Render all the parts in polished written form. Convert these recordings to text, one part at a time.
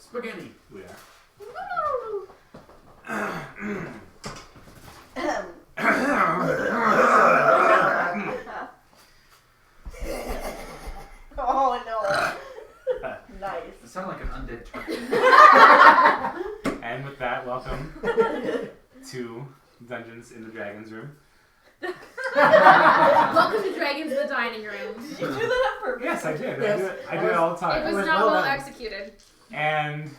Spaghetti. We are. Oh no. Nice. It sounded like an undead turkey. And with that, welcome to Dungeons in the Dragons Room. Welcome to Dragons in the Dining Room. Did you do that on purpose? Yes, I did. Yes. I do it all the time. It was not well executed. And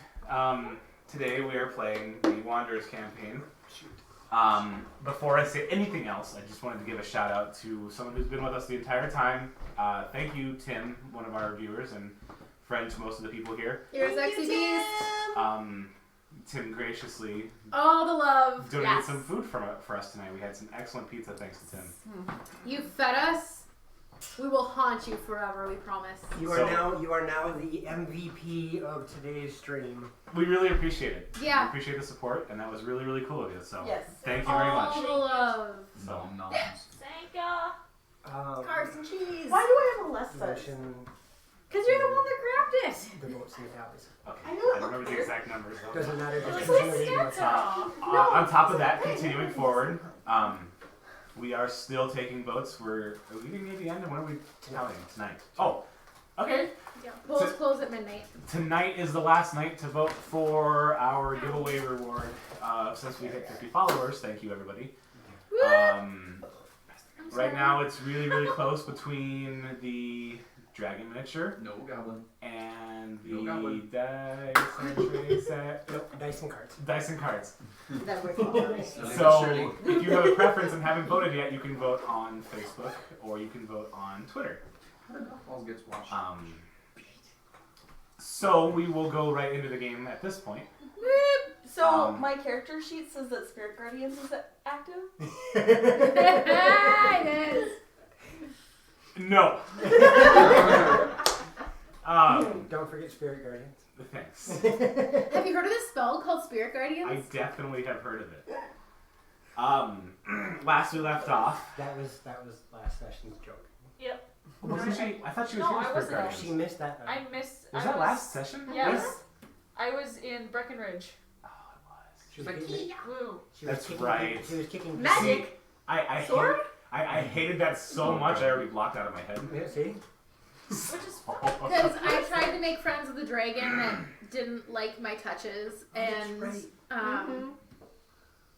today we are playing the Wanderers campaign. Before I say anything else, I just wanted to give a shout out to someone who's been with us the entire time. Thank you, Tim, one of our viewers and friend to most of the people here. Here's Exy Beast. Tim graciously All the love. donated some food for us tonight. We had some excellent pizza thanks to Tim. You fed us. We will haunt you forever, we promise. You are now the MVP of today's stream. We really appreciate it. Yeah. We appreciate the support, and that was really, really cool of you. So Yes. thank you very much. All the love. So, Noms. Thank ya. Carbs and cheese. Why do I have a less size? Motion Because you're the one that grabbed it. the votes and the tallies. okay. I know I it don't remember the exact numbers though. Doesn't matter. Like, Just my continue reading stats what's are off. On top of that, continuing forward, we are still taking votes. Are we getting near the end? And when are we tallying tonight? Oh, okay. Yeah. Polls close at midnight. Tonight is the last night to vote for our giveaway reward. Since we hit 50 followers, thank you everybody. Right now it's really, really close between the dragon miniature No goblin. and No the goblin. Dyson cards. Dyson cards. That works already. So, if you have a preference and haven't voted yet, you can vote on Facebook or you can vote on Twitter. How do golf balls gets washed? So we will go right into the game at this point. So my character sheet says that Spirit Guardians is active. It is. No. Don't forget Spirit Guardians. Thanks. Have you heard of this spell called Spirit Guardians? I definitely have heard of it. Last we left off. That was last session's joke. Yep. Wasn't she? I thought she was No, here I for wasn't. Guardians. She missed that. I missed. Was I that last session? Yes. I was in Breckenridge. Oh, it was. She was Like, kicking. Woo. She was That's kicking, right. She was kicking. Magic. I Sword? I hated that so much. I already blocked out of my head. Yeah, see? Which is Because I tried to make friends with a dragon that didn't like my touches, and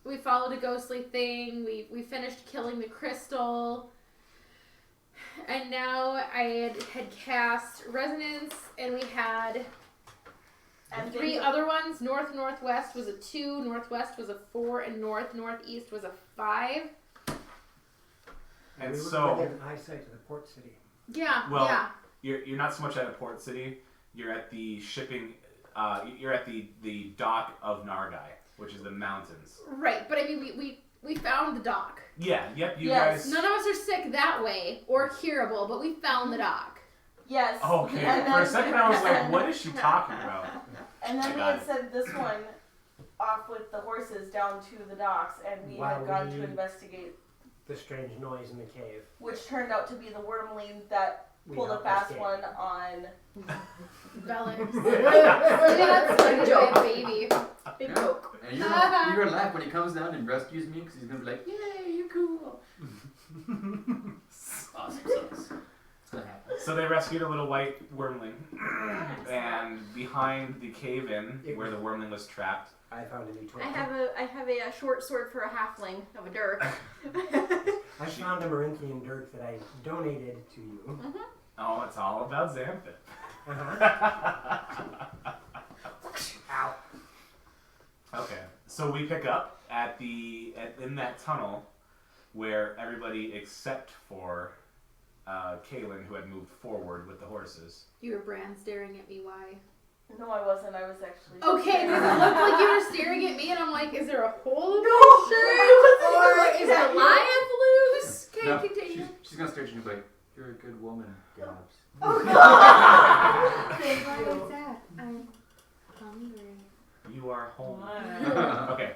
we followed a ghostly thing. We finished killing the crystal, and now I had cast resonance, and we had And 3 other ones. Northwest was a 2, northwest was a 4, and northeast was a 5. And we were so, within eyesight of the port city. Yeah, well, yeah. you're not so much at a port city. You're at the shipping. You're at the dock of Nargai, which is the mountains. Right, but I mean, we found the dock. Yeah. Yep. You Yes. guys. None of us are sick that way or curable, but we found the dock. Yes. Okay. And For a then- second, I was like, "What is she talking about?" And I then we got had it. sent this one off with the horses down to the docks, and we Wow, had gone we- to investigate, The strange noise in the cave. which turned out to be the wormling that We pulled a helped fast escape. one on. Bellers. That's like a baby. Big Yeah. joke. And you're gonna laugh when he comes down and rescues me because he's gonna be like, "Yay, you're cool." Awesome sauce. It's gonna happen. So they rescued a little white wormling, and behind the cave-in where the wormling was trapped. I found a new toy. I have a short sword for a halfling of a dirk. I found a Marinthian dirk that I donated to you. Oh, it's all about Xanthan. Ow. Okay, so we pick up in that tunnel where everybody except for Kaylin, who had moved forward with the horses. You were brand staring at me, why? No, I wasn't. I was actually. Okay, because it looked like you were staring at me, and I'm like, is there a hole in No, my shirt? I wasn't Or even is looking at you. Goliath loose? Okay, No, continue. she's gonna stare at you and be like, "You're a good woman, Gabs." Oh God! Okay, why was that? I'm hungry. You are home. Okay.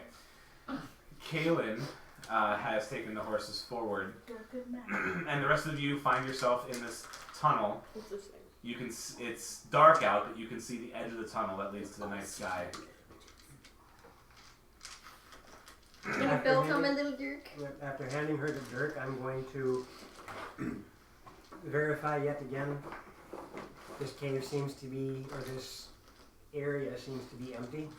Kaylin has taken the horses forward, You're a good man. and the rest of you find yourself in this tunnel What's this thing? You can. It's dark out, but you can see the edge of the tunnel that leads to the night sky. Gonna build on my little jerk. After handing her the dirk, I'm going to verify yet again. This cave seems to be, or this area seems to be empty.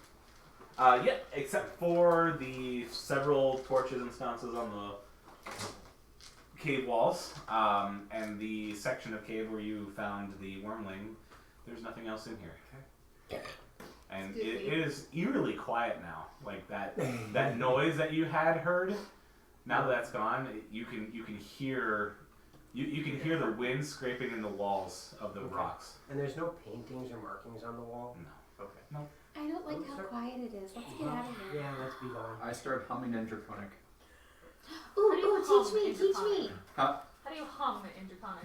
Yeah, except for the several torches and sconces on the cave walls, and the section of cave where you found the wormling. There's nothing else in here. Okay. And it is eerily quiet now. Like that noise that you had heard. Now that that's gone, you can hear the wind scraping in the walls of the rocks. And there's no paintings or markings on the wall? No. Okay. No. I don't like how quiet it is. Let's get out of here. Yeah, let's be gone. I start humming in Draconic. Ooh, How do you ooh, hum teach me, in teach Draconic? me. Huh? How do you hum in Draconic?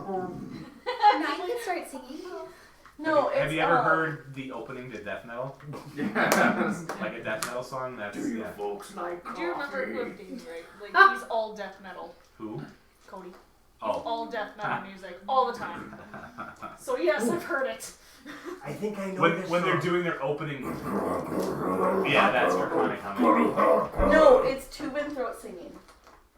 Now you can start singing. No, it's Have you ever heard the opening to death metal? Yes. Like a death metal song? That's yeah. folks like Do you remember who I'm dating, right? Like, he's all death metal. Who? Cody. He's Oh. all death metal music all the time. So yes, I've heard it. I think I know When this they're song. doing their opening. Yeah, that's Draconic humming. No, it's tube and throat singing.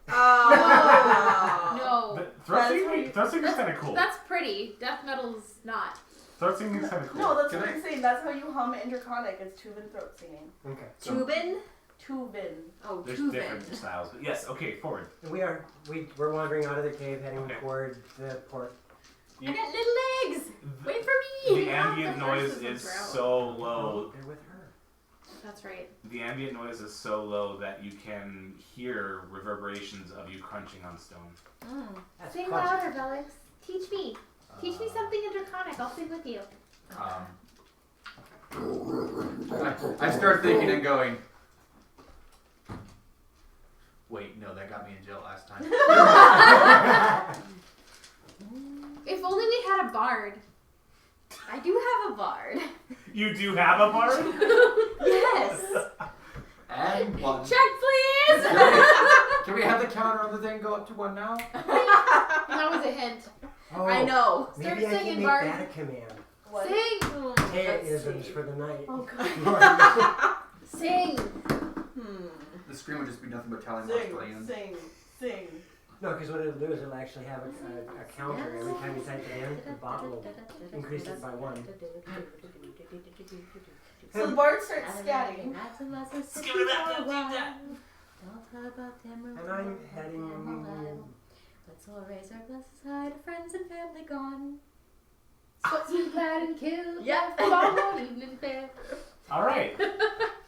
Oh. No. Throat singing's kind of cool. That's pretty. Death metal's not. Throat singing's kind of cool. No, that's Can what I- I'm saying. That's how you hum in Draconic. It's tube and throat singing. Okay. Tubin? Tubin. Oh, There's Tubin. different styles, but yes. Okay, forward. And we're wandering out of the cave, heading Okay. toward the port. I got little legs. Wait for me. The ambient the noise horses is are out. so low. They're with her. That's right. The ambient noise is so low that you can hear reverberations of you crunching on stone. That's Sing pleasant. louder, Velix. Teach me. Teach me something in Draconic. I'll sing with you. I start thinking and going. Wait, no, that got me in jail last time. If only we had a bard. I do have a bard. You do have a bard? Yes. And one. Check, please. Can we have the counter on the thing go up to one now? That was a hint. Oh, I know. Start maybe I singing, can make Bart. that a command. What? Sing. Taya-isms for the night. Oh god. Sing. The scream would just be nothing but Italian Sing, Australian. sing. No, because what it'll do is it'll actually have a counter. Every time you type it in, the bot will increase it by 1. So the bard starts scatting. And I'm heading... Let's all raise our glasses high to friends and family gone. Sweatshirt clad and killed. Yep. Long evening fair. All right.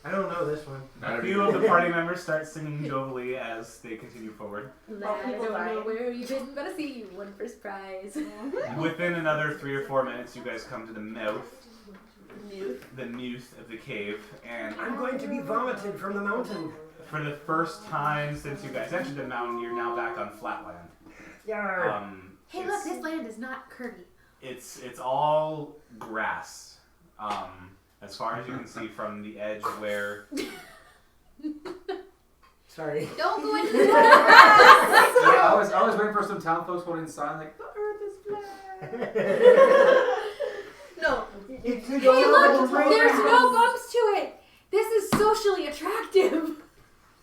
I don't know this one. A few of the party members start singing jovially as they continue forward. Well, I people don't know die. where you've been, but I see you won first prize. Within another 3 or 4 minutes, you guys come to the mouth Mute. of the cave, and I'm going to be vomited from the mountain. for the first time since you guys entered the mountain, you're now back on flatland. Yarr. Hey, look, It's- this land is not curvy. It's all grass. As far as you can see from the edge where Sorry. Don't go into the Yeah, I was waiting for some town folks holding a sign like the earth is flat. No. It's Hey, look, there's no bumps to it. This is socially attractive.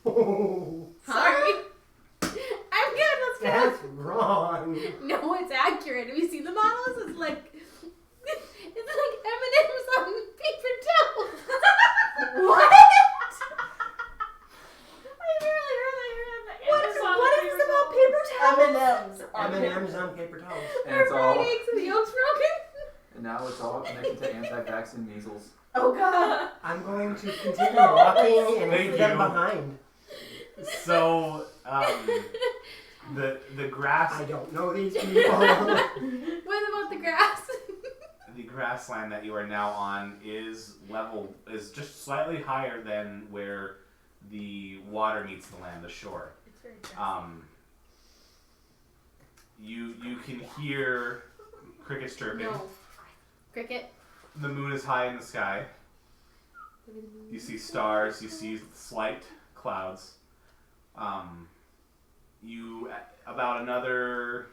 Oh, Sorry. I'm good. Let's go. that's wrong. No, it's accurate. Have you seen the models? It's like M&M's on paper towels. What? I barely heard that. What is this about paper towels? M&M's. M&M's on paper towels. And it's all, Fried eggs and the yolk's broken. and now it's all connected to anti-vax and measles. Oh god. I'm going to continue walking and Thank leave them you. behind. so the grass I don't know these people. What about the grass? the grassland that you are now on is just slightly higher than where the water meets the land, the shore. It's very dense. You can hear crickets chirping. No. Cricket. The moon is high in the sky. You see stars. You see slight clouds. you about another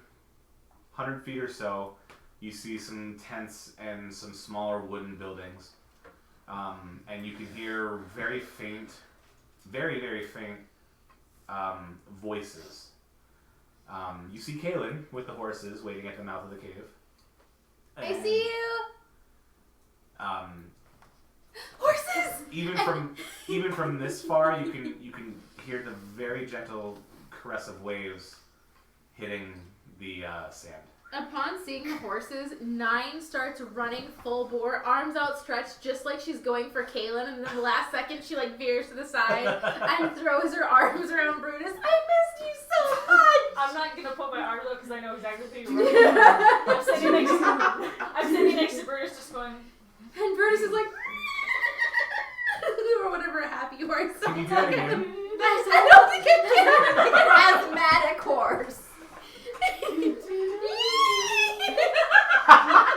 100 feet or so, you see some tents and some smaller wooden buildings, and you can hear very faint, very faint voices. You see Kaylin with the horses waiting at the mouth of the cave. I see you. Horses. Even from this far, you can hear the very gentle caress of waves hitting the sand. Upon seeing the horses, 9 starts running full bore, arms outstretched, just like she's going for Kaylin, and then the last second she like veers to the side and throws her arms around Brutus. I missed you so much! I'm not gonna put my arms up because I know exactly who you're running. I'm sitting next to Brutus just going. And Brutus is like, or whatever happy horse. Can you do that again? I don't think I can. Like an asthmatic horse.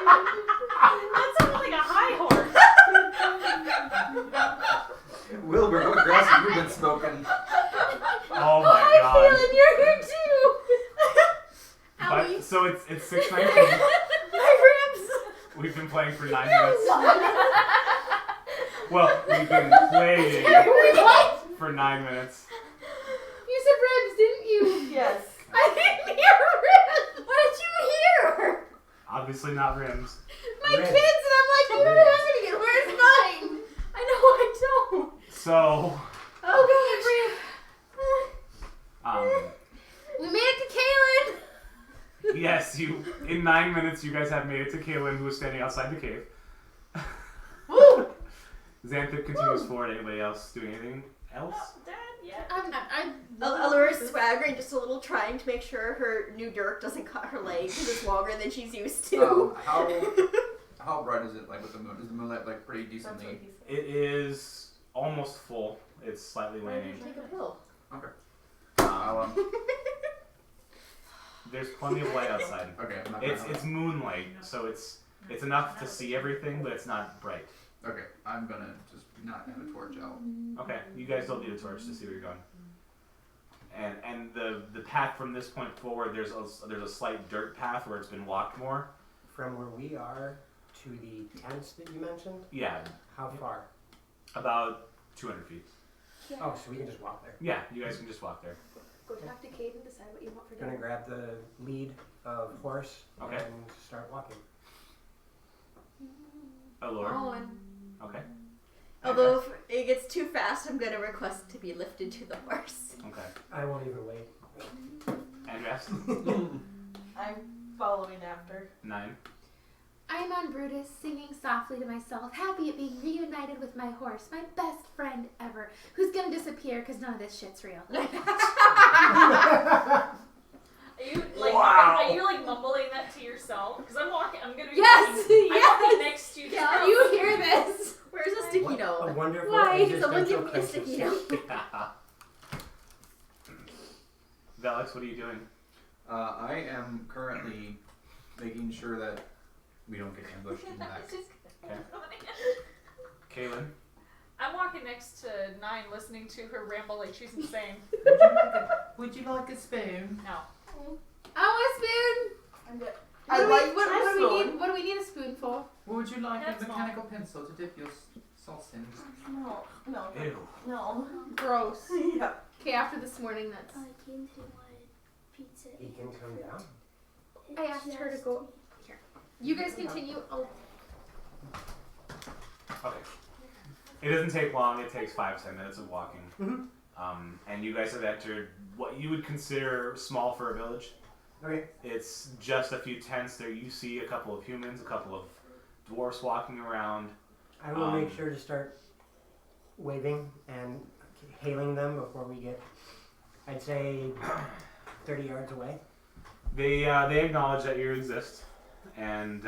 That sounded like a high horse. Wilbur, what grass have you been smoking? Oh my god. Kaylin, you're here too. Owie. But, so it's 6:19. My ribs. We've been playing for 9 minutes. Well, we've been playing What? for 9 minutes. You said ribs, didn't you? Yes. I didn't hear ribs. What did you hear? Obviously not rims. My Ribs. kids, and I'm like, I don't have any. And where's mine? I know I don't. So, Oh um, gosh. We made it to Kaylin. yes, in 9 minutes, you guys have made it to Kaylin, who is standing outside the cave. Woo! Xanthip continues forward. Anybody else doing anything else? Dad, yeah. Allura's swaggering just a little, trying to make sure her new dirk doesn't cut her leg because it's longer than she's used to. How bright is it? Like with the moon? Is the moonlight like pretty decently? It is almost full. It's slightly Why did waning. you take a pill? Okay. Um, there's plenty of light outside. Okay. I'm not gonna It's moonlight, so it's enough to see everything, but it's not bright. Okay. I'm gonna just not have a torch out. Okay, you guys don't need a torch to see where you're going. And the path from this point forward, there's a slight dirt path where it's been walked more. From where we are to the tents that you mentioned, Yeah, how far? about 200 feet. Oh, so we can just walk there. Yeah, you guys can just walk there. Go talk to Kate and decide what you want for Gonna dinner. grab the lead of horse Okay. and start walking. Oh, Lord. On. Okay. Although if it gets too fast, I'm gonna request to be lifted to the horse. Okay. I won't even wait. Andreas? I'm following after. 9. I'm on Brutus, singing softly to myself, happy at being reunited with my horse, my best friend ever, who's gonna disappear because none of this shit's real. Are you like Wow. are you like mumbling that to yourself? Because I'm walking. I'm gonna be Yes, walking, I'm walking yes. next to you. Yeah. You hear this? Where's the sticky What a note? wonderful Why? Someone existential give me a sticky crisis. note. Velix, what are you doing? I am currently making sure that we don't get ambushed in the back. Okay. Kaylin? I'm walking next to 9, listening to her ramble like she's insane. Would you like a spoon? No. I want a spoon. I'm good. What I do we- like what do we spoon. need? What do we need a spoon for? Or would you like That's a mechanical pencil to dip your sauce in? No. Ew. No. Gross. Yeah. Okay, after this morning, that's. Kim wanted pizza. He can come down. I asked her to go. Here. You guys continue. Oh, Okay. It doesn't take long. It takes 5-10 minutes of walking. And you guys have entered what you would consider small for a village. Okay. It's just a few tents there. You see a couple of humans, a couple of dwarfs walking around. I will make sure to start waving and hailing them before we get, I'd say, 30 yards away. They acknowledge that you exist, and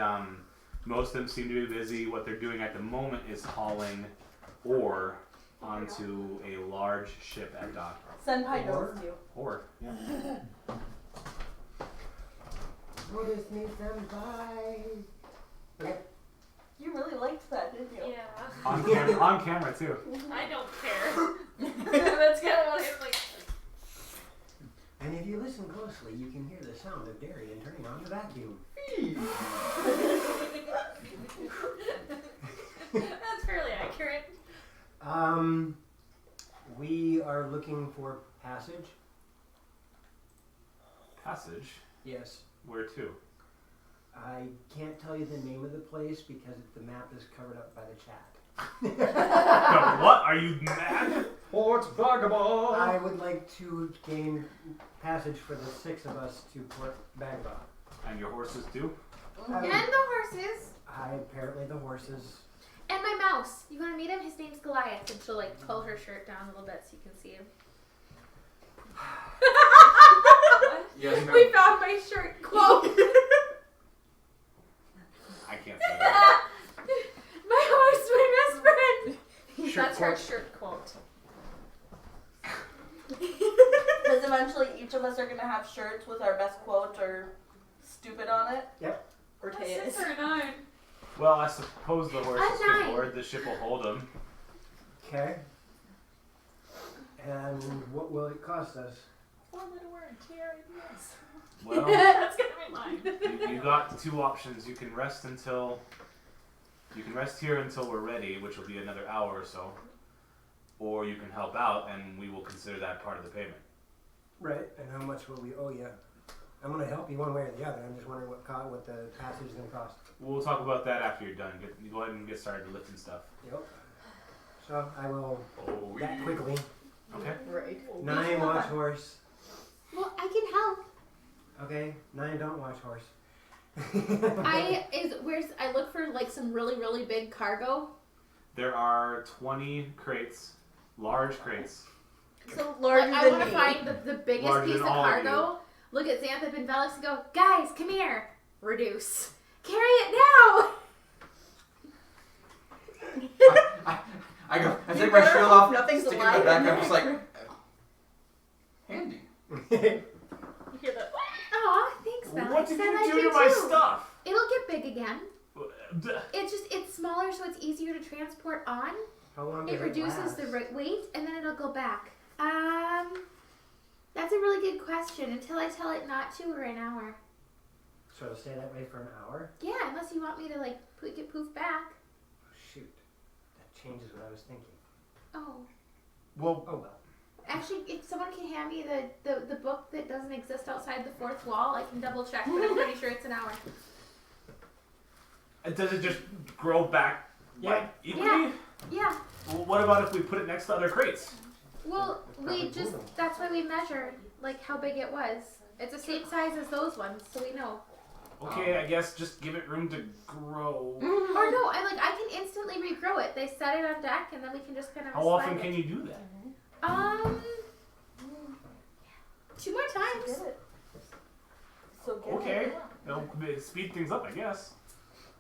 most of them seem to be busy. What they're doing at the moment is hauling ore onto a large ship at dock. Senpai knows you. Ore, yeah. Notice me by. Okay. You really liked that, didn't you? Yeah. On camera too. I don't care. That's kind of what I'm like. And if you you can hear the sound of Darian turning on the vacuum. That's fairly accurate. We are looking for passage. Passage? Yes. Where to? I can't tell you the name of the place because the map is covered up by the chat. What? Are you mad? Port Vagabond! I would like to gain passage for the 6 of us to Port Vagabond. And your horses too? And the horses. Apparently the horses. And my mouse. You want to meet him? His name's Goliath. And she'll like pull her shirt down a little bit so you can see him. Yes, ma'am. We found my shirt quote. I can't say that. My horse, my best friend. That's her shirt quote. Because eventually each of us are going to have shirts with our best quote or stupid on it. Or A Teus. 6 or a 9. Well, I suppose the horses A can 9. board. The ship will hold them. Okay. And what will it cost us? 4-letter word. TRAPS. Well, That's gonna be mine. you got 2 options. You can rest here until we're ready, which will be another hour or so. Or you can help out, and we will consider that part of the payment. Right. And how much will we owe you? I'm going to help you one way or the other. I'm just wondering what the passage is going to cost. We'll talk about that after you're done. You go ahead and get started lifting stuff. Yep. So I will Oh, that quickly. Okay. Right. 9 watch horse. Well, I can help. Okay. 9 don't watch horse. I look for like some really, really big cargo. There are 20 crates, large crates. So larger I than want to me. find the biggest Larger piece than of all of cargo. Look at Xanthipp and Velix and go, guys, come here. Reduce. Carry it now. I go. I You take my better shield hope off. nothing's stick it in alive my back. in I'm just like there. handy. You hear that? Aw, thanks, Velix. What did I you like do you to my too. stuff? It'll get big again. Duh. It's smaller, so it's easier to transport on. How long does It reduces last? the weight, and then it'll go back. That's a really good question. Until I tell it not to, or an hour. So it'll stay that way for an hour? Yeah, unless you want me to like get poof back. Oh, shoot. That changes what I was thinking. Oh, Well, Oh well. actually, if someone can hand me the book that doesn't exist outside the 4th wall, I can double check. But I'm pretty sure it's an hour. does it just grow back like equally? Yeah. Well, what about if we put it next to other crates? Well, Probably we just moving. that's why we measured like how big it was. It's the same size as those ones, so we know. Okay, I guess just give it room to grow. Or no, I can instantly regrow it. They set it on deck, and then we can just kind of. How often can you do that? 2 more times. Get it. So get Okay, it. it'll speed things up, I guess.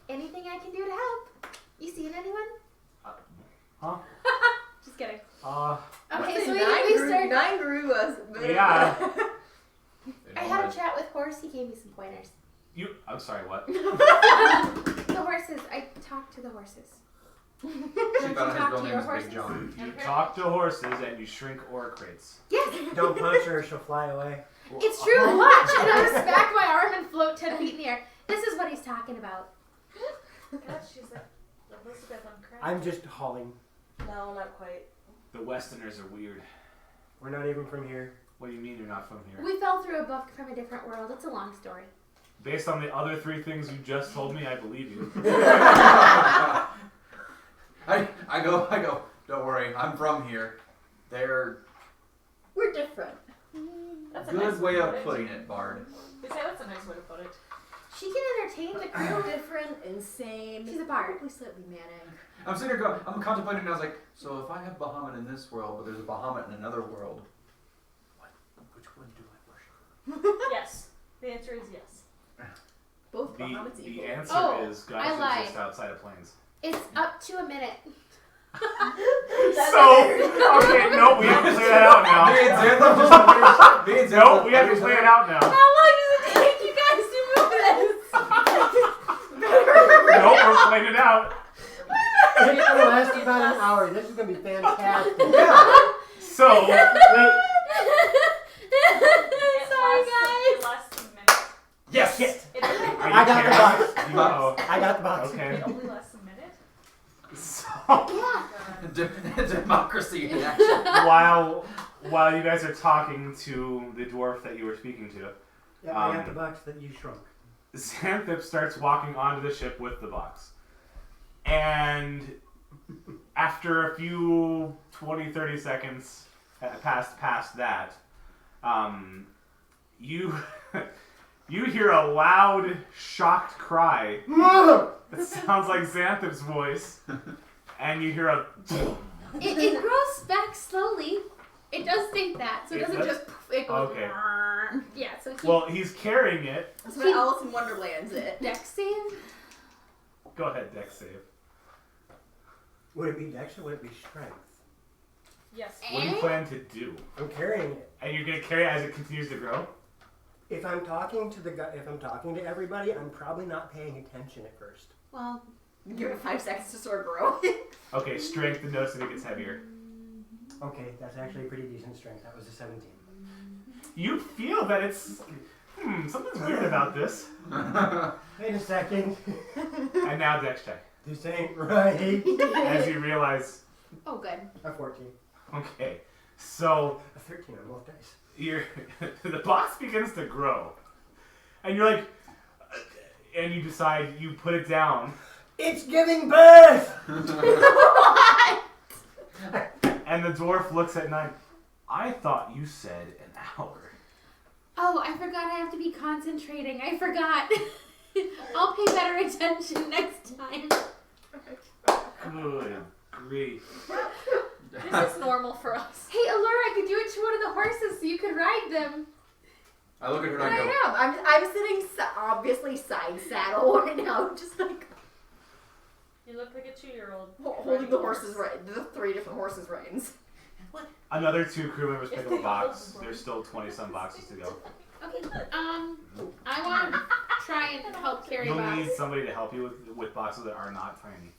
Anything I can do to help? You seen anyone? Huh? Just kidding. Okay, Okay, so we Nine start. grew us. Yeah. I had a chat with Horse. He gave me some pointers. I'm sorry, what? The horses. I talked to the horses. She Don't thought you his talk real to name your is horses? Big John. You talk to horses and you shrink ore crates. Yes, Don't punch her, she'll fly away. it's true. Watch, and I smack my arm and float 10 feet in the air. This is what he's talking about. God, she's like Elizabeth on crack. I'm just hauling. No, not quite. The Westerners are weird. We're not even from here. What do you mean you're not from here? We fell through a book from a different world. It's a long story. Based on the other 3 things you just told me, I believe you. I go. Don't worry, I'm from here. We're We're different. That's a good nice way to of put it. putting it, Bard. You say that's a nice way to put it. She can entertain the We're crew. different, insane. She's a bard. Probably slightly manic. I'm sitting here going. I'm contemplating, and I was like, so if I have Bahamut in this world, but there's a Bahamut in another world, which one do I worship? Yes. The answer is yes. Both The, Bahamut's the evil. answer Oh, is I gods lied. exist outside of planes. It's up to a minute. So, okay, no, we have to clear that out now. Me and Xanthan just finished. No, we have to clear it out now. How long does it take you guys to move this? No, we're clearing it out. It's gonna last about an hour. This is gonna be fantastic. So, Wait, It Sorry, lasts- guys. It Yes! Shit. It's only, Are you I got the carrying- box. You, oh, I got the box. okay. only lasts a minute. So, Democracy in action. while you guys are talking to the dwarf that you were speaking to, Yeah, I got the box that you shrunk. Xanthip starts walking onto the ship with the box. And after a few 20, 30 seconds past that, you you hear a loud, shocked cry. It sounds like Xanthip's voice. And you hear a... It grows back slowly. It does think that, so it It doesn't does? just. It goes. Okay. Yeah. So keep Well, he's carrying it. That's what Alice in Wonderland's it. dex save. Go ahead, Dex save. Would it be Dex or would it be Strength? Yes. What do you plan to do? I'm carrying it. And you're going to carry it as it continues to grow? If I'm talking to if I'm talking to everybody, I'm probably not paying attention at first. Well, Give it 5 seconds to sort of grow. Okay, strength to notice that it gets heavier. Okay, that's actually pretty decent strength. That was a 17. You feel that it's... something's weird about this. Wait a second. And now Dex check. This ain't right. As you realize... oh good. A 14. Okay, so... A 13 on both dice. The box begins to grow. And you're like... and you decide you put it down. It's giving birth! And the dwarf looks at 9. I thought you said an hour. Oh, I forgot I have to be concentrating. I forgot. I'll pay better attention next time. Good grief. This is normal for us. Hey, Allura, could you hitch one of the horses so you could ride them? I look at her and I I go, am. I'm sitting obviously side saddle right now, just like You look like a 2-year-old. holding the horses right. The 3 different horses' reins. Another 2 crew members pick up a box. There's still 20-some boxes to go. Okay. I want to try and help carry a You'll box. need somebody to help you with boxes that are not tiny.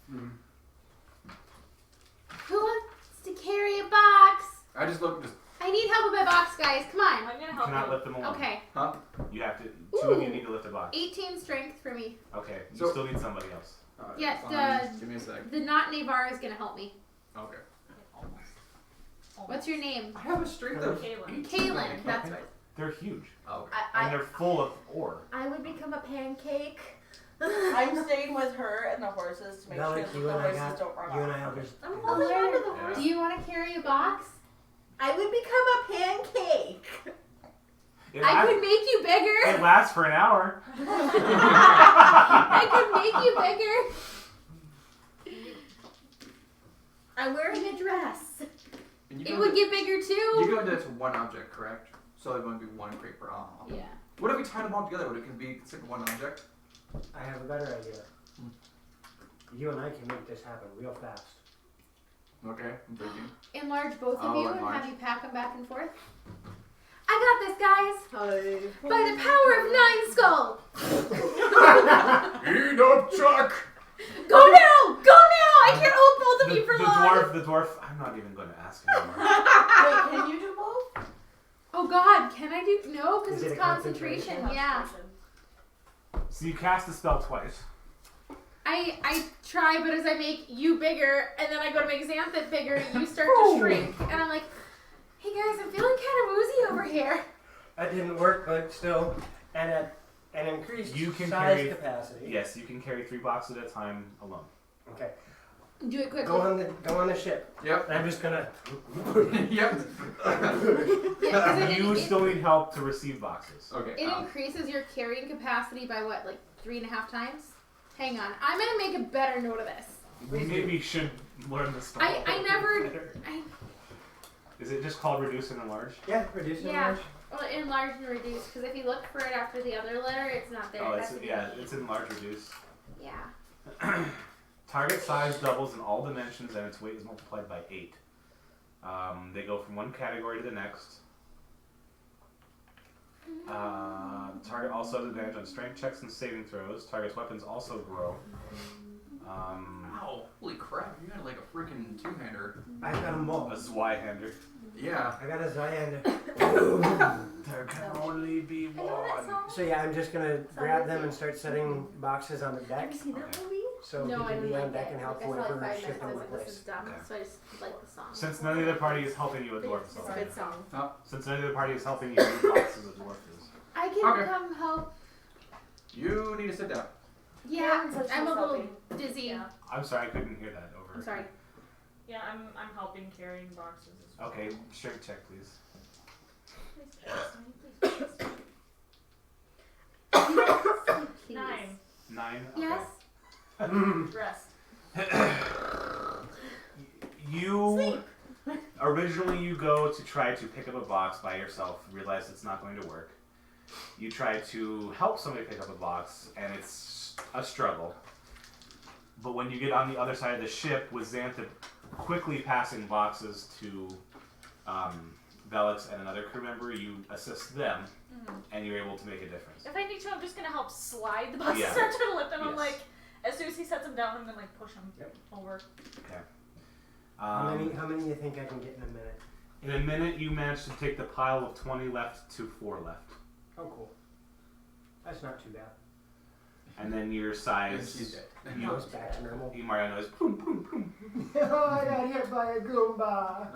Who wants to carry a box? I just look, I need help with my box, guys. Come on. I'm gonna You help cannot you. lift them alone. Okay. You have to. 2 of you Ooh. need to lift a box. 18 strength for me. Okay. You So- still need somebody else. Yeah, fine. Give me a sec. The not Navarre is gonna help me. Okay. What's your name? I have a strength of Kaylin. 18. Kaylin. That's right. They're huge. Oh, okay. And they're full of ore. I would become a pancake. I'm staying with her and the horses to make Not sure like that you the and I horses got. don't run You and I off. have just. I'm holding on to the Yeah. horse. Do you want to carry a box? I would become a pancake. It I lasts- could make you It bigger. lasts for an hour. I could make you bigger. I'm wearing a dress. And you It go would to- get bigger too. You go into it's one object, correct? So it won't be one crate per arm. Yeah. What if we tied them all together? Would it be considered one object? I have a better idea. You and I can make this happen real fast. Okay, I'm thinking. Enlarge both of Oh, you and enlarge. have you pack them back and forth. I got this, guys. Hi. By the power of 9 skull. Eat up, Chuck! Go now! Go now! I can't hold both of you for long. The dwarf. I'm not even going to ask anymore. Wait, can you do both? Oh God, can I do no? Because Is it it's a concentration? concentration. Yeah. So you cast the spell twice. I try, but as I make you bigger, and then I go to make Xanthid bigger, you start to shrink, and I'm like, hey guys, I'm feeling kind of woozy over here. That didn't work, but still. And at an increased You can size carry- capacity. Yes, you can carry 3 boxes at a time alone. Okay. Do it quickly. Go on the ship. Yep. And I'm just gonna. Yep. Yeah, 'cause You it, still need help to receive boxes. Okay. it increases your carrying capacity by what, like 3.5 times? Hang on, I'm gonna make a better note of this. We maybe should learn the spell. I never- better. I Is it just called reduce and enlarge? Yeah, reduce and Yeah. enlarge. well enlarge and reduce because if you look for it after the other letter, it's not there. Oh, It it's has to be it's enlarge reduce. yeah. Target size doubles in all dimensions and its weight is multiplied by 8. They go from one category to the next. Target also has advantage on strength checks and saving throws. Target's weapons also grow. Wow, holy crap, you had like a freaking two-hander. I've got a mole. A Zweihander. Yeah. I got a Zyander. There can only be I know that one. song. So yeah, I'm just gonna grab them and start setting boxes on the Have deck, you seen that Okay. movie? so No, he I can didn't be on like deck it. and help Like, I saw whoever like 5 ship minutes. I in was like, this place. is dumb. Okay. So I just like the song. Since none of the other party is helping you with dwarf, It's a good song. since none of the other party is helping you with boxes of dwarfs. I can Okay. come help. You need to sit down. Yeah, Karen said she I'm a was little helping. dizzy. Yeah. I'm sorry, I couldn't hear that over. I'm sorry. Yeah, I'm helping carrying boxes as well. Okay, strength check, please. Please. 9. 9. Okay. Yes. Rest. You originally you go to try to pick up a box by yourself, realize it's not going to work. You try to help somebody pick up a box, and it's a struggle. But when you get on the other side of the ship with Xantha quickly passing boxes to Velix and another crew member, you assist them, and you're able to make a difference. If I need to, I'm just gonna help slide the boxes. Yeah. I'm trying to lift them. I'm Yes. like, as soon as he sets them down, I'm gonna like push them over. Okay. How many do you think I can get in a minute? In a minute, you manage to take the pile of 20 left to 4 left. Oh, cool. That's not too bad. And then your And size, she's dead. you, Goes back to normal. you Mariano is boom, boom, boom. Oh, I got hit by a Goomba.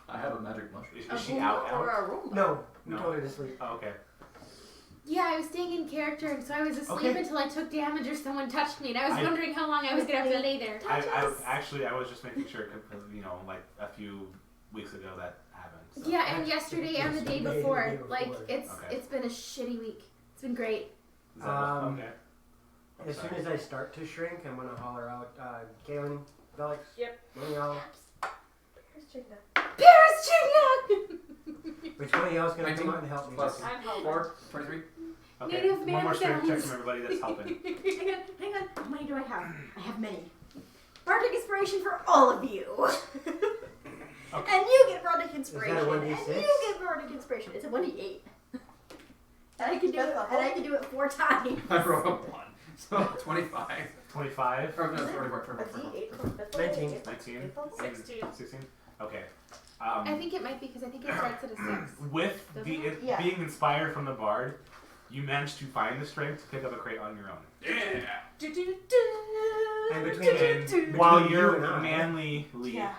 I have a magic mushroom. Is she out? Or Out? a Roomba. No, we No. told her to sleep. Oh, okay. Yeah, I was staying in character, and so I was asleep Okay. until I took damage or someone touched me, and I was I- wondering how long I was gonna have to lay there. I was just making sure, because, like a few weeks ago that happened. So. Yeah, and yesterday and the day Yesterday and the before. day before. Like Okay. it's been a shitty week. It's been great. Is that okay? I'm As sorry. soon as I start to shrink, I'm gonna holler out, Kaylin, Velix, Yep. one of y'all. Paris Chignac! Which one of y'all's gonna 19 come out and help me? plus I'm helping. 4, 23. Okay. Native One man more strength check sounds. from everybody that's helping. Hang on. How many do I have? I have many. Bardic inspiration for all of you. Okay. And you get bardic inspiration. Is that a and 1d6? you get bardic inspiration. It's a 1d8. And I can do it. And I can do it 4 times. I rolled a 1. So 25. 25, Or no, 24, A 24. d8 from 5th 19. 19, 16. 16. Okay. I think it might be because I think it starts at a 6. With Doesn't the it? Yeah. being inspired from the bard, you managed to find the strength to pick up a crate on your own. Yeah! And between And while you you're and I- manlyly Yeah.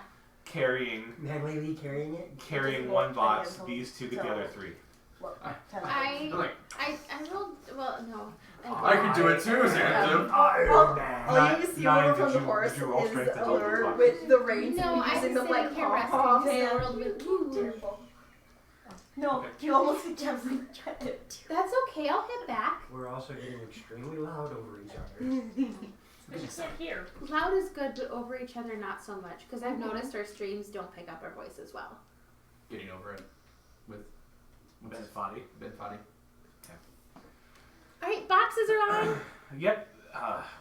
carrying Manly Lee carrying it. one box, these two get the other 3. Well, I- 10. I'm like, I rolled well no. I can do it too, Xantha. Iron Man. All you see Nine, over from did the you- horse did you roll is strength to help these Allure boxes? with the reins No, and I using was them like sitting here pom-poms. resting, so I And rolled with Terrible. No, Okay. you almost definitely tried it. That's okay, I'll hit back. We're also getting extremely loud over each other. But you can't hear. Loud is good, but over each other not so much. Because I've noticed our streams don't pick up our voice as well. Getting over it with Ben Foddy. Ben Foddy. Alright, boxes are on. Yep.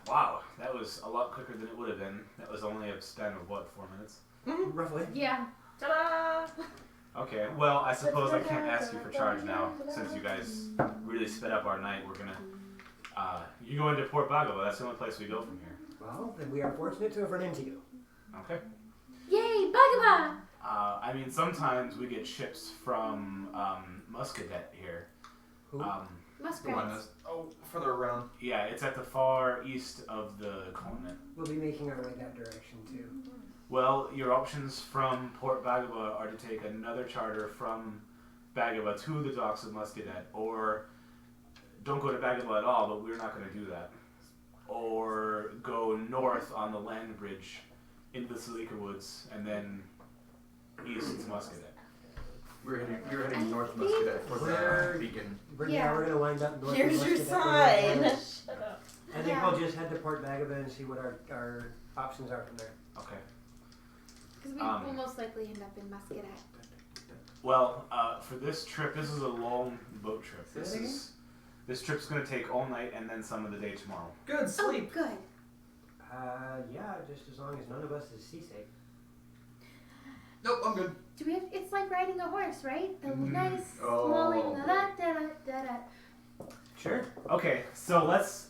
Wow, that was a lot quicker than it would have been. That was only a span of what, 4 minutes? Roughly. Yeah. Ta-da! Okay, well, I suppose I can't ask you for charge now, since you guys really sped up our night. We're gonna, you go into Port Bagaba. That's the only place we go from here. Well, then we are fortunate to have run into you. Okay. Yay, Bagaba! I mean, sometimes we get ships from Muscadet here. Who? The one Muskrats. that's further around. Yeah, it's at the far east of the continent. We'll be making our way that direction too. Well, your options from Port Bagaba are to take another charter from Bagaba to the docks of Muscadet, or don't go to Bagaba at all, but we're not going to do that. Or go north on the land bridge into the Salika Woods, and then east to Muscadet. We were heading north of Muscadet for Where- the beacon. Yeah. We're gonna wind up north. Here's of your Muscadet. sign. Shut up. I think Yeah. we'll just head to Port Bagaba and see what our options are from there. Okay. Because we will most likely end up in Muscadet. Well, for this trip, this is a long boat trip. This trip's going to take all night and then some of the day tomorrow. Good sleep. Oh, good. Yeah, just as long as none of us is seasick. Nope, I'm good. Do we have, it's like riding a horse, right? The nice, Oh. flowing, da-da-da-da-da. Sure. Okay, so let's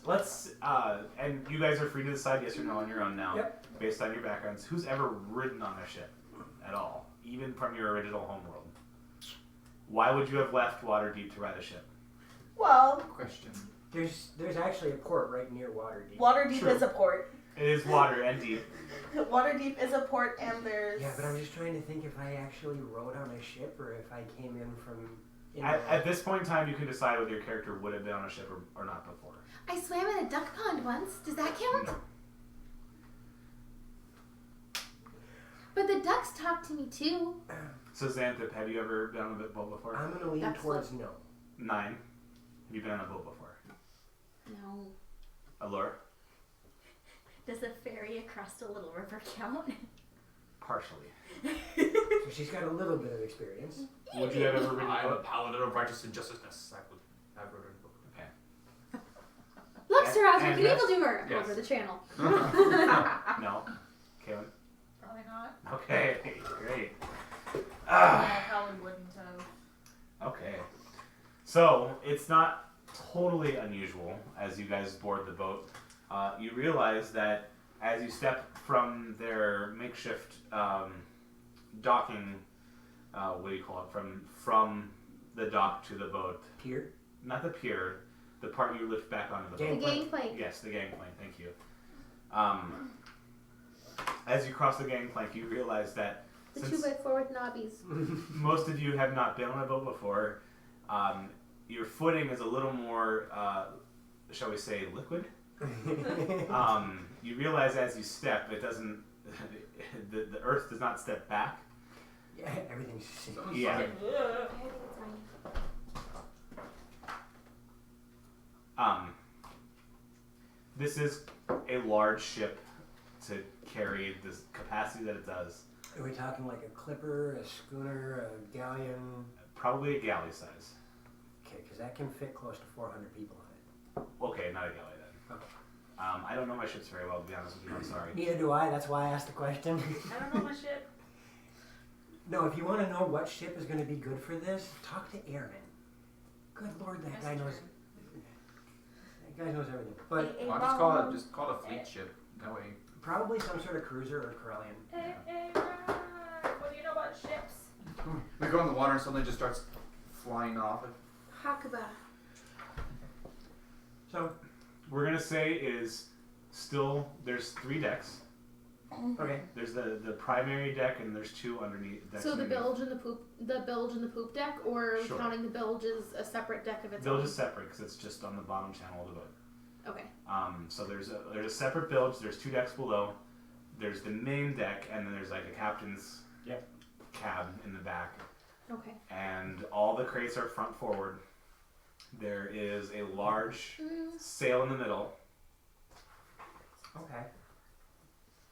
and you guys are free to decide yes or no on your own now, Yep. based on your backgrounds. Who's ever ridden on a ship at all, even from your original homeworld? Why would you have left Waterdeep to ride a ship? Well, Question. There's actually a port right near Waterdeep. Waterdeep True. is a port. It is water and deep. Waterdeep is a port, and there's. Yeah, but I'm just trying to think if I actually rode on a ship or if I came in from. At this point in time, you can decide whether your character would have been on a ship or not before. I swam in a duck pond once. Does that count? No. But the ducks talk to me too. So Xanthip, have you ever been on a boat before? I'm gonna lean That's towards no. 9. Have you been on a boat before? No. Allure? Does a ferry across a little river count? Partially. So she's got a little bit of experience. Would you have ever ridden a I'm a boat? paladin of righteous injusticeness. I've written a book. Look, Sir Osric, and an that's- evildoer yes. over the channel. No. Kaylin? Probably not. Okay, great. I probably wouldn't have. Okay. So, it's not totally unusual as you guys board the boat. You realize that as you step from their makeshift docking, what do you call it, from the dock to the boat, Pier. not the pier, the part you lift back onto the The boat. gangplank. Yes, the gangplank, thank you. As you cross the gangplank, you realize that The since 2x4 with knobbies. most of you have not been on a boat before, your footing is a little more, shall we say, liquid. You realize as you step, it doesn't, the earth does not step back. Yeah, everything's sinking. Yeah. I think it's mine. This is a large ship to carry this capacity that it does. Are we talking like a clipper, a schooner, a galleon? Probably a galley size. Okay, because that can fit close to 400 people on it. Okay, not a galley then. Okay. I don't know my ships very well, to be honest with you. I'm sorry. Neither do I. That's why I asked the question. I don't know my shit. No, if you want to know what ship is going to be good for this, talk to Aaron. Good Lord, that guy knows. That guy knows everything. But Hey, Well, Mom. just call it a fleet ship. That way. probably some sort of cruiser or Corellian. Hey, Ryan, what do you know about ships? We go in the water and suddenly just starts flying off. Hakuba. So, We're gonna say is still there's 3 decks. okay. There's the primary deck and there's 2 underneath decks. So the underneath. bilge and the poop deck, or Sure. counting the bilge as a separate deck of its Bilge own. is separate because it's just on the bottom channel of the boat. Okay. So there's a separate bilge. There's 2 decks below. There's the main deck, and then there's like a captain's cab in the back. Okay. And all the crates are front forward. There is a large sail in the middle, Okay.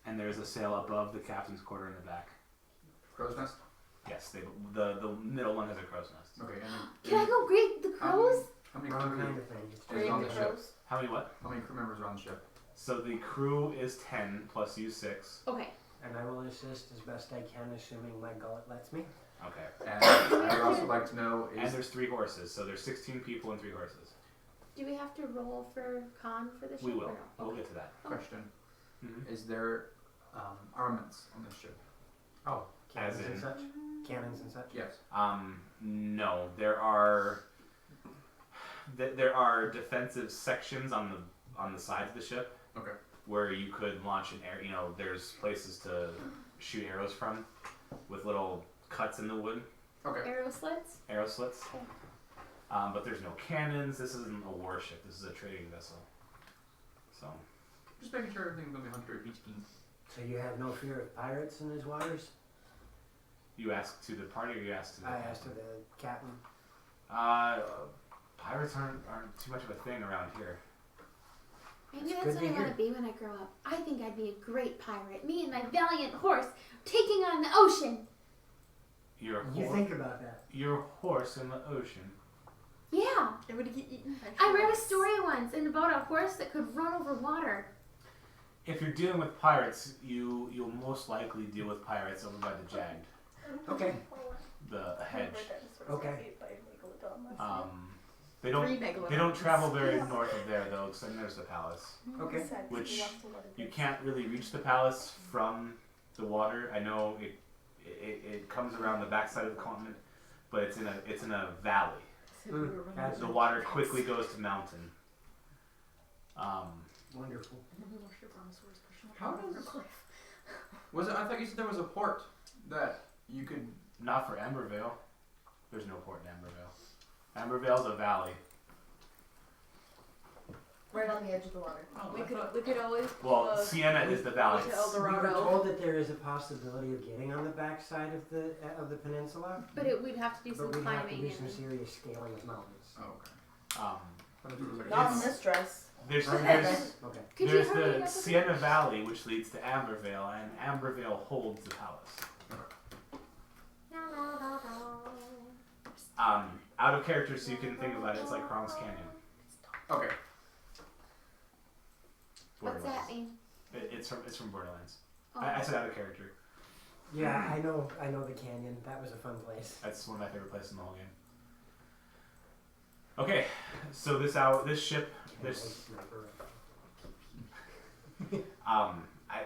and there's a sail above the captain's quarter in the back. Crow's nest? Yes, the middle one has a crow's nest. Okay, and Can I go greet the crows? how many Wrong crew kind of thing. is on the ship? Crows. How many what? How many crew members are on the ship? So the crew is 10 plus you 6. Okay. And I will assist as best I can, assuming my gullet lets me. Okay. And I would also like to know And is there's 3 horses, so there's 16 people and 3 horses. Do we have to roll for con for the ship? We or will. no? We'll Okay. get to that. question: Mhm. is there armaments on this ship? Oh, As cannons in? and such? Cannons and such? Yes. No, there are defensive sections on the sides of the ship. Okay. Where you could launch an air. You know, there's places to shoot arrows from, with little cuts in the wood, Okay. Arrow slits? arrow slits. Okay. But there's no cannons. This isn't a warship. This is a trading vessel. So Just making sure everything's gonna be hunter peachy keen. So you have no fear of pirates in these waters? you ask to the party, or you ask to the I asked to the captain. Pirates aren't too much of a thing around here. Maybe It's that's good what to I want hear. to be when I grow up. I think I'd be a great pirate. Me and my valiant horse taking on the ocean. You're a You horse. think about that. You're a horse in the ocean. Yeah. It would get eaten by I read a sharks. story once about a horse that could run over water. If you're dealing with pirates, you'll most likely deal with pirates over by the Jagged, Okay. the hedge. Okay. They don't 3 megalodons. they don't travel very north of there though, because then there's the palace, Okay. which you can't really reach the palace from the water. I know it comes around the backside of the continent, but it's in a valley. Gotcha. The water quickly goes to mountain. Wonderful. How does... Was it? I thought you said there was a port that you could... Not for Ambervale. There's no port in Ambervale. Ambervale's a valley. Right on the edge of the water. Oh, We could always. Well, Sienna is the valley. to El We were Dorado. told that there is a possibility of getting on the backside of the peninsula, But we'd have to do some but we'd have to climbing do some and serious scaling of mountains. Oh, okay. Not in It's- this dress. There's Okay. Could there's you hurry the up? Sienna Valley, which leads to Ambervale, and Ambervale holds the palace. Out of character, so you can think about it, it's like Crom's Canyon. Okay. What's that Borderlands. mean? It's from Borderlands. Oh. I said out of character. Yeah, I know the canyon. That was a fun place. That's one of my favorite places in the whole game. Okay, so this ship,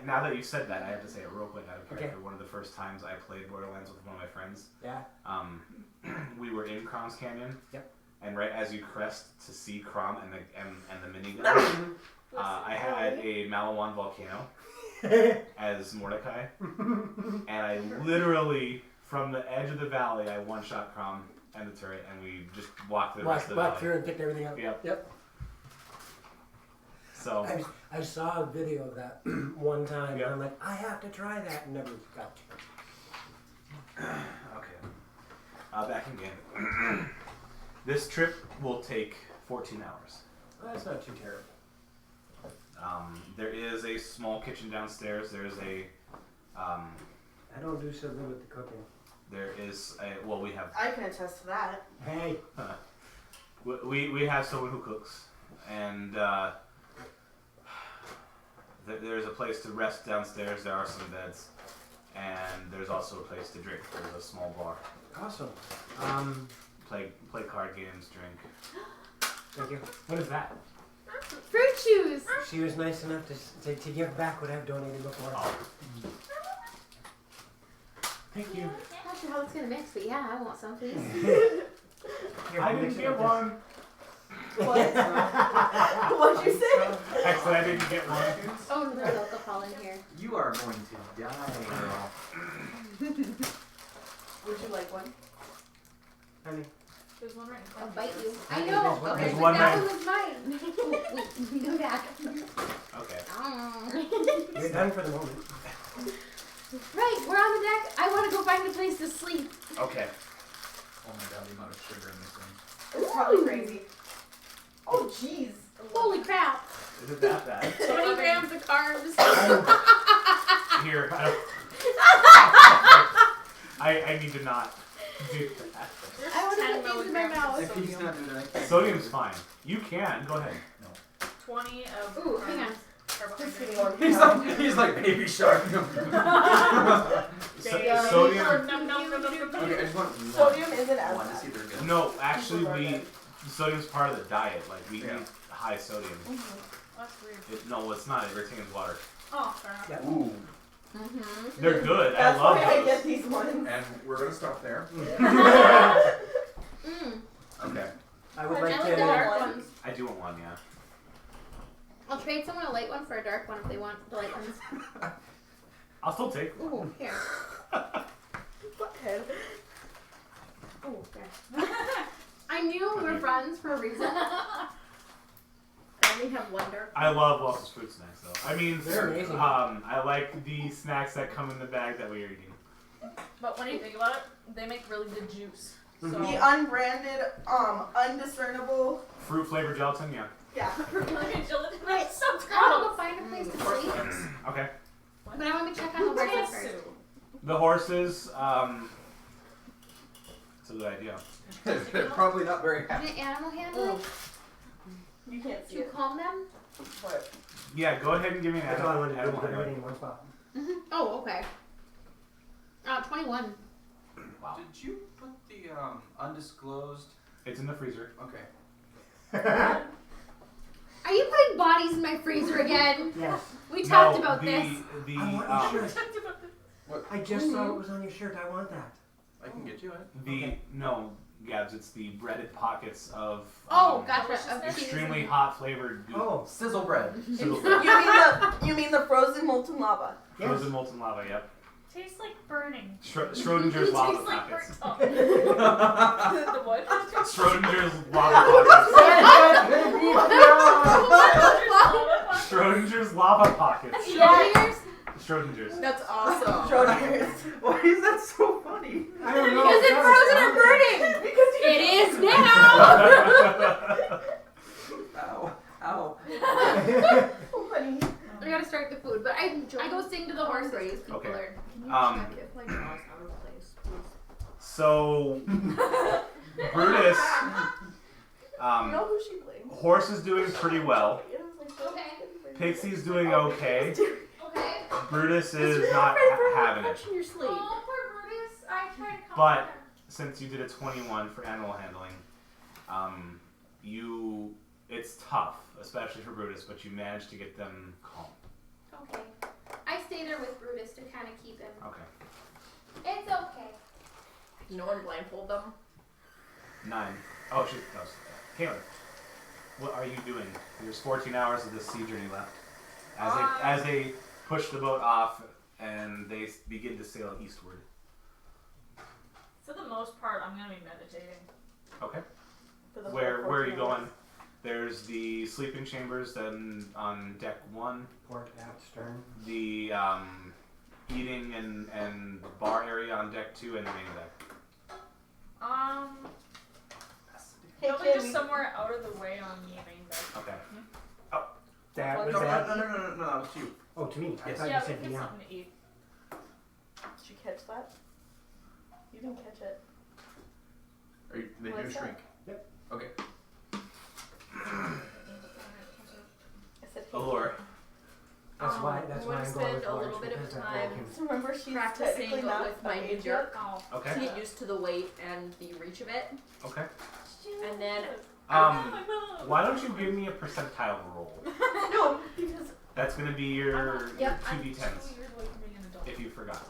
now that you said that, I have to say it real quick out of character. Okay. One of the first times I played Borderlands with one of my friends, Yeah. we were in Crom's Canyon. Yep. And right as you crest to see Crom and the minigun, I had a Malawan volcano as Mordecai, and I literally from the edge of the valley I one-shot Crom and the turret, and we just walked the rest of the Walked valley. through and picked everything up. Yep. So I saw a video of that one time, Yep. and I'm like, I have to try that, and never got to. okay, back in game. This trip will take 14 hours. Well, that's not too terrible. There is a small kitchen downstairs. There's a I don't do so good with the cooking. there is a we have I can attest to that. Hey. we have someone who cooks, and there's a place to rest downstairs. There are some beds, and there's also a place to drink. There's a small bar. Awesome. Play card games, drink. Thank you. What is that? Fruit shoes. She was nice enough to give back what I've donated before. Oh. Thank you. Not sure how it's gonna mix, but yeah, I want some, please. Here, I mix didn't it get like one. What? What'd you say? Actually, I didn't get one. Oh, no, there's alcohol in here. You are going to die, girl. Would you like one? this. Honey. There's one right in I'll front of bite you. I I think know. there's one- Okay, there's but one that right- one was mine. Wait, go back. Okay. You're done for the moment. Right, we're on the deck. I want to go find a place to sleep. Okay. Oh my god, the amount of sugar in this thing. It's probably crazy. Oh jeez. Holy crap. Is it that bad? 20 grams of carbs. Here, I need to not do that. I want to put things in my mouth. If he's not doing that, I can't. Sodium's fine. You can. Go ahead. 20 of Ooh, hang on. carbohydrates. He's like baby shark. So, Sodium. sodium. No. Okay, I just want one. Sodium isn't as One to bad. see if they're good. No, actually, sodium's part of the diet. Like we Yeah. eat high sodium. That's weird. No, it's not. It retains water. Oh, fair enough. Yeah. Ooh. Mm-hmm. They're good. That's I love why I those. get these ones. And we're gonna stop there. Mm. Okay. I would I like like the to. dark ones. I do want one. Yeah. I'll trade someone a light one for a dark one if they want the light ones. I'll still take one. Ooh, here. Butthead. Ooh, there. I knew we were friends for a reason. I only have one dark one. I love Welch's fruit snacks, though. I mean, They're amazing. I like the snacks that come in the bag that we are eating. But when you think about it, they make really good juice. So The unbranded, undiscernible. Fruit flavored gelatin, yeah. Yeah. Right, so I want to go find a place to sleep, Okay. but I want to check on the horses first. The horses, it's a good idea. They're probably not very happy. Can animal handling? You can't see To it. calm them? But Yeah, go ahead and give me an That's all I wanted to do. animal Put handling. everything in one spot. Oh, okay. 21. Wow. Did you put the undisclosed? It's in the freezer. Okay. Are you putting bodies in my freezer again? Yes. We talked about the, this. The, I want your shirt. I just Mhm. saw it was on your shirt. I want that. I can get you it. No, Gabs, it's the breaded pockets of Gotcha. extremely hot flavored goo. Oh, Sizzle bread. Sizzle bread. You mean the frozen molten lava? yes. Frozen molten lava, yep. Tastes like burning. Schrodinger's lava Tastes like pockets. burnt. The what? Schrodinger's lava pockets. Schrodinger's lava pockets. Schrodinger's? Schrodinger's. That's awesome. Schrodinger's. Why is that so funny? I don't know. Because it's frozen or burning. It is now. Ow. Ow. So funny. We gotta start the food, but I go sing to the horses because people Okay. are. Check if my jaw's out of place, please. So Brutus, You know who she blamed? horse is doing pretty well. Okay. Pixie's doing okay. Okay. Brutus is not having it. Watching your sleep. Oh, poor Brutus. I tried to call But him. since you did a 21 for animal handling, it's tough, especially for Brutus, but you managed to get them calm. Okay. I stay there with Brutus to kind of keep him. Okay. It's okay. No one blindfold them. 9. Oh, shit. No. Taylor, what are you doing? There's 14 hours of this sea journey left. As they push the boat off and they begin to sail eastward. For the most part, I'm gonna be meditating. Okay. For the Where whole are you 14 going? hours. There's the sleeping chambers then on deck 1. Port aft stern. The eating and bar area on deck 2 and the main deck. Hey, Probably kid, just somewhere out of the way on the main deck. Okay. That No, was No, that. no, that was you. Oh, to me. I Yes. thought Yeah, you we said get beyond. something to eat. Did you catch that? You didn't catch it. They do What's that? shrink. Yep. Okay. I said, hey. Allure. That's why I'm I'm gonna going spend with a large little bit of because that time broken. So remember, she's practicing technically not with my of new age jerk Oh. to Okay. get used to the weight and the reach of it. Okay. And then Why don't you give me a percentile roll? No, because That's gonna be your Yep, I'm 2d10s 2 years away from being an adult. if you forgot.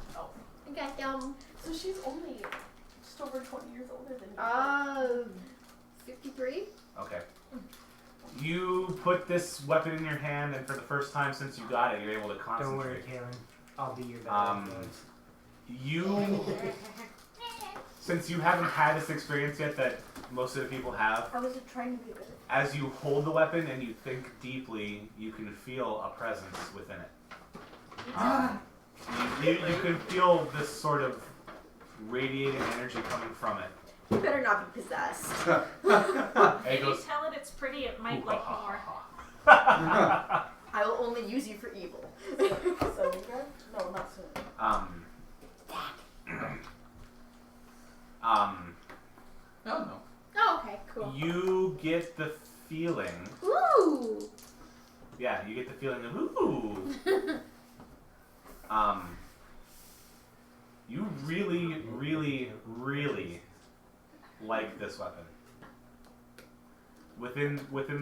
I got them. so she's only just over 20 years older than you. 53. Okay. You put this weapon in your hand, and for the first time since you got it, you're able to concentrate. Don't worry, Kaylin. I'll be your better Um, influence. You, since you haven't had this experience yet that most of the people have, I was trying to be good. as you hold the weapon and you think deeply, you can feel a presence within it. You can feel this sort of radiating energy coming from it. You better not be possessed. And If it you goes, tell it it's pretty, it might like more. I will only use you for evil. Soninga? No, not Soninga. No. Oh, okay, cool. You get the feeling, Ooh. yeah, you get the feeling of, ooh. You really, really, really like this weapon. Within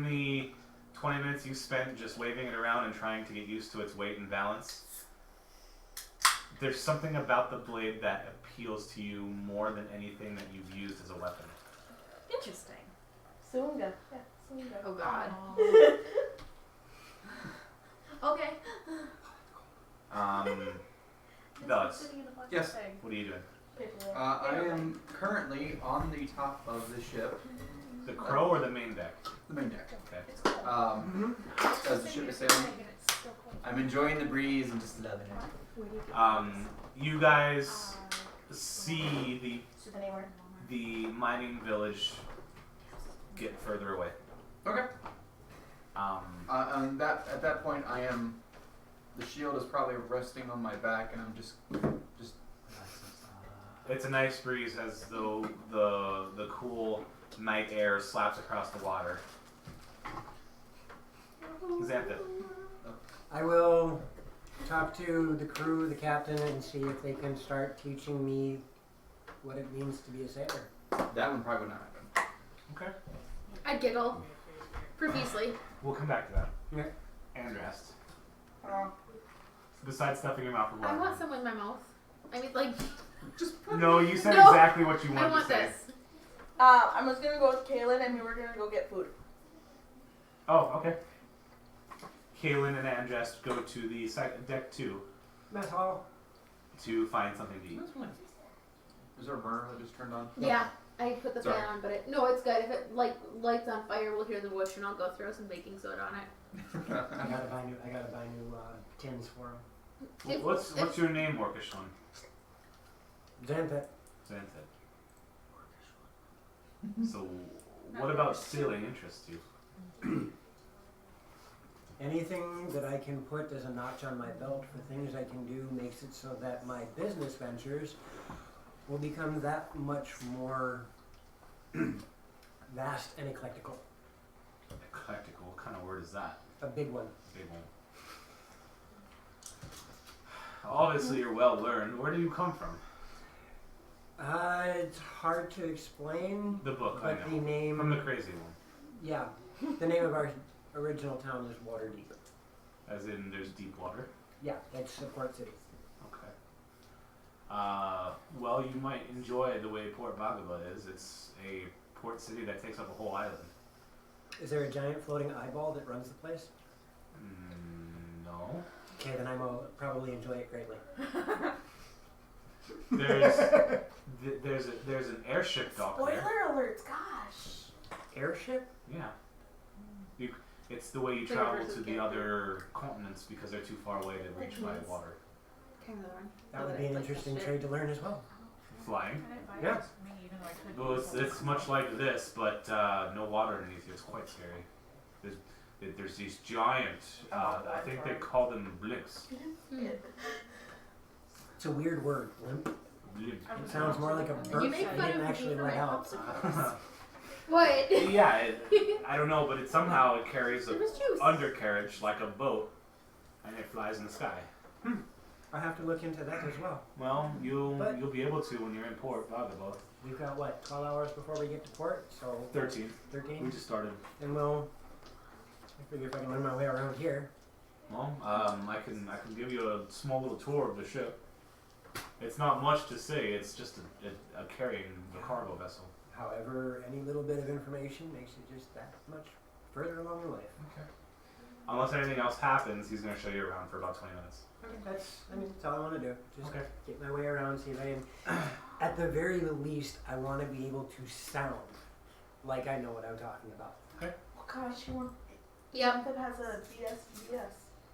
the 20 minutes you spent just waving it around and trying to get used to its weight and balance, there's something about the blade that appeals to you more than anything that you've used as a weapon. Interesting. Soninga. Yeah, Soninga. Oh god. Okay. Velas, Yes. what are you doing? Paperwork. I am currently on the top of the ship, The crow or the main deck? the main deck. Okay. As the ship is sailing, I'm enjoying the breeze and just loving it. You guys see Anywhere. the mining village get further away. Okay. At that point, I am. The shield is probably resting on my back, and I'm just. It's a nice breeze as though the cool night air slaps across the water. Xantha. I will talk to the crew, the captain, and see if they can start teaching me what it means to be a sailor. That one probably would not happen. Okay. I giggle profusely. We'll come back to that. Yeah. And rest. Oh. Besides stuffing your mouth with I water. want some in my mouth. I mean, like, Just put No, you said No. exactly what you wanted I want to say. this. I was gonna go with Kaylin, and we were gonna go get food. Oh, okay. Kaylin and Andrest go to the deck 2 Mess hall. to find something to eat. Is there a burner that just turned on? Yeah, I put the Sorry. fan on, but it's good. If it lights on fire, we'll hear the whoosh, and I'll go throw some baking soda on it. I gotta buy new tins for him. If- What's your name, Orcish one? Xanthet. Xanthet. So, what about stealing interests you? Anything that I can put as a notch on my belt for things I can do makes it so that my business ventures will become that much more vast and eclectical. Eclectical, what kind of word is that? A big one. Big one. Obviously, you're well learned. Where do you come from? It's hard to explain, The book, I but know. the name, From the crazy one. yeah, the name of our original town is Waterdeep. As in, there's deep water. Yeah, it's a port city. Okay. Well, you might enjoy the way Port Vagaba is. It's a port city that takes up a whole island. Is there a giant floating eyeball that runs the place? No. Okay, then I will probably enjoy it greatly. There's an airship dock Spoiler there. alerts, gosh. Airship? Yeah. It's the way you Flavor travel versus to the character. other continents because they're too far away to reach by Yes. water. Kind of the one. That would be an interesting trade to learn as well. Flying. Can I buy Yeah. this for me, even though I could Well, use it's much like this, but no water underneath you. It's quite scary. There's these giant, I think they call them blimps. It's a weird word, limp. Blimp. It sounds more like a burp You make that fun didn't of actually me for let my out. popsicles. What? Yeah, I don't know, but it somehow carries There an was juice. undercarriage like a boat, and it flies in the sky. I have to look into that as well. Well, you'll But- be able to when you're in Port Vagaba. We've got what, 12 hours before we get to port, so 13. 13? We just started. And we'll, I figure if I can learn my way around here. Well, I can give you a small little tour of the ship. It's not much to say. It's just a carrying the cargo vessel. However, any little bit of information makes it just that much further along the way. Okay. Unless anything else happens, he's going to show you around for about 20 minutes. That's all I want to do. Just Okay. get my way around, see if I can. At the very least, I want to be able to sound like I know what I'm talking about. Oh gosh, you want Yep. that has a BS.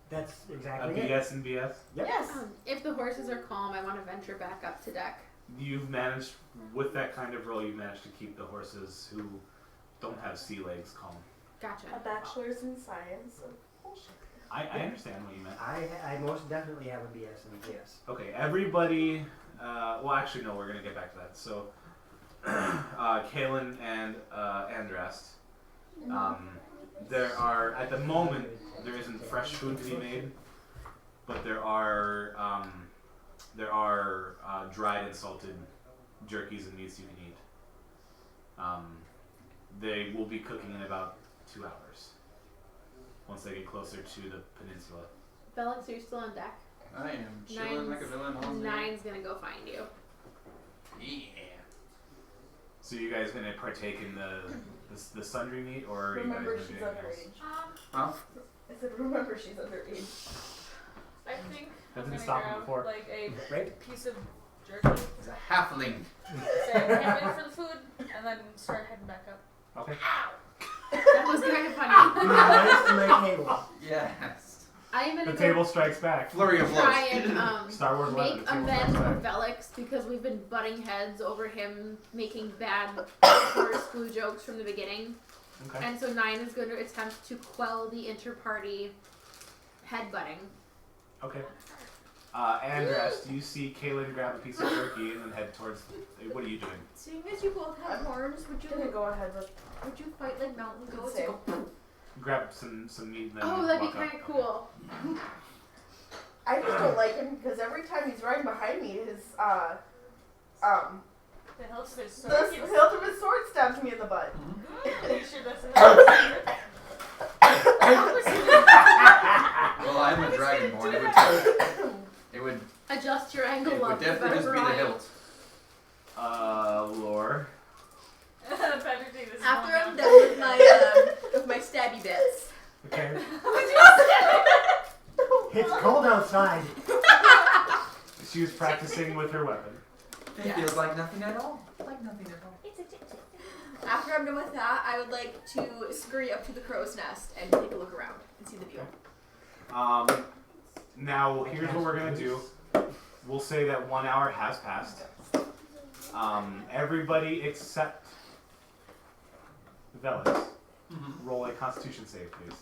That's A exactly it. BS and BS. Yep. Yes. If the horses are calm, I want to venture back up to deck. You've managed, with that kind of role, you've managed to keep the horses who don't have sea legs calm. Gotcha. A bachelor's in science of bullshit. I understand what you meant. I most definitely have a BS and a BS. Okay, everybody. Well, actually, no. We're gonna get back to that. So, Kaylin and Andrast. There are at the moment there isn't fresh food to be made, but there are dried and salted jerkies and meats you can eat. They will be cooking in about 2 hours once they get closer to the peninsula. Felix, are you still on deck? I am chilling like a villain on the Nine's gonna go find you. Yeah. So you guys gonna partake in the sundry meat, or are Remember, you guys she's gonna do anything underage. Huh? I said, remember, she's underage. I think That I'm didn't gonna stop him grab before. like a Right? piece of jerky, It's a halfling. say I can't wait for the food, and then start heading back up. else? Okay. That was kind of funny. Nice to my table. Yes. I am The gonna table strikes back. Flurry of blows. try and Star Wars 11, make the table amends strikes with back. Velix because we've been butting heads over him making bad horse flu jokes from the beginning. Okay. And so Nine is going to attempt to quell the inter-party headbutting. Okay. Andras, you see Kaylin grab a piece of jerky and then head towards. What are you doing? Seeing as you both have horns, would Didn't you go ahead with fight like mountain goats? save. Grab some meat and then. Oh, that'd be walk kind up. of cool. I just don't like him because every time he's riding behind me, his The hilt of his sword. the hilt of his sword stabs me in the butt. Are you sure that's enough? Well, I'm a dragonborn. It would. Adjust your angle It would definitely just be the hilt. Lore. Patrick, take this After one I'm now. done with my stabby bits. Okay. It's cold outside. She was practicing with her weapon. It feels like nothing at all. Like nothing at all. After I'm done with that, I would like to scurry up to the crow's nest and take a look around and see the view. Now here's what we're gonna do. We'll say that 1 hour has passed. Everybody except Velas, roll a Constitution save, please.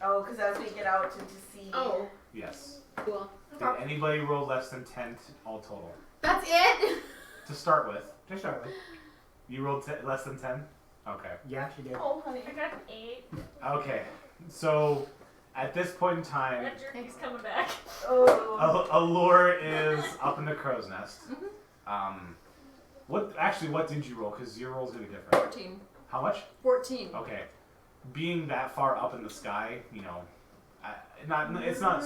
Oh, because as we get out to see. Oh, Yes. cool. Did anybody roll less than 10 all total? That's it? To start with. You rolled less than 10? Okay. Yeah, she did. Oh, honey. I got an 8. Okay. So, at this point in time, That jerky's coming back. Oh. Allure is up in the crow's nest. What did you roll? Because your roll's gonna be different. 14. How much? 14. Okay. Being that far up in the sky, you know, it's not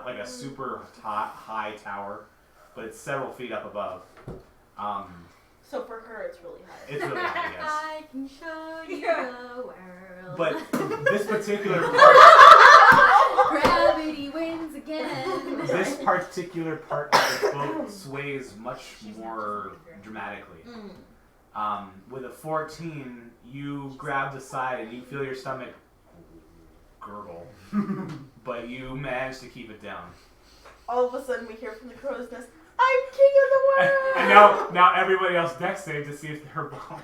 like a super high tower, but it's several feet up above. So for her, it's really high. It's really high, yes. I can show you the world. But this particular part, Gravity wins again. this particular part of the boat sways much more dramatically. With a 14, you grab the side and you feel your stomach gurgle, but you manage to keep it down. All of a sudden, we hear from the crow's nest, "I'm king of the world!" And now everybody else deck save to see if they're bomb.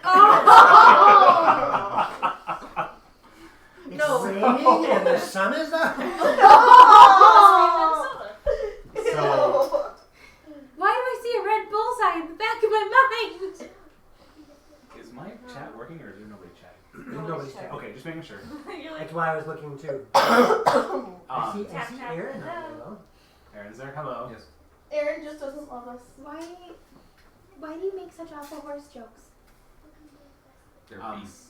It's No. raining and the sun is up. So Why do I see a red bullseye in the back of my mind? is my chat working or is there nobody chatting? Nobody's there. Okay, just making sure. You're like, That's why I was looking too. I see Tap, tap. Aaron out there, though. Aaron's there. Hello. Yes. Aaron just doesn't love us. Why do you make such awful horse jokes? They're beasts.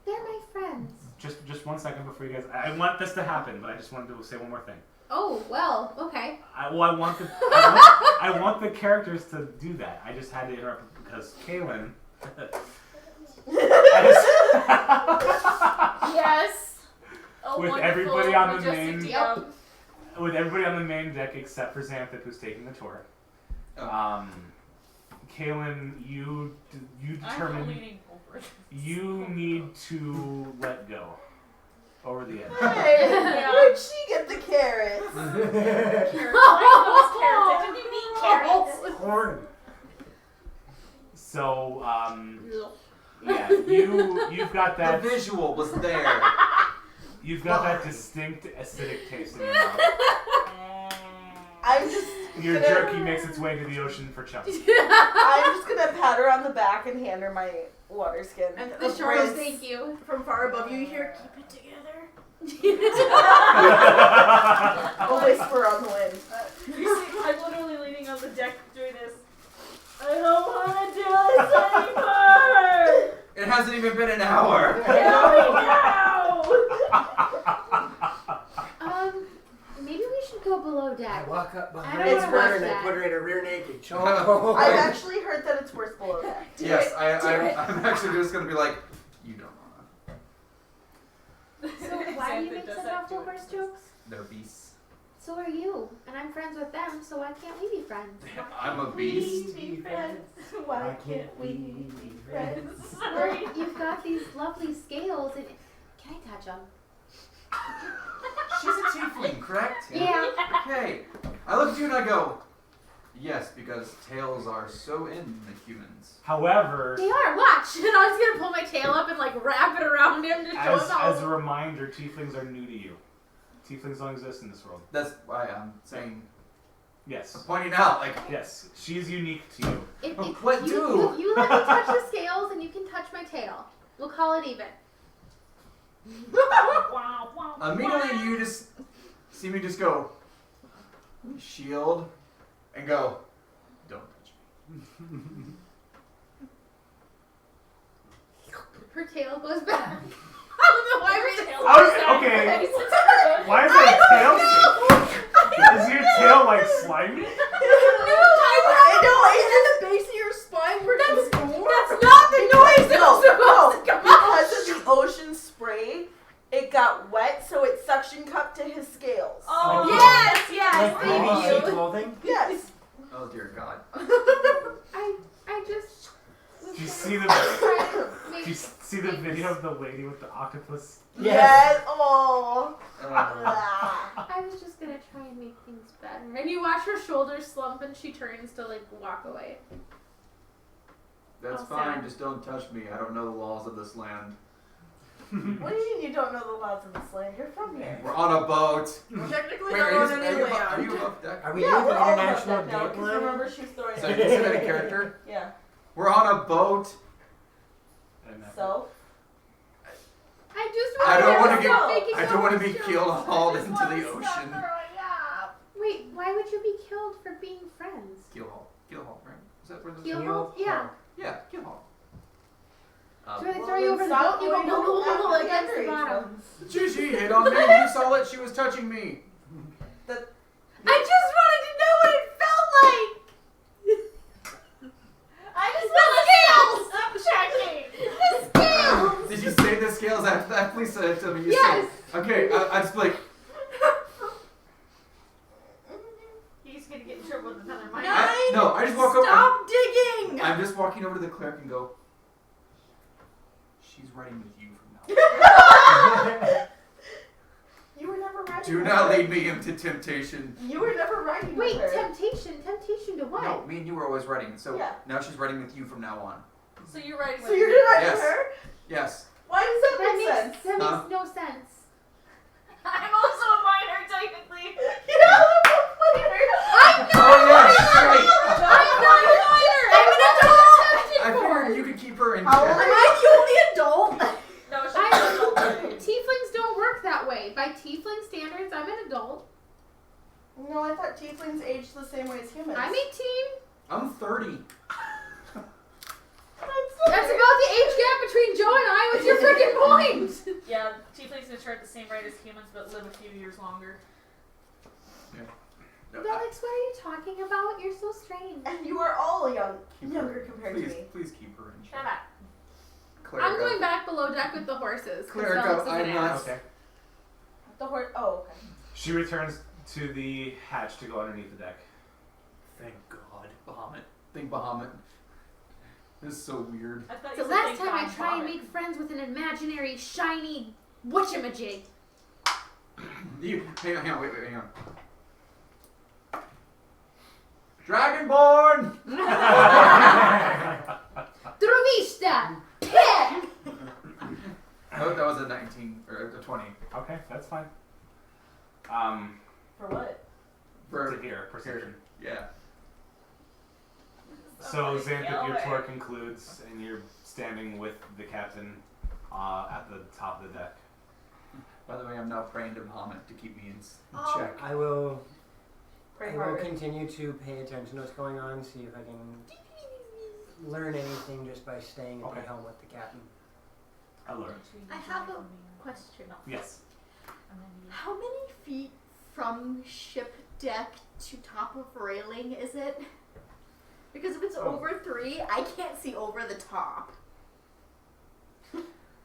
They're my friends. Just 1 second before you guys. I want this to happen, but I just wanted to say one more thing. Oh, well, okay. I want the characters to do that. I just had to interrupt because Kaylin. yes. A With wonderful, everybody on the majestic main- DM. With everybody on the main deck except for Xanthip, who's taking the tour. Kaylin, you I'm determine leaning over. you need to let go over the edge. Hey, Yeah. where'd she get the carrots? Carrots. Like those carrots. I didn't even eat carrots. Corn. So, yeah, you've got The that visual was there. you've got that distinct acidic taste in your mouth. I'm just Your gonna, jerky makes its way to the ocean for chunks. I'm just gonna pat her on the back and hand her my water skin. And Of the course, sharks, Thank you. from far above you, you hear, keep it together. a whisper on the wind. You see, I'm literally leaning on the deck doing this. I don't want to do this anymore. It hasn't even been an hour. Maybe we should go below I deck. walk up I behind don't It's her wanna and watch I that. put her in a rear naked choke. I've actually heard that it's worse below deck. Yes, Do it. I'm actually just gonna be like, you don't wanna. So why do you Xanthic make does such that awful to horse it. jokes? They're beasts. So are you, and I'm friends with them, so why can't we be friends? I'm a beast. We be friends. Why can't we be friends? Sorry. Well, you've got these lovely scales, and can I touch them? She's a tiefling, correct? Yeah. Okay. I look at you and I go, yes, because tails are so in the humans. However, They are. Watch. And I was gonna pull my tail up and like wrap it around him to show him as a how. reminder, tieflings are new to you. Tieflings don't exist in this world. That's why I'm saying, Yes. pointing out, like, Yes. She is unique to you. What do? You let me touch the scales, and you can touch my tail. We'll call it even. Wow, wow, immediately you just see me just go, shield, and go, don't touch me. Her tail goes back. I don't know why her tail Okay. Why is that a tail? Is your tail like slimy? No, stuck to his scales. Oh, Yes, Like thank PVC you. clothing? Yes. Oh dear God. I just. Do you see the Do you see the video of the lady with the octopus? Yes. Oh. I was just gonna try and make things better. And you watch her shoulders slump and she turns to like walk away. That's Oh, fine. sad. Just don't touch me. I don't know the laws of this land. What do you mean you don't know the laws of this land? You're from here. We're on a boat. We're technically Wait, not are on you, any are you, land. are you above deck? Are we Yeah, near we're the all about international that now, date 'cause line? remember she's throwing So you consider that a character? Yeah. We're on a boat. So? I just I don't want want to stop get. making I don't want to be jokes. killed hauled Just into wanna the stop ocean. throwing up. Wait, why would you be killed for being friends? Keelhaul, right? Is that where this? Keel- Keel- Yeah. Yeah, keelhaul. So they Well, throw you then over the stop boat, you go going boom, boom, boom, boom, after against the each bottom. one. She hit on me. You saw it. She was touching me. I just wanted to know what it felt like! I just The want to stop checking. The scales! Did you say the scales after that? Please say it to me. You Yes! said. Okay, I just like. He's gonna get in trouble with another mic. No, I just walk over. Stop digging! I'm just walking over to the cleric and go. She's riding with you from now. You were never riding Do with not her. lead me into temptation. You were never riding Wait, with her. temptation to what? No, me and you were always riding. So Yeah. now she's riding with you from now on. So you're riding with So you're me. gonna ride Yes. with her? Yes. Why does that That make sense? makes Huh? no sense. I'm also a minor, technically. Yeah, I'm a minor. Oh yes, right. I'm not a minor! I'm an adult! I figured you could keep her in How old am check. I? The only adult? No, she's I- not adult already. Tieflings don't work that way. By tiefling standards, I'm an adult. No, I thought tieflings aged the same way as humans. I'm 18. I'm 30. That's about the age gap between Joe and I. What's your freaking point? Yeah, tieflings mature at the same rate as humans, but live a few years longer. No, Alex, what are you talking about? You're so strange. And you are all keep younger her, compared please, to me. Please keep her in Shut check. up. Cleric, I'm going back below deck with the horses. 'cause Cleric, Alex is I'm an not- ass. Okay. The horse. Oh, okay. She returns to the hatch to go underneath the deck. Thank God, Bahamut. Thank Bahamut. This is so weird. I thought So you said last thank time I God try and vomit. make friends with an imaginary, shiny whatchamajig. Hang on, wait, hang on. Dragonborn! Drovista! Peh! Oh, that was a 19 or a 20 Okay, that's fine. For what? for To here, perception. yeah. So Somebody Xanthic, yell your it. tour concludes, and you're standing with the captain at the top of the deck. By the way, I'm now praying to Bahamut to keep me in Oh. check. I will Pray I will harder. continue to pay attention to what's going on, see if I can learn anything just by staying at Okay. the helm with the captain. Alert. I have a question. Yes. How many feet from ship deck to top of railing is it? Because if it's Oh. over 3, I can't see over the top.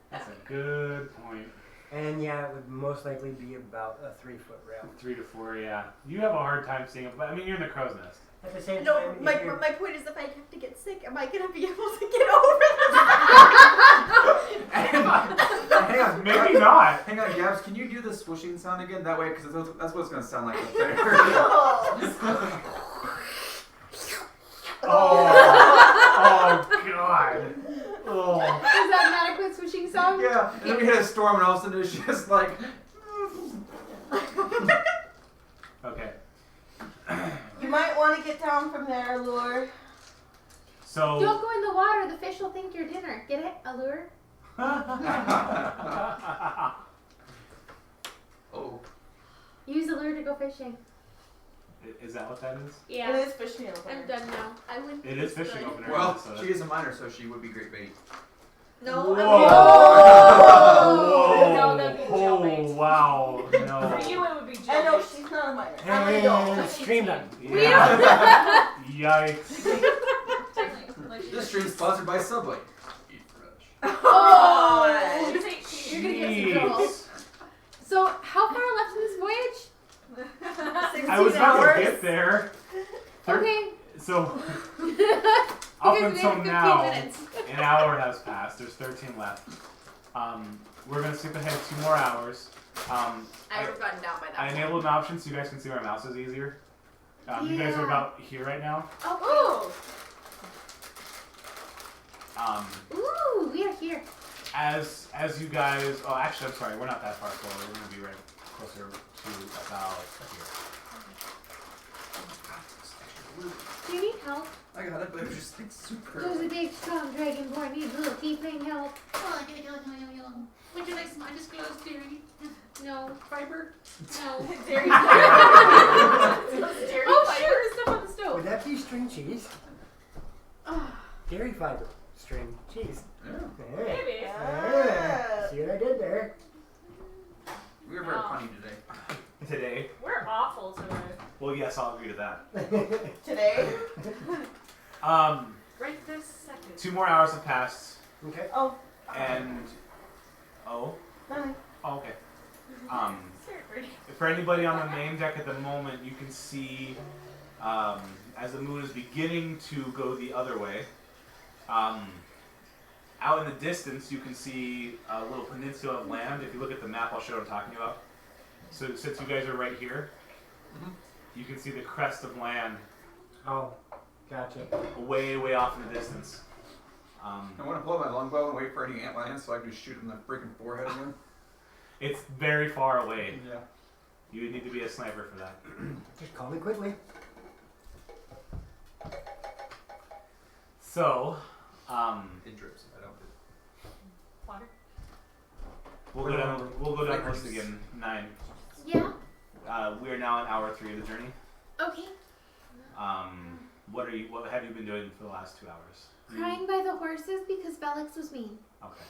That's a good point. And yeah, it would most likely be about a 3-foot rail. 3 to 4, yeah. You have a hard time seeing it, but I mean, you're in the crow's nest. At the same No, time, my if you're- point is if I have to get sick, am I going to be able to get over the Hang on, Maybe not. Hang on, Gabs, can you do the swooshing sound again? That way, because that's what it's going to sound like up there. Oh God. Oh. Is that an adequate swishing sound? Yeah, and then we hit a storm, and all of a sudden it's just like. Okay. You might want to get down from there, Allure. So. Don't go in the water. The fish will think you're dinner. Get it? Allure? Oh. Use allure to go fishing. Is that what that is? It is fishing over. I'm done now. I wouldn't It is fishing opener. Well, so she is a minor, so she would be great bait. No, Whoa. No, that'd be jailbait. Oh wow. No. For you, it would be I know jailbait. she's not a minor. I'm an adult. And stream done. Yeah. Yikes. Technically, like, This stream is sponsored by Subway. Eat fresh. Oh! She's 18. You're gonna get some trouble. Jeez. So So, how far left in this voyage? 16 I was about hours. to get there. Okay. So, up You guys made until 15 now, minutes. an hour has passed. There's 13 left. We're going to skip ahead 2 more hours. I would have gotten down by that I point. enabled an option so you guys can see where my mouse is easier. You guys are Yeah. about here right now. Oh. Ooh, we are here. As you guys, oh actually I'm sorry, we're not that far forward. We're going to be right closer to about here. Do you need help? I got it, but it was just like super. There's a big, strong dragonborn needs a little tiefling help. Oh, I gotta go. No. Would you like some undisclosed dairy? No. Fiber. No. Dairy Oh, fiber. sure, there's stuff on the stove. Would that be string cheese? Dairy fiber. String cheese. Yeah. Hey. Maybe. Yeah. See what I did there? We were very funny today. Today. We're awful today. Well, yes, I'll agree to that. Today? Right this second. 2 more hours have passed, Okay. Oh. and oh, Bye. oh okay. Seriously. For anybody on the main deck at the moment, you can see as the moon is beginning to go the other way. Out in the distance, you can see a little peninsula of land. If you look at the map, I'll show what I'm talking about. So since you guys are right here, you can see the crest of land Oh, gotcha. way, way off in the distance. I want to pull out my longbow and wait for any ant lions so I can just shoot him in the freaking forehead again. It's very far away. Yeah. You would need to be a sniper for that. Just call me quickly. So, It drips if I don't do Water. we'll go down the list again. 9. Yeah. We are now in hour 3 of the journey. Okay. What have you been doing for the last 2 hours? Crying by the horses because Velix was mean. Okay.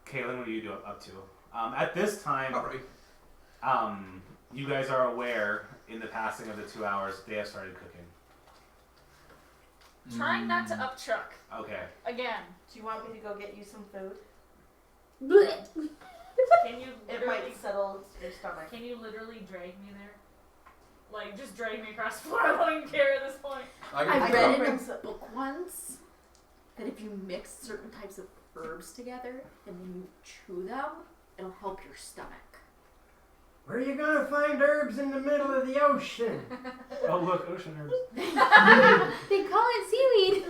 Kaylin, what are you up to? At this time, Alright. you guys are aware in the passing of the 2 hours they have started cooking. Trying not to upchuck. Okay. Again. Do you want me to go get you some food? Blech. Can you It literally might settle your stomach. Can you literally drag me there? Like, just drag me across the floor. I don't even care at this point. I I read don't in think a book once that if you mix certain types of herbs together and then you chew them, it'll help your stomach. Where are you gonna find herbs in the middle of the ocean? Oh look, ocean herbs. They call it seaweed.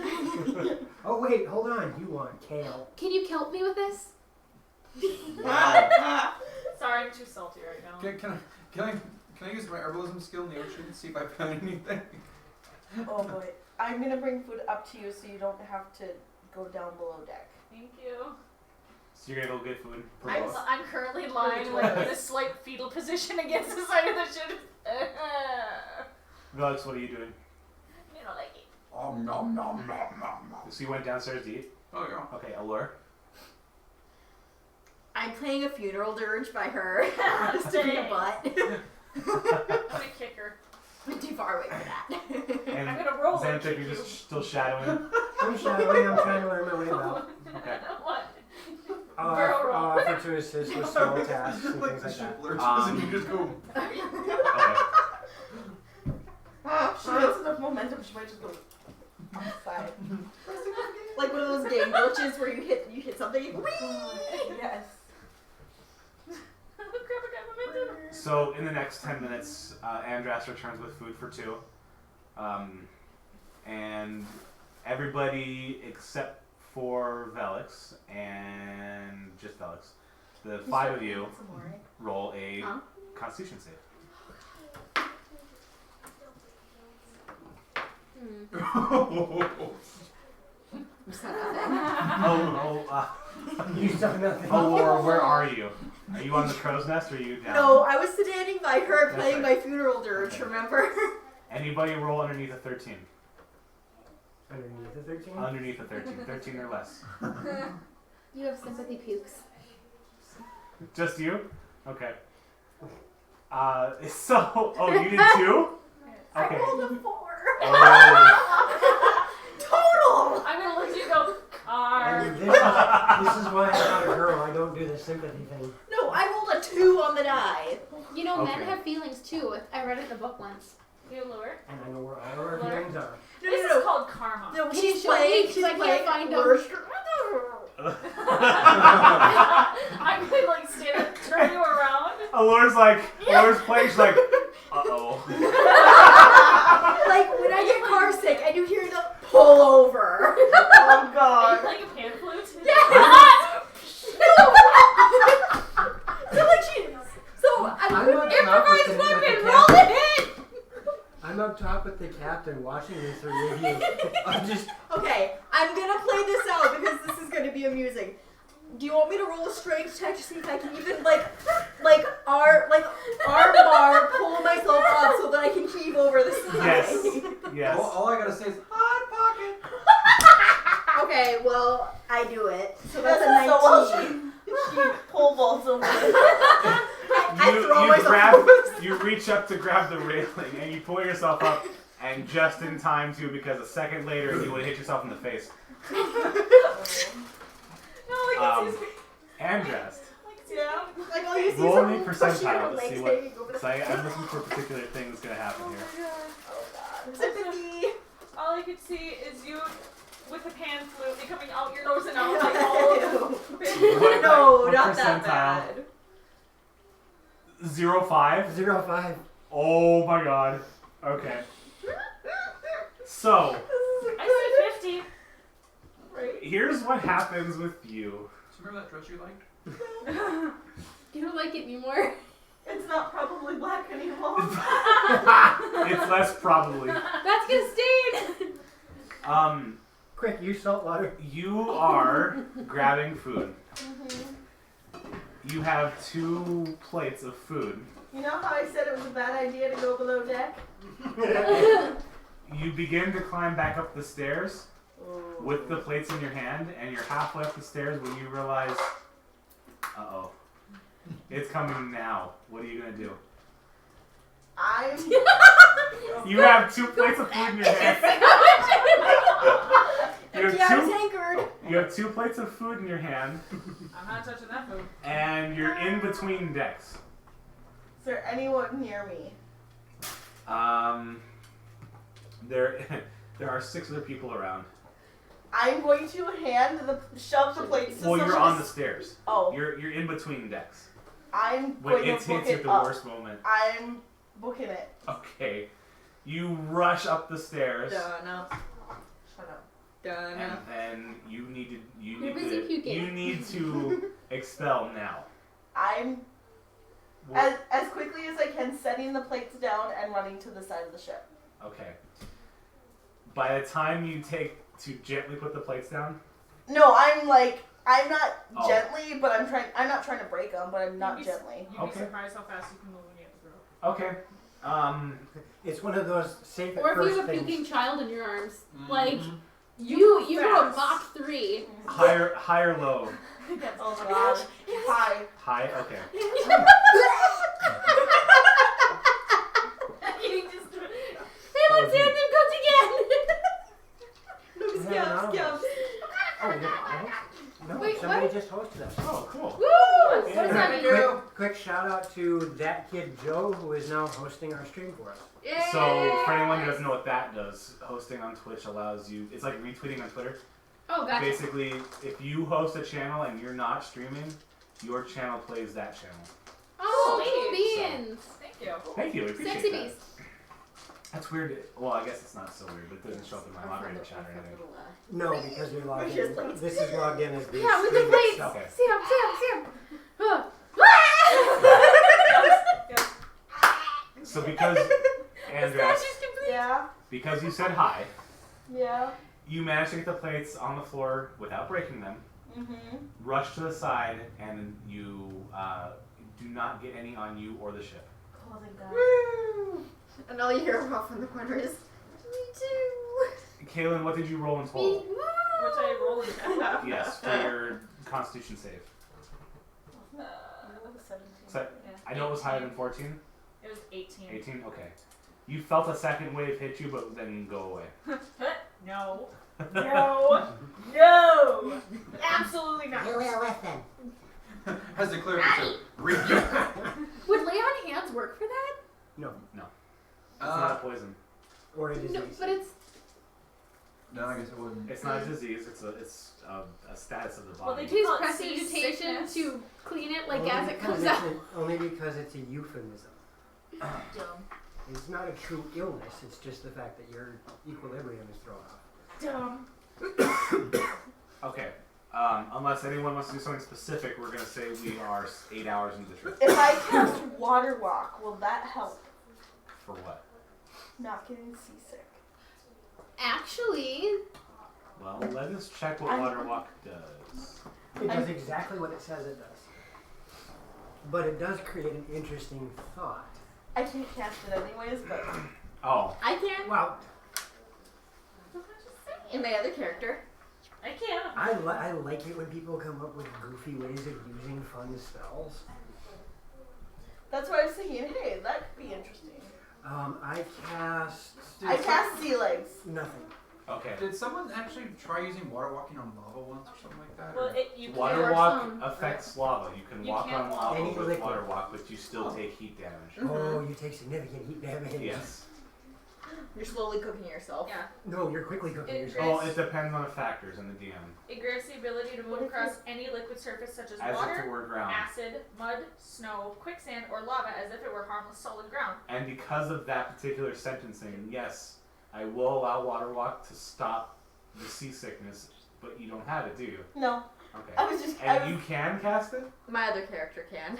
Oh wait, hold on. You want kale? Can you help me with this? Sorry, I'm too salty right now. Can I use my herbalism skill in the ocean and see if I find anything? Oh boy. I'm gonna bring food up to you so you don't have to go down below deck. Thank you. So you're gonna go get food. I'm currently lying like in a slight fetal position against the side of the ship. Alex, what are you doing? You know, like it. Nom nom nom nom nom nom. So you went downstairs to eat? Oh yeah. Okay, Allure. I'm playing a funeral dirge by her. Just in the butt. I'm gonna kick her. I'm too far away for that. And I'm gonna roll and Xanthic, kick you're you. just still shadowing. I'm shadowing. I'm trying to learn my way about. Okay. What? I'll Barrel roll. offer to assist with small tasks and Like things the like that. ship lurches and you just go. Okay. She has enough momentum, she might just go side. Like one of those game glitches where you hit something and Yes. Crap, I got momentum. So in the next 10 minutes, Andras returns with food for 2. And everybody except for Velix and just Velix, the 5 of you roll a Huh? Constitution save. You said nothing. You saw nothing. Laura, where are you? Are you on the crow's nest or are you down? No, I was standing by her That's playing right. my funeral dirge, remember? Anybody roll underneath a 13? Underneath the 13? Underneath a 13. 13 or less. You have sympathy pukes. Just you? Okay. You did 2? Okay. I rolled a 4. Oh. Total! I'm gonna look at you and go, I "Arr." mean, this is why I'm not a girl. I don't do the sympathy thing. No, I rolled a 2 on the die. You know, men Okay. have feelings too. I read it in a book once. You lure. And I know where all our What? feelings are. No, This no, is no. called karma. No, Can she's you show me? playing. 'Cause She's I can't playing. find 'em. I'm gonna like stand up, turn you around. Allure's playing, she's like, uh-oh. Like when I get car sick and you hear the pull over. Oh Are you god. playing a pan flute? So like she. So I'm I'm on top improvise with the weapon. captain. Roll the hit. I'm up top with the captain watching the 3 of you. I'm just. Okay, I'm gonna play this out because this is gonna be amusing. Do you want me to roll a strength check to see if I can even arm bar pull myself up so that I can heave over the side? Yes. All I gotta say is hot pocket. Okay, well I do it. So that's a 19. She pole vaults over. I throw myself over the You reach up to grab the railing and you pull yourself up, and just in time too, because a second later you would have hit yourself in the face. No, like it's And dressed. yeah. Like all you see Roll is me her pushing her percentile to legs see what. hanging over the So I'm looking for a particular thing that's gonna happen here. Oh god. Sympathy. All I could see is you with the pan flute it coming out your nose and out like all over. What- No, what not that percentile? bad. 0.5. 0.5. Oh my god. Okay. So I said 50. here's what happens with you. So remember that dress you liked? You don't like it anymore. It's not probably black anymore. It's less probably. That's gonna stain. Quick, use salt water. You are grabbing food. You have 2 plates of food. You know how I said it was a bad idea to go below deck? You begin to climb back up the stairs with the plates in your hand, and you're halfway up the stairs when you realize, uh-oh, it's coming now. What are you gonna do? I'm. You have 2 plates of food in your hand. You have 2 plates of food in your hand, I'm not touching that food. and you're in between decks. Is there anyone near me? There are 6 other people around. I'm going to shove the plates to Well, you're someone on the who's- stairs. Oh, You're in between decks. I'm When going it to book hits you at it the up. worst moment. I'm booking it. Okay. You rush up the stairs, Donna. Shut up. Donna. and then you need You're busy puking. to expel now. I'm What- as quickly as I can setting the plates down and running to the side of the ship. Okay. By the time you take to gently put the plates down, No, I'm not Oh. gently, but I'm not trying to break them, but I'm not You'd be- gently. You'd Okay. be surprised how fast you can move when you hit the rope. okay. It's one of those safe at Or if you first have a things. puking child in your arms, Mm-hmm. like you go a fast. Mach 3. High or low? Oh god. Hi. High. Okay. You just hey, let's hear them comes again. Yeah, Scabs. Oh, no. Wait, Somebody what? just hosted us. Oh, cool. Woo! What Yeah. does that mean? Quick shout out to that kid Joe, who is now hosting our stream for us. Yay! So, for anyone who doesn't know what that does, hosting on Twitch allows you. It's like retweeting on Twitter. Oh, gotcha. Basically, if you host a channel and you're not streaming, your channel plays that channel. Oh, Sweet. beans. Thank you. Thank you. I appreciate Sexy that. beast. That's weird. Well, I guess it's not so weird, but it doesn't show up in my moderator chat or anything. No, because you're logged Just in. like- This is logged in as the Yeah, with the stream plates. itself. Okay. See him. Huh. So because Andres, Yeah. because you said hi, Yeah. you managed to get the plates on the floor without breaking them. Mhm. Rush to the side, and you do not get any on you or the ship. Oh thank God. Woo! And all you hear off in the corner is, me too. Kaylin, what did you roll in total? What's I rolling at? Yes, for your Constitution save. 17. So, Yeah. I know it was higher than 14. It was 18. 18. Okay. You felt a second wave hit you, but then go away. No. No. No. Absolutely not. listen. Has declared to rebuke. Would lay on hands work for that? No. It's not a poison. Or a disease. No, but it's. No, I guess it wouldn't. It's not a disease. It's a status of the Well, body. they Please call it prestidigitation seasickness. to clean it like Only as it because comes it's out. only because it's a euphemism. Dumb. It's not a true illness, it's just the fact that your equilibrium is thrown off. Dumb. Okay. Unless anyone wants to do something specific, we're gonna say we are 8 hours into the trip. If I cast water walk, will that help? For what? Not getting seasick. Actually, Well, let us check what water walk does. It does exactly what it says it does. But it does create an interesting thought. I can't cast it anyways, but Oh, I can. Wow, In my other character. I can't. I like it when people come up with goofy ways of using fun spells. that's why I was thinking, hey, that could be interesting. I cast I cast sea legs. nothing. okay. Did someone actually try using water walking on lava once or something like that? Well, or- you Water can't. walk affects lava. You can You walk can't on walk. lava Any with liquid. water walk, but you still take heat damage. Oh, you take significant heat damage. Yes. You're slowly cooking yourself. Yeah. No, you're quickly cooking It yourself. Oh, it depends on the factors in the DM. It grants the ability to move across any liquid surface such as As if it water, were ground. acid, mud, snow, quicksand, or lava as if it were harmless solid ground. And because of that particular sentencing, yes, I will allow water walk to stop the seasickness, but you don't have it, do you? No, Okay. I was just, And you can cast it? My other character can.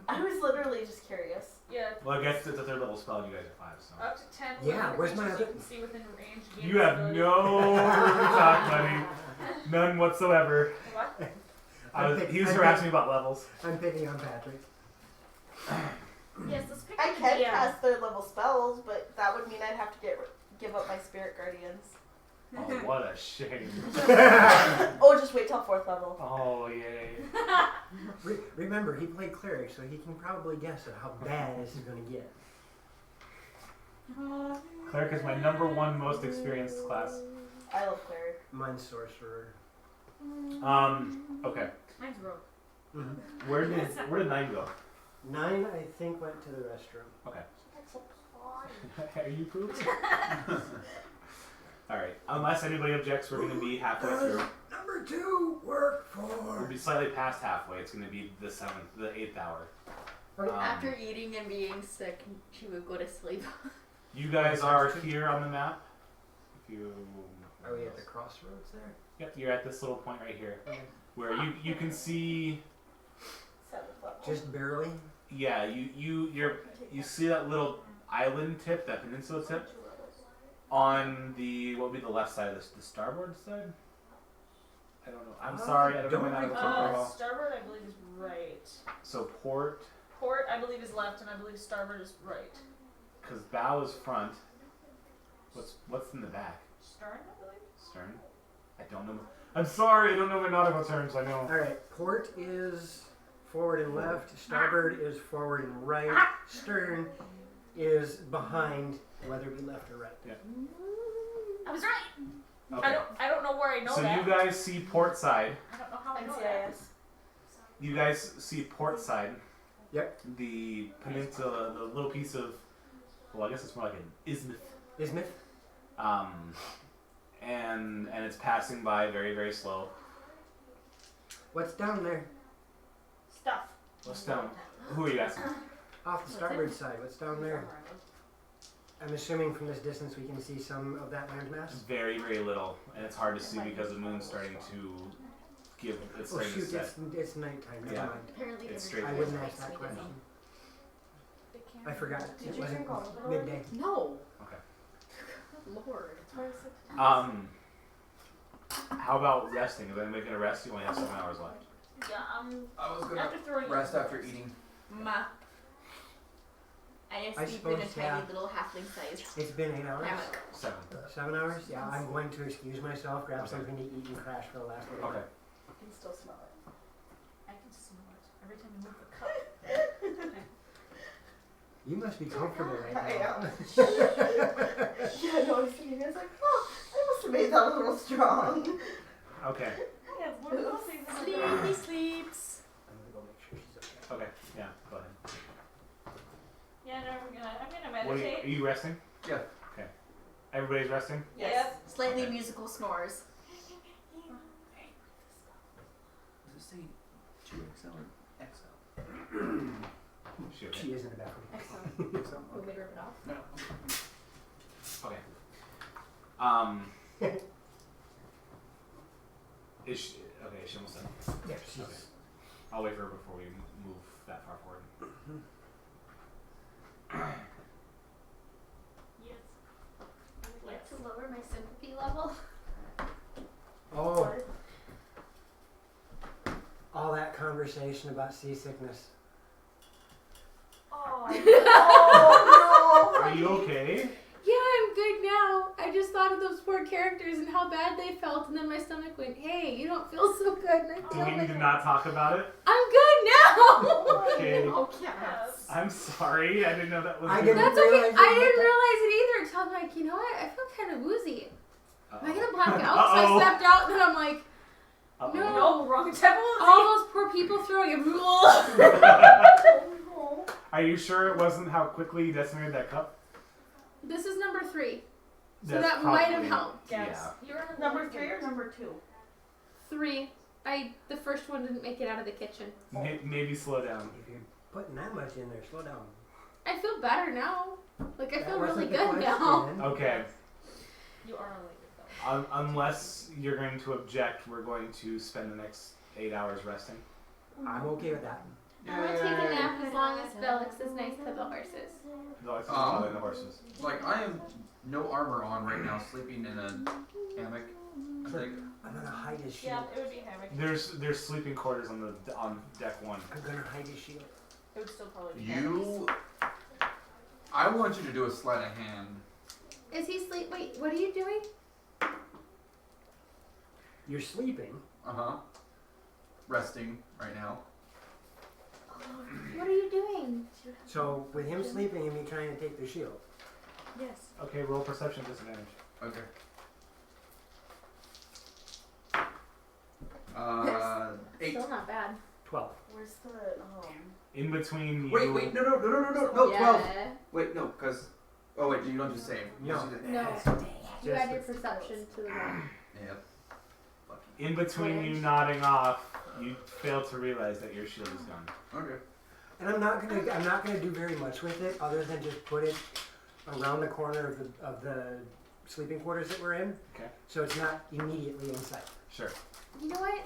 I was literally just curious. Yeah. Well, I guess it's a third level spell and you guys are 5, so. Up to 10 Yeah, living where's my creatures other- you can see within range. gain You have ability- no room to talk, buddy. None whatsoever. What? He was harassing me about levels. I'm picking on Patrick. Yes, let's pick I the can DM. cast third level spells, but that would mean I'd have to give up my spirit guardians. Oh, what a shame. Oh, just wait till fourth level. Oh, yay. Remember, he played cleric, so he can probably guess at how bad this is going to get. Cleric is my #1 most experienced class. I love cleric. Mine's sorcerer. Okay. Mine's rogue. Mm-hmm. Where did 9 go? 9, I think, went to the restroom. Okay. Are you pooped? Alright. Unless anybody objects, we're going to be halfway through. Number 2, work We'll for. be slightly past halfway. It's going to be the 8th hour. After eating and being sick, she would go to sleep. You guys are here on the map. If you Are we at the crossroads there? Yep, you're at this little point right here, where you can see. Seventh level. Just barely. Yeah, you see that little island tip, that peninsula tip, on the what would be the left side, the starboard side. I don't know. I'm sorry, I don't know my nautical term very well. Starboard, I believe, is right. So port, Port, I believe, is left, and I believe starboard is right. because bow is front. What's in the back? Stern, I believe. Stern. I don't know. I'm sorry, I don't know my nautical terms. I know. Alright, port is forward and left, starboard is forward and right, stern is behind, whether it be left or right. I was right. Okay. I don't know where I know So that. you guys see port side. I don't know how I know that. NCIS. You guys see port side. Yep. The peninsula, the little piece of, well, I guess it's more like an isthmus. Isthmus? And it's passing by very, very slow. What's down there? Stuff. What's down? Who are you asking? Off the starboard side, what's down there? I'm assuming from this distance we can see some of that landmass. Very, very little, and it's hard to see because the moon's starting to give. It's Oh starting to shoot, set. it's nighttime, never Yeah. mind. Apparently, It's every straight I away. wouldn't ask that question. I forgot, Did it you wasn't drink all of it midday. No. Okay. Lord. How about resting? Is anybody gonna rest? You only have 7 hours left. Yeah, I was gonna after throwing rest after eating. Ma. I I sleep in a suppose, tiny yeah. little halfling size. It's been 8 hours? hammock. 7. 7 hours? Yeah, I'm going to excuse myself, grab something to eat and crash for the last little Okay. You can still smell it. I can smell it every time you move the cup. You must be comfortable right I now. am. Yeah, no, I was thinking, I was like, oh, I must have made that a little strong. Okay. Yeah, it's one of those things. Sleepy sleeps. Okay, yeah, go ahead. Yeah, no, I'm gonna What are meditate. you resting? Yeah. Okay. Everybody's resting? Yes. Yep. Slightly Okay. musical snores. Does it say 2XL or XL? She okay? She is in the bathroom. Excellent. XL? Want me to rip it off? No. Okay. Is she okay? Is she almost done? Yeah, she's. Okay. I'll wait for her before we move that far forward. Yes. I would like to lower my sympathy level. Oh. All that conversation about seasickness. Oh, Are you okay? Yeah, I'm good now. I just thought of those poor characters and how bad they felt, and then my stomach went, "Hey, you don't feel so good." And I Do felt we need like to not talk about it? I'm good now. Okay. Oh, yes. I'm sorry. I didn't know that was. I good. didn't That's okay. realize it. I didn't realize it either until I'm like, you know what? I feel kind of woozy. Am I gonna black out? So I Uh-oh. stepped out, and then I'm like, Uh-oh. no. No, wrong type of All those poor people throwing a rule. Are you sure it wasn't how quickly you decimated that cup? This is number 3. So That's that might have probably- helped. Yes. You're in Number 3 or number 2? 3. The first one didn't make it out of the kitchen. Maybe slow down. If you're putting that much in there, slow down. I feel better now. Like I That feel really wasn't the good now. question. Okay. You are elated though. Unless you're going to object, we're going to spend the next 8 hours resting. I'm okay with that. I'm gonna take a nap as long as Felix is nice to the horses. The lights are the horses. Like, I am no armor on right now, sleeping in a hammock. Like, I'm gonna hide his Yeah, shield. it would be hammock. There's sleeping quarters on deck 1. I'm gonna hide his shield. It would still probably be hammock. I want you to do a sleight of hand. Is he sleep? Wait, what are you doing? You're sleeping. Resting right now. What are you doing? So with him sleeping and me trying to take the shield. Yes. Okay, roll perception disadvantage. Okay. 8. Still not bad. 12. Where's the In between you. Wait, no, 12. Yeah. Wait, no, because. Oh, wait, you don't just save. You No. just do the- No. You Just add your the- perception to the roll. Yep. Lucky. In between you nodding off, you fail to realize that your shield is gone. Okay. And I'm not gonna do very much with it other than just put it around the corner of the sleeping quarters that we're in. Okay. So it's not immediately in sight. Sure. You know what?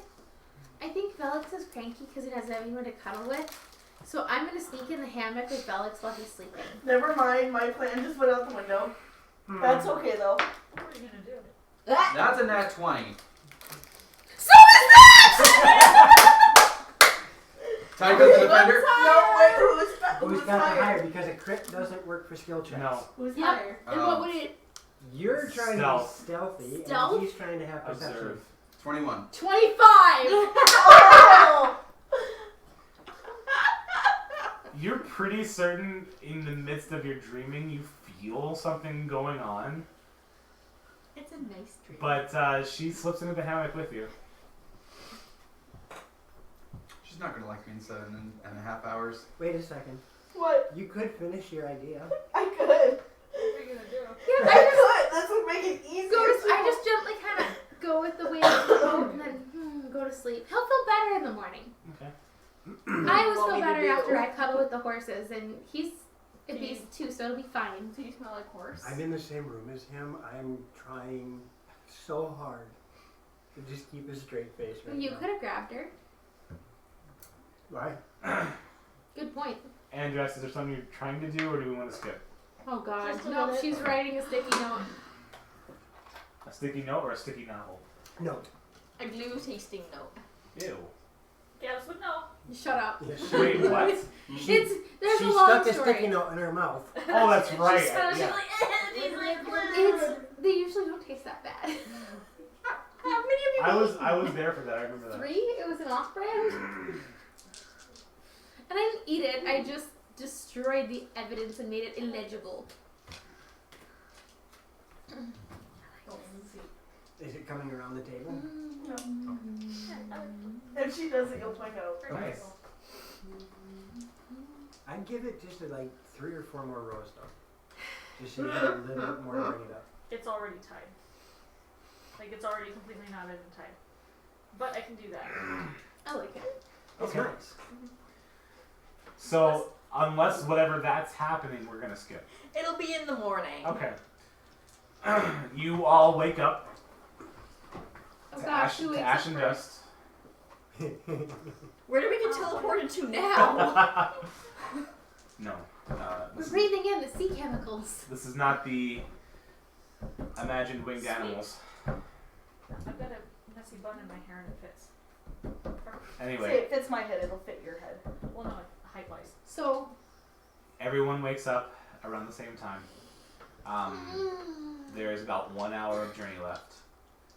I think Felix is cranky because he doesn't have anyone to cuddle with. So I'm gonna sneak in the hammock with Felix while he's sleeping. Never mind, my plan just went out the window. That's okay though. What are you gonna do? That's a nat 20. So is that! Time goes to the defender. No, wait, Who's got the higher? Because a crit doesn't work for skill checks. No. Who's Yep. higher? And what would it? You're trying Stealth. to be stealthy, Stealth? and he's trying to have perception. Observe. 21. 25! Oh! You're pretty certain in the midst of your dreaming you feel something going on, It's a nice dream. but she slips into the hammock with you. She's not going to like me in 7.5 hours. Wait a second. What? You could finish your idea. I could. What are you gonna do? Yeah, I I just could. That's what make it easier. I just gently kind of go with the weight of the boat and then go to sleep. He'll feel better in the morning. Okay. I always Want feel me to better do? after I cuddle with the horses, and he's a beast too, so it'll be fine. Do you smell like horse? I'm in the same room as him. I'm trying so hard to just keep a straight face right You now. could have grabbed her. Why? Good point. Andress, is there something you're trying to do, or do we want to skip? Oh God, Just a no! minute. She's writing a sticky note. A sticky note or a sticky novel? Note. A glue tasting note. Ew. Yes, but no. Shut up. Yes. Wait, what? There's She a long stuck a story. sticky note in her mouth. Oh, that's right. She's Yeah. like, she's like, They usually don't taste that bad. how many of you? I was there for that. I remember that. 3. It was an off-brand, and I didn't eat it. I just destroyed the evidence and made it illegible. Is it coming around the table? If she does it, you'll find out. Nice. I'd give it just like 3 or 4 more rows though. Just so you have a little bit more to bring it up. It's already tied. Like it's already completely knotted and tied. But I can do that. I like it. It's Okay. nice. So unless whatever that's happening, we're gonna skip. It'll be in the morning. Okay. You all wake up Oh to gosh, ash, who to wakes ash up and first? dust. Where do we get teleported to now? No. We're breathing in the sea chemicals. This is not the imagined winged animals. I've got a messy bun in my hair and it fits. Say Anyway, it fits my head, it'll fit your head. Well, no, height wise. So, everyone wakes up around the same time. There's about 1 hour of journey left.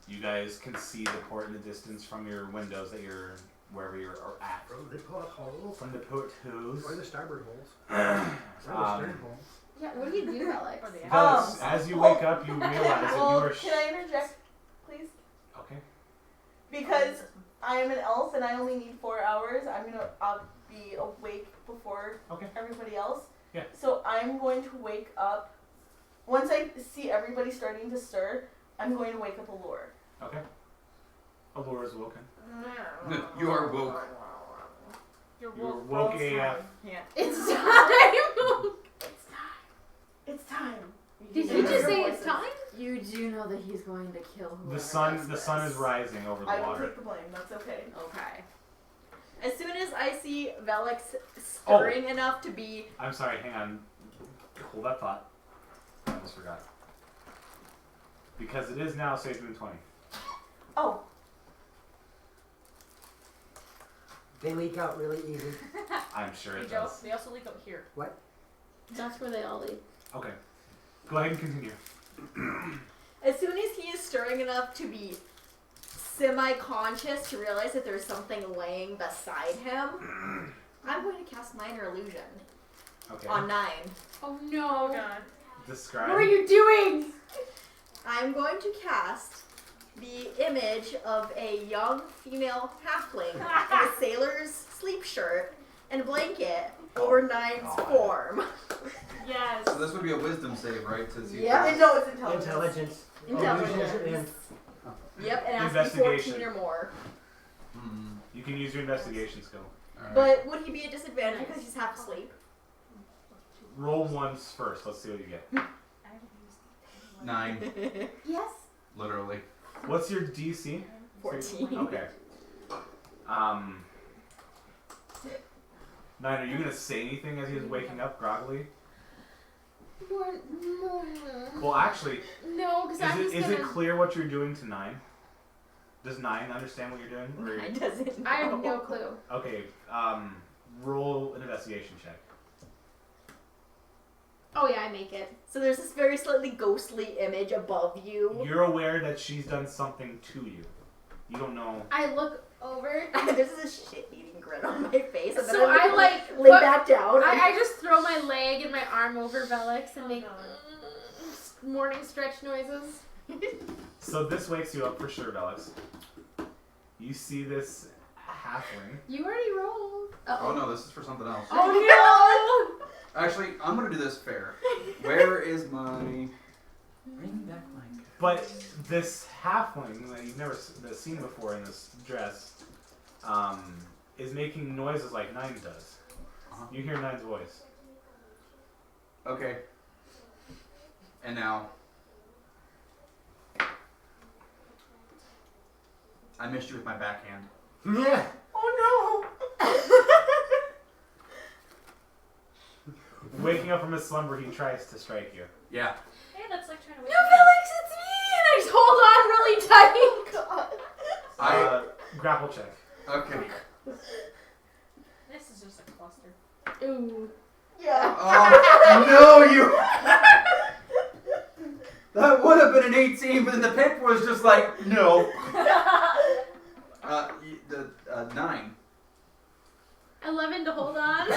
You guys can see the port in the distance from your windows that you're wherever you're at. From the porthole. From the portholes. Or the starboard holes. Or the stern hole. yeah, what do you do, Alex? Or the Felix, as you wake up, you realize that you Well, are. can I interject, please? Okay. Because I am an elf and I only need 4 hours, I'll be awake before Okay. everybody else. Yeah. So I'm going to wake up. Once I see everybody starting to stir, I'm going to wake up Allure. Okay. Allure is woken. You are woke. You're You're woke. woke It's AF. time. Yeah. It's time! It's time. Did hear you just your say voices. it's time? You do know that he's going to kill whoever The sun does is this. rising over the I will water. take the blame, that's okay. Okay. As soon as I see Velix stirring enough to be I'm sorry, hang on. Hold that thought. I almost forgot. Because it is now Sage Moon 20. Oh, They leak out really easy. I'm sure Hey, it Joe, does. they also leak up here. That's where they all leave. Okay. Go ahead and continue. as soon as he is stirring enough to be semi-conscious to realize that there's something laying beside him, I'm going to cast Minor Illusion Okay. on 9. Oh Oh no. god. Describe. What are you doing? I'm going to cast the image of a young female halfling in a sailor's sleep shirt and blanket over Nine's form. Yes. So this would be a wisdom save, right? To see Yeah. if no, it's intelligence. Intelligence. Intelligence. Illusions Yep, and has to be 14 or more. You can use your investigation skill. Alright. But would he be at disadvantage because he's half asleep? Roll once first. Let's see what you get. 9, Yes. literally. What's your DC? 14. Okay. 9, are you gonna say anything as he's waking up groggily? Well, actually, No, because I'm just is gonna... it clear what you're doing to 9? Does 9 understand what you're doing? Or- I doesn't know. I have no clue. Okay. Roll an investigation check. Oh yeah, I make it. So there's this very slightly ghostly image above you. You're aware that she's done something to you. You don't know. I look over. There's this shit-eating grin on my face, and then So I, I like lay put- back down. I just throw my leg and my arm over Velix and Oh, make God. morning stretch noises. So this wakes you up for sure, Alex. You see this halfling. You already rolled. Oh no, this is for something else. Oh Actually, I'm gonna do this fair. Where is my... Bring back my But this halfling that you've never seen before in this dress is making noises like Nine does. Uh-huh. You hear Nine's voice. Okay. And now... I missed you with my backhand. Yeah. Oh Waking up from his slumber, he tries to strike you. Yeah. Hey, that's like trying to no! wake No, me up. Felix, it's me! And I just hold on really tight. God. I... Grapple check. Okay. This is just a cluster. Ooh. Yeah. Oh, no, you... That would have been an 18, but then the pick was just like, no. 9. 11 to hold on.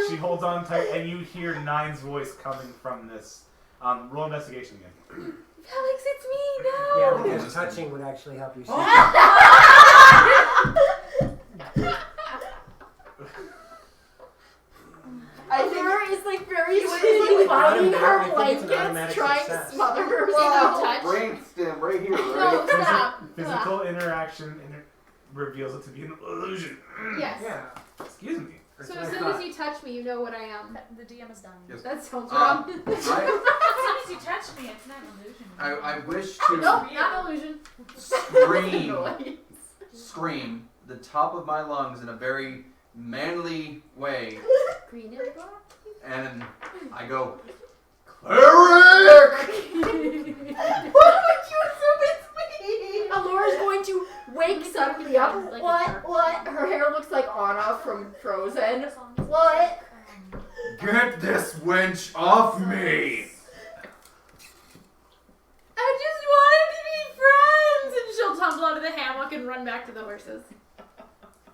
She holds on tight, and you hear Nine's voice coming from this. Roll investigation again. Felix, it's me now. Yeah, because touching would actually help you see. got him fighting there, her I think it's an blankets, automatic trying success. to smother Can you herself. touch? Brainstem right here, right? No, stop. Physical interaction reveals it to be an illusion. Yes. Yeah. Excuse me. That's So what as I soon thought. as you touch me, you know what I am. The DM is done. Yes. That sounds Uh, wrong. As soon as you touch me, it's not an illusion. I wish to Nope, not an illusion. scream the top of my lungs in a very manly way, Green and black. and I go, Cleric! What would you assume it's me? Alora's going to wake somebody up. Like a What? shark. What? Her hair looks like Anna from Frozen. What? Get this wench off me! I just wanted to be friends! And she'll tumble out of the hammock and run back to the horses.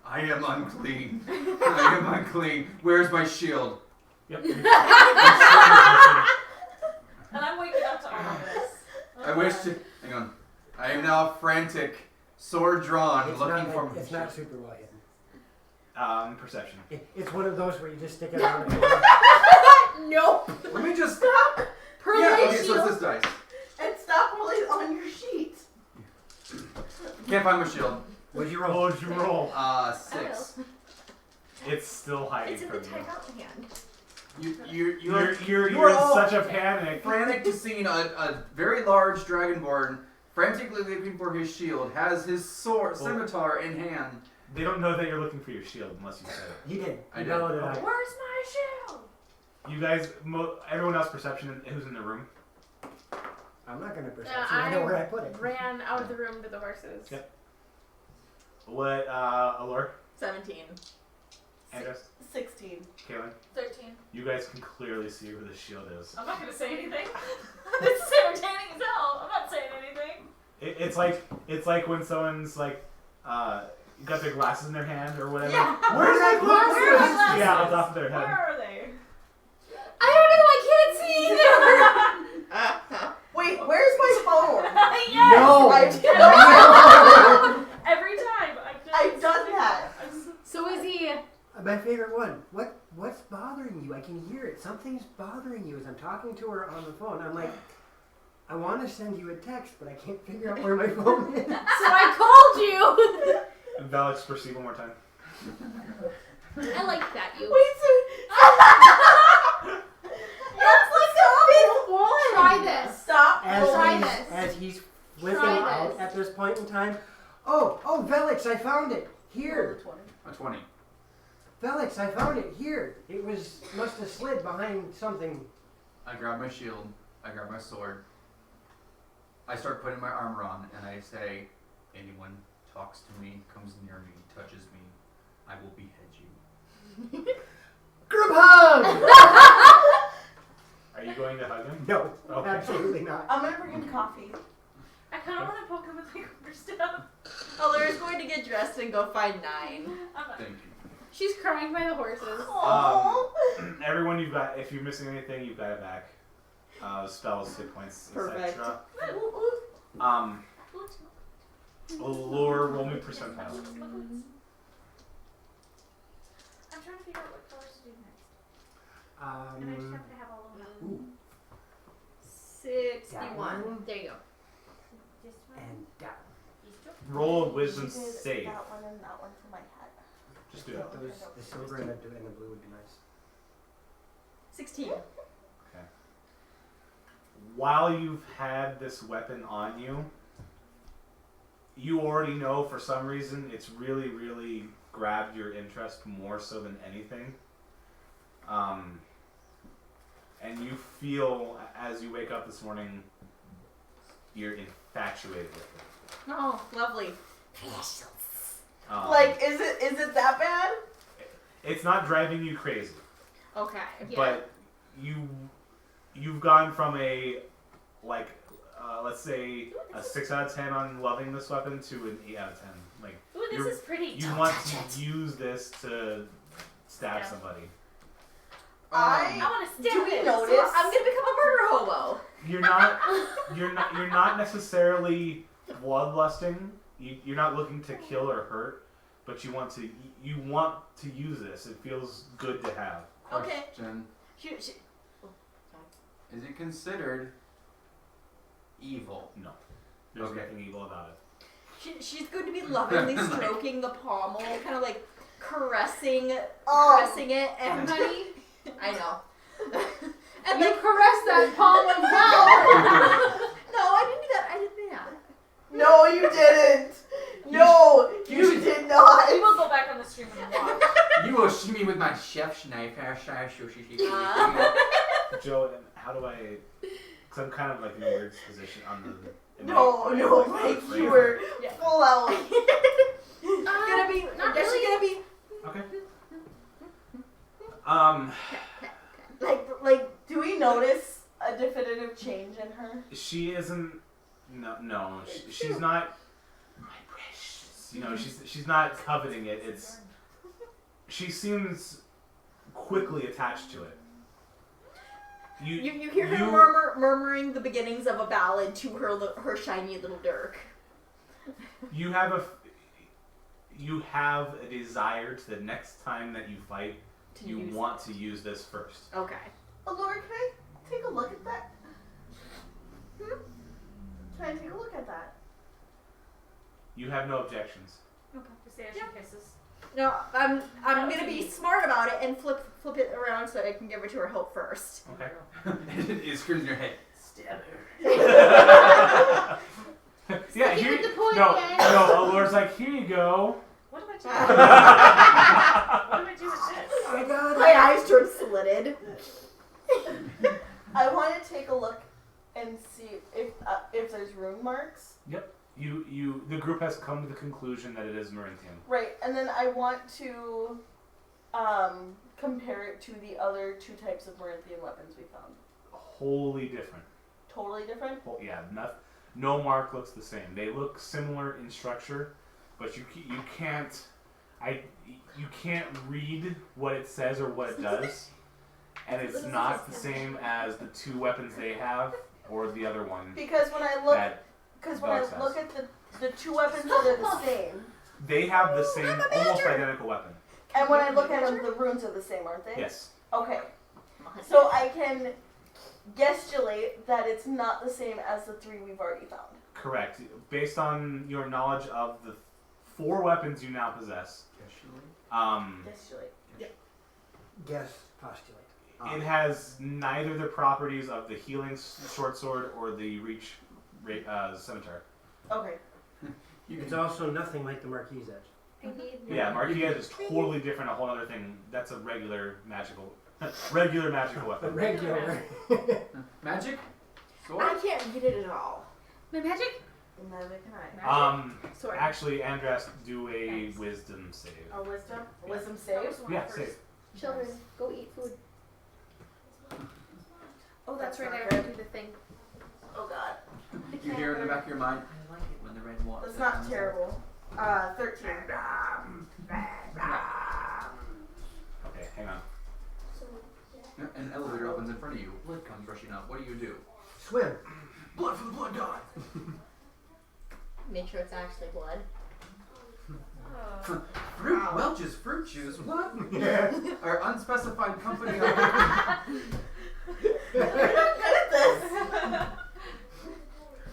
I am unclean. I am unclean. Where's my shield? Yep. And I'm waking up to all of this. I wish to. Hang on. I am now frantic, sword drawn, It's looking not, for my it's shield. not super well hidden. Perception. It's one of those where you just stick it out. Nope. Let me just. Her Yeah, light okay, so shield. it's this dice. And stop rolling on your sheet. Can't find my shield. What'd you What roll? would you roll? 6. It's still hiding It's in from the you. timeout hand. You're You're in all such a panic. frantic to seeing a very large dragonborn frantically looking for his shield, has his sword, scimitar in hand. They don't know that you're looking for your shield unless you said it. He did. I He did. bellowed it out. Where's my shield? You guys, everyone else perception who's in the room. I'm not gonna perception. I I know where I put it. Ran out of the room to the horses. Yep. What, Allure? 17. Andres? 16. Kaylin? 13. You guys can clearly see where the shield is. I'm not gonna say anything. This is entertaining as hell. I'm not saying anything. It's like when someone's like, got their glasses in their hand or whatever. Yeah. Where's my glasses? Where are my glasses? Yeah, on top of their Where head. are they? I don't know, I can't see either! Wait, where's my phone? Yes! No! I've Every time. I've done that. So is he... My favorite one. What's bothering you? I can hear it. Something's bothering you as I'm talking to her on the phone. I'm like, I want to send you a text, but I can't figure out where my phone is. So I called you! And Valix, proceed one more time. I like that, you. That's like the fifth one. Try this. Stop. Try this. As he's flipping Try out this. at this point in time. Oh, Velix, I found it. Here. A 20. Velix, I found it. Here. It must have slid behind something. I grab my shield. I grab my sword. I start putting my armor on, and I say, anyone talks to me, comes near me, touches me, I will behead you. Group hug! Are you going to hug him? No, Okay. absolutely not. I'm gonna bring him coffee. I kind of want to poke him with my quarterstaff. Alara's going to get dressed and go find 9. I'm not. Thank you. She's crying by the horses. Everyone you've got, if you're missing anything, you've got it back. Spells, hit points, Perfect. etc. Allure, roll me percentile. I'm trying to figure out what colors to do next. And I just happen to have all of them. Ooh, 61. that one There you go. Just one. and that Roll a wisdom She did save. that one and that one for my hat. Just do it. one. The silver and the blue would be nice. 16. While you've had this weapon on you, you already know for some reason it's really, really grabbed your interest more so than anything. And you feel, as you wake up this morning, you're infatuated with it. Oh, lovely. Like, is it that bad? It's not driving you crazy, Okay. Yeah. but you've gone from a, like, let's say a 6 out of 10 on loving this weapon to an 8 out of 10. Like, Ooh, this You're- is pretty. you want to use this to stab Yeah. somebody. I want to stab Do we it. notice? So I'm gonna become a murder hobo. You're not necessarily bloodlusting. You're not looking to kill or hurt, but you want to use this. It feels good to have. Okay. Question. Shoot. Is it considered evil? No. There's Okay. nothing evil about it. She's going to be lovingly stroking the pommel, kind of like caressing it, and Honey, I know. and you caress that palm of hell. No, I didn't do that. I did that. No, you didn't. No, you did not. We will go back on the stream and watch. You will shoot me with my chef's knife. Joe, how do I? Because I'm kind of like in a weird position on the. No, like you were full out. Gonna be. Not Is she gonna be Okay. Like, do we notice a definitive change in her? She isn't. No. She's not. My precious. You know, she's not coveting it. It's. She seems quickly attached to it. You hear her murmuring the beginnings of a ballad to her shiny little dirk. You have a desire to the next time that you fight, you want to use this first. Okay. Laura, can I take a look at that? Can I take a look at that? You have no objections. Okay. Just say as she kisses. No, I'm gonna be smart about it and flip it around so I can give it to her hope first. Okay. It screams in your head. Stab her. Yeah, Sticking here. with the point, No, guys. Laura's like, here you go. What do I do? What do I do with this? I got My eyes turn slitted. I want to take a look and see if there's rune marks. The group has come to the conclusion that it is Marinthian. Right, and then I want to compare it to the other two types of Marinthian weapons we found. Wholly different. Totally different? Yeah, no mark looks the same. They look similar in structure, but you can't read what it says or what it does, and it's not the same as the two weapons they have or the other one. Because when I look, That look at the two weapons that are the same, they have the same, almost identical weapon. and when I look at them, the runes are the same, aren't they? Yes. Okay. So I can guesstimate that it's not the same as the three we've already found. Correct. Based on your knowledge of the 4 weapons you now possess, Guesstimate. Guess, postulate. it has neither the properties of the healing short sword or the reach scimitar. Okay. It's also nothing like the Marquis Edge. Yeah, Marquis is totally different, a whole other thing. That's a regular magical weapon. Regular. Magic? Sword? I can't read it at all. My magic? Neither can I. Sorry. Actually, Andras, do a wisdom save. A wisdom? Yeah. Wisdom That save? was one Yeah, first. save. Children, go eat food. Oh, that's That's right. not I good. Do the thing. Oh god. You hear in the back of your mind, I like it when the red water. That's not terrible. 13. Okay, hang on. An elevator opens in front of you. Blood comes rushing up. What do? Swim. Blood for the blood god! Make sure it's actually blood. Fruit Welch's fruit juice. What? Our unspecified company. We're not good at this.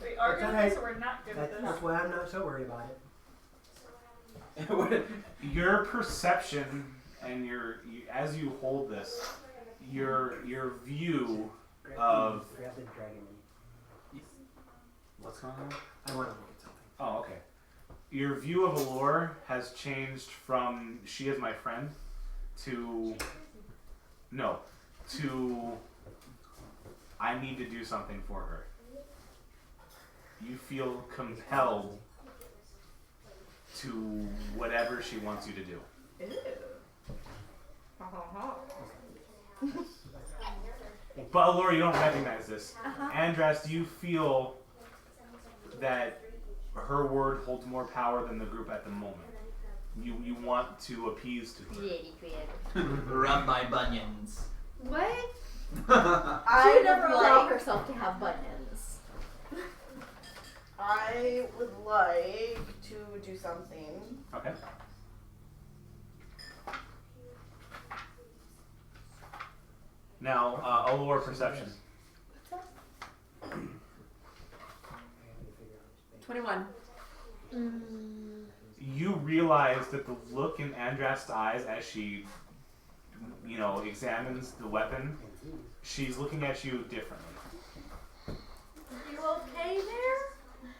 We are good That's at this, alright. or we're not good at this. That's why I'm not so worried about it. Your perception and as you hold this, your view of Grab the dragon. what's going on? I want to look at something. Oh, okay. Your view of Allure has changed from she is my friend to I need to do something for her. You feel compelled to whatever she wants you to do. But Allure, you don't recognize this. Andras, do you feel that her word holds more power than the group at the moment? You want to appease to her. Rub my bunions. What? She would never allow herself to have bunions. I would like to do something. Okay. Now, Allure perception. 21. You realize that the look in Andrast's eyes as she, examines the weapon, she's looking at you differently. You okay there?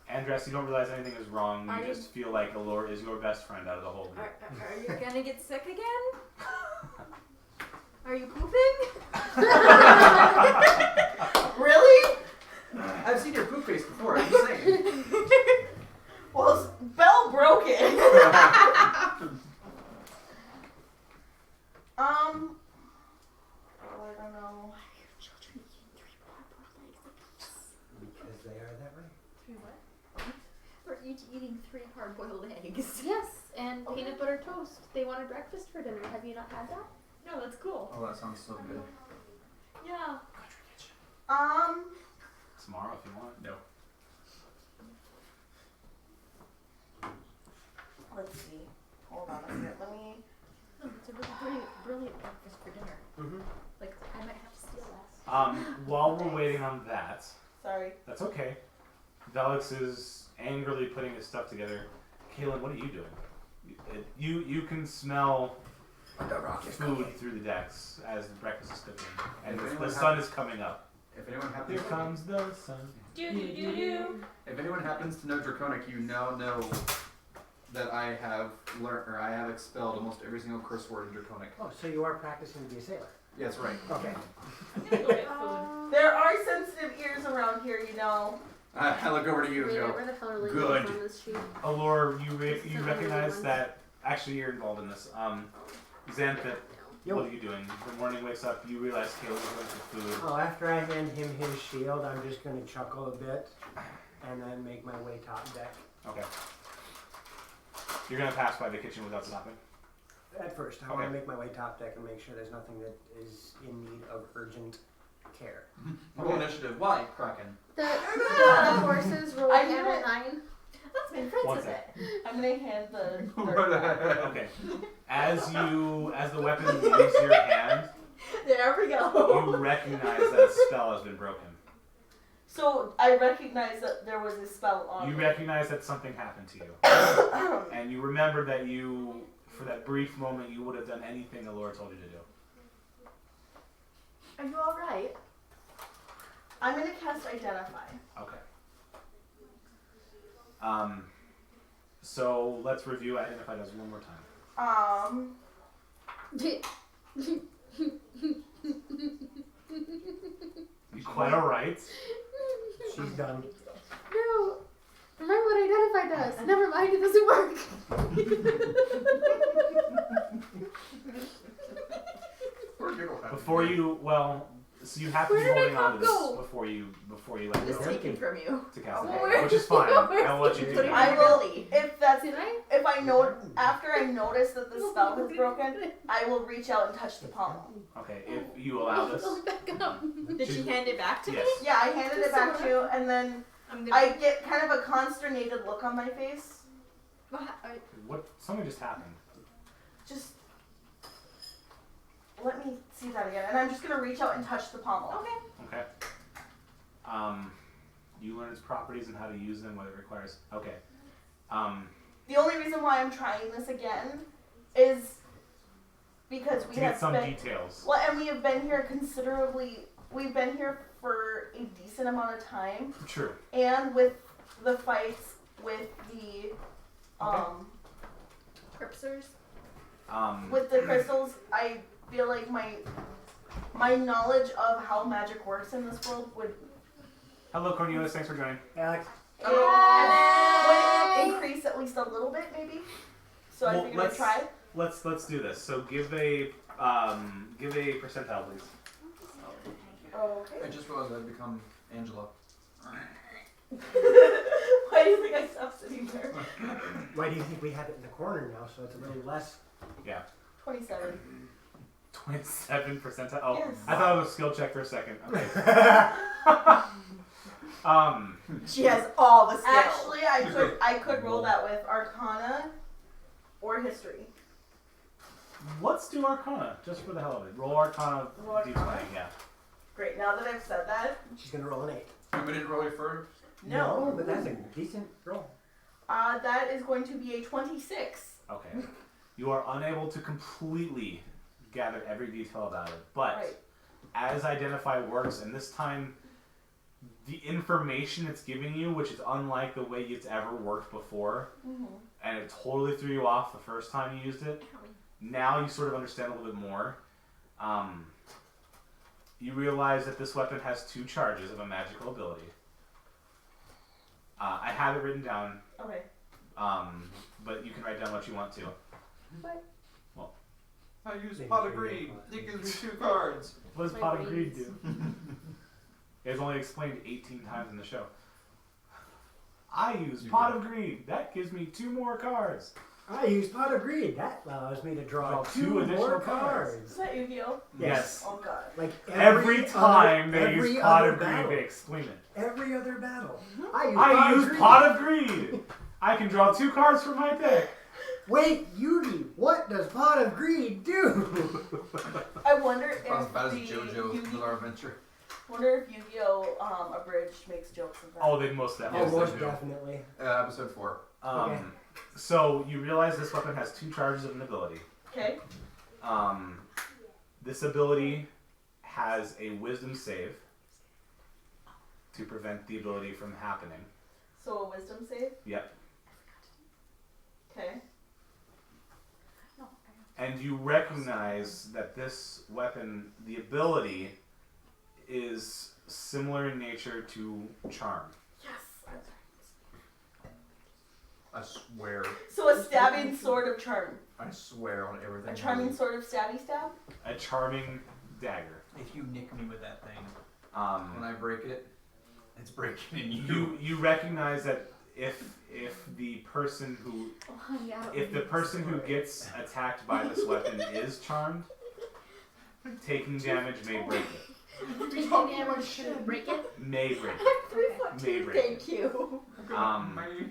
Andras, you don't realize anything is wrong. Are You you- just feel like Allure is your best friend out of the whole group. Are you gonna get sick again? Are you pooping? Really? I've seen your poop face before. I'm just saying. Well, Belle broke it. I don't know. Because they are that way. 3 what? We're each eating 3 hard-boiled eggs. Yes, and peanut butter toast. They wanted breakfast for dinner. Have you not had that? No, that's cool. Oh, that sounds so good. Yeah. Tomorrow if you want. No. Let's see. Hold on a second. Let me. No, it's a really brilliant breakfast for dinner. Mm-hmm. Like, I might have to steal that. While we're waiting on that, Sorry. that's okay. Velix is angrily putting his stuff together. Kaylin, what are you doing? You can smell food through the decks as the breakfast is cooking, and the sun is coming up. If anyone happens, Here comes the sun. Do do do do. if anyone happens to know Draconic, you now know that I have learned, or I have expelled almost every single curse word in Draconic. Oh, so you are practicing to be a sailor. Yeah, that's right. Okay. I'm gonna go get food. There are sensitive ears around here, you know. I look over to you and Wait, go, where the hell are good. on this sheet? Allure, you recognize that. Actually, you're involved in this. Xanthip, Yo. what are you doing? The morning wakes up, you realize Kalen's going for food. Oh, after I hand him his shield, I'm just going to chuckle a bit and then make my way top deck. Okay. You're gonna pass by the kitchen without stopping. At first, I want to make my way top deck and make sure there's nothing that is in need of urgent care. roll initiative. Why, Kraken? The horses roll I at knew it. 9. That's my One princess sec. it. I'm gonna hand the. Okay. As the weapon leaves your hand, There we go. you recognize that a spell has been broken. So I recognize that there was a spell on. You me. recognize that something happened to you. And you remember that for that brief moment, you would have done anything Allure told you to do. Are you alright? I'm gonna cast Identify. Okay. So let's review Identify does one more time. You quite alright. She's done. No. Remember what Identify does. Never mind, it doesn't work. Before you, so you have to Where be did holding my on to this cup go? before you let It's go taken from you. to cast it, Where which is fine. I will let you do Put it that. I in will. your belly. If that's Did I? if I know after I notice that the spell has broken, I will reach out and touch the pommel. Okay, if you allow this. Go back up. Did she hand it back to Yes. me? Yeah, I handed it back to you, and then I'm gonna. I get kind of a consternated look on my face. Something just happened. Just let me see that again, and I'm just gonna reach out and touch the pommel. Okay. Okay. You learn its properties and how to use them, what it requires. Okay. The only reason why I'm trying this again is because To we get have some been details. well, and we have been here considerably. We've been here for a decent amount of time, True. and with the fights with the Cripsers. with the crystals, I feel like my knowledge of how magic works in this world would Hello, Cornelius. Thanks for joining. Alex, would increase at least a little bit, maybe. So I Well, figured I'd try. Let's do this. So give a percentile, please. Okay. I just realized I've become Angela. Why do you think I stopped sitting there? why do you think we have it in the corner now so it's a little less? Yeah. 27. 27 percentile. Oh, Yes. I thought it was a skill check for a second. Okay. She has all the skills. Actually, I could roll that with Arcana or History. Let's do Arcana, just for the hell of it. Roll Arcana Roll Arcana? D20, yeah. Great. Now that I've said that, She's going to roll an 8. You want me to roll it first? No. but that's a decent roll. That is going to be a 26. Okay. You are unable to completely gather every detail about it, but Right. as identify works, and this time the information it's giving you, which is unlike the way it's ever worked before, and it totally threw you off the first time you used it, now you sort of understand a little bit more. You realize that this weapon has 2 charges of a magical ability. I have it written down, Okay. but you can write down what you want to. What? Well, I use Pot of Greed. It gives me 2 cards. what does My Pot of Greed brains. do? It's only explained 18 times in the show. I use Pot of Greed. That gives me 2 more cards. I use Pot of Greed. That allows me to draw Draw 2 2 additional more cards. cards. Is that Yu-Gi-Oh? Yes. Oh god. Like Every time they every use Pot other of Greed, battle. they explain it. Every other battle. I use Pot of Greed. I can draw 2 cards from my deck. Wait, Yugi, what does Pot of Greed do? I wonder if About as bad as the JoJo's Bizarre Adventure. wonder if Yu-Gi-Oh Abridged makes jokes of that. Oh, they most Oh, definitely most do. definitely. Episode 4. Okay. So you realize this weapon has 2 charges of an ability. Okay. This ability has a wisdom save to prevent the ability from happening. So a wisdom save? Yep. Okay. And you recognize that this weapon, the ability, is similar in nature to Charm. Yes. I swear. So a stabbing sword of charm. I swear on everything. A charming sword of stabby stab? A charming dagger. If you nick me with that thing. When I break it, it's breaking in you. You recognize that if the person who gets attacked by this weapon is charmed, taking damage may break it. Taking damage to break it. May break it. May break it. Thank you.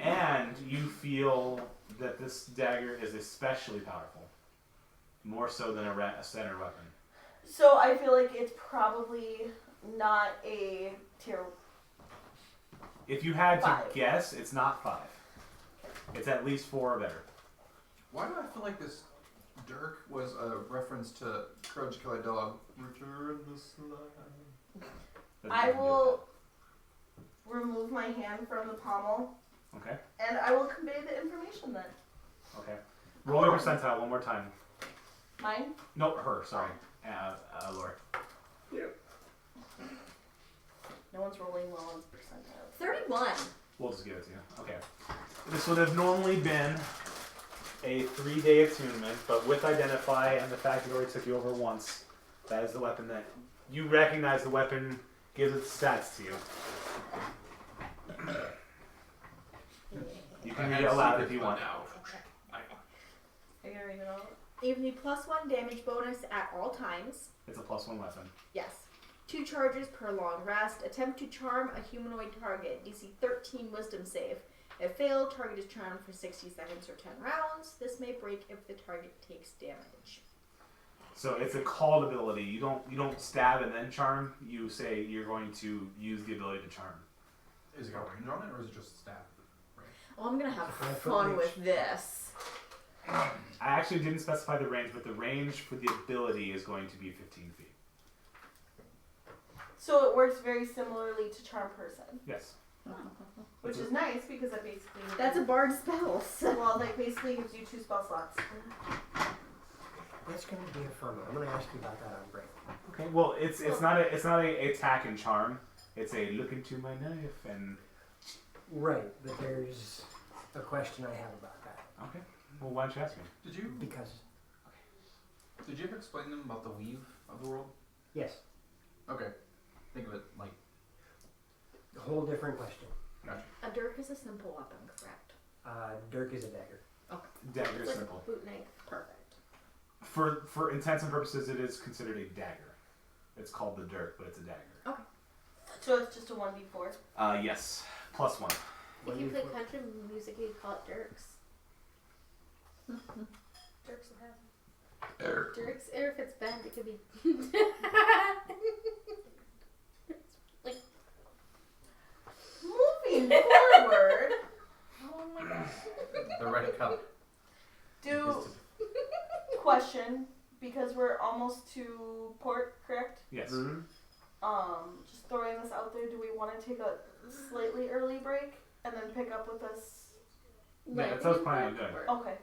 And you feel that this dagger is especially powerful, more so than a standard weapon. So I feel like it's probably not a tier. If you had to 5. guess, it's not 5. It's at least 4 or better. Why do I feel like this dirk was a reference to Courage to Kill a Dog? Return the slime. I will remove my hand from the pommel. Okay. And I will convey the information then. Okay. Roll your percentile one more time. Mine? No, her. Sorry. Laura. No one's rolling well on percentile. 31. We'll just give it to you. Okay. This would have normally been a 3-day attunement, but with Identify and the fact it already took you over once, that is the weapon that you recognize. The weapon gives its stats to you. You can read it aloud if you want. Are you gonna read it out? Give me +1 damage bonus at all times. It's a +1 weapon. Yes. 2 charges per long rest. Attempt to charm a humanoid target. DC 13 wisdom save. If failed, target is charmed for 60 seconds or 10 rounds. This may break if the target takes damage. So it's a called ability. You don't stab and then charm. You say you're going to use the ability to charm. Is it got range on it, or is it just stab? Oh, I'm gonna have High fun foot with this. I actually didn't specify the range, but the range for the ability is going to be 15 feet. So it works very similarly to Charm Person. Yes. Which is nice because that basically... That's a bard spell. Well, that basically gives you 2 spell slots. That's going to be a fun one. I'm going to ask you about that on break. Okay. Well, it's not a attack and charm. It's a look into my knife and. Right, but there's a question I have about that. Okay. Well, why don't you ask me? Did you ever explain them about the weave of the world? Yes, Okay. Think of it like. a whole different question. A dirk is a simple weapon, correct? Dirk is a dagger. Dagger is Like simple. a boot knife. Perfect. For intents and purposes, it is considered a dagger. It's called the dirk, but it's a dagger. So it's just a 1d4. Yes. +1. If you play country music, you'd call it Dirks. Jerks in heaven. Dirks, or if it's bent, it could be. Moving to port, correct? Yes. Mhm. Just throwing this out there, do we want to take a slightly early break and then pick up with us? Yeah, that's what I was planning on doing. Okay.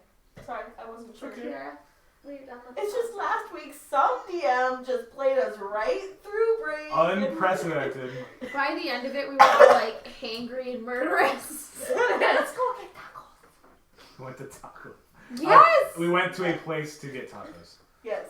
Sorry, I wasn't sure. Kira, we're done with It's just last week some DM just played us right through break. Unprecedented. By the end of it, we were all like hangry and murderous. Let's go get tacos. We went to taco. Yes! We went to a place to get tacos. Yes.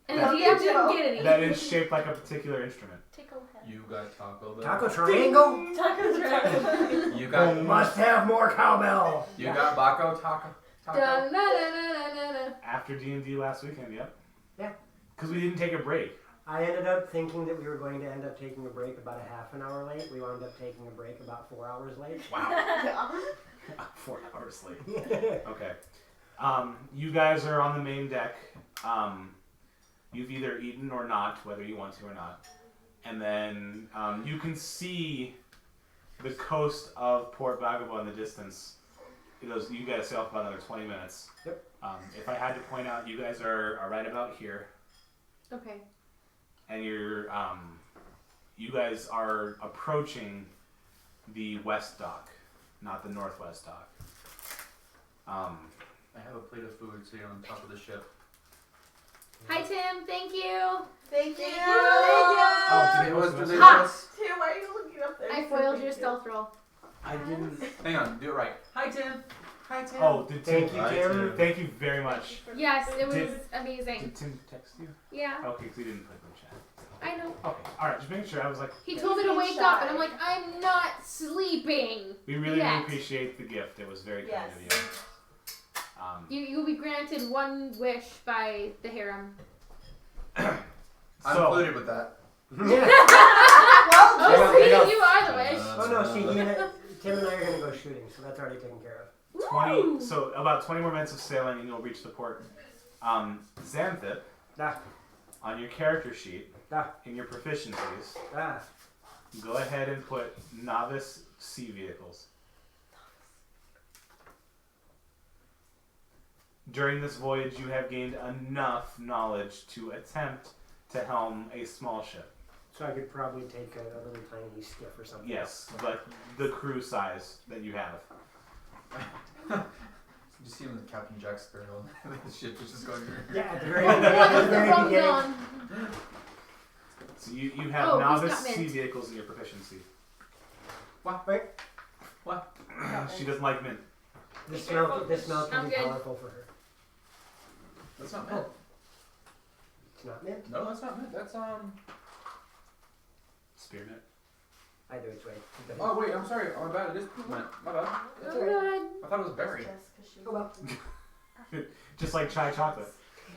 And the DM didn't get any. That is shaped like a particular instrument. Tickle head. You got Taco Bell. Taco triangle. Tacos right. You got Must have more cowbell. You got Baco Taco. Dun, dun, dun, dun, dun, dun. After D&D last weekend, yep. Yeah. Because we didn't take a break. I ended up thinking that we were going to end up taking a break about a half an hour late. We wound up taking a break about 4 hours late. Wow. Yeah. 4 hours late. Okay. You guys are on the main deck. You've either eaten or not, whether you want to or not. And then you can see the coast of Port Vagabond in the distance. It goes, you guys sail for about another 20 minutes. Yep. If I had to point out, you guys are right about here. Okay. And you guys are approaching the west dock, not the northwest dock. I have a plate of food sitting on top of the ship. Hi, Tim. Thank you. Thank you. Oh, It was delicious. delicious. Tim, why are you looking up there? I foiled your stealth roll. I didn't. Hang on, do it right. Hi, Tim. Hi, Tim. Oh, did Tim? Thank you, Tim. Thank you very much. Yes, it was Did- amazing. Did Tim text you? Yeah, Okay, because he didn't put it in the chat. I know. Okay, all right, just making sure. I was like, He told me to wake up, and I'm like, I'm not sleeping. we really Yet. appreciate the gift. It was very kind Yes. of you. You will be granted one wish by the harem. I'm So, included with that. Yeah. Oh, I got- sweetie, you are the wish. Oh no, see, Tim and I are going to go shooting, so that's already taken care of. 20. So about 20 more minutes of sailing, and you'll reach the port. Xanthip, Ah, on your character sheet, ah, in your proficiencies, ah. go ahead and put novice sea vehicles. During this voyage, you have gained enough knowledge to attempt to helm a small ship. So I could probably take a little tiny skiff or something. Yes, but the crew size that you have. You see him with Captain Jack Sparrow. The ship is just going. Yeah, at the very, What at is the the very rum beginning. gun? So you have Oh, he's novice got mint. sea vehicles in your proficiency. What? Wait, She doesn't like mint. this Be smell, careful. this smell can I'm be good. powerful for her. That's not mint. It's not mint. No, that's not mint. That's Spearmint. I do its way. Oh wait, I'm sorry. Oh, my bad. It is mint. My bad. That's Oh, all right. God. I thought it was berry. Yes, 'cause she, Oh well. Just like chai chocolate.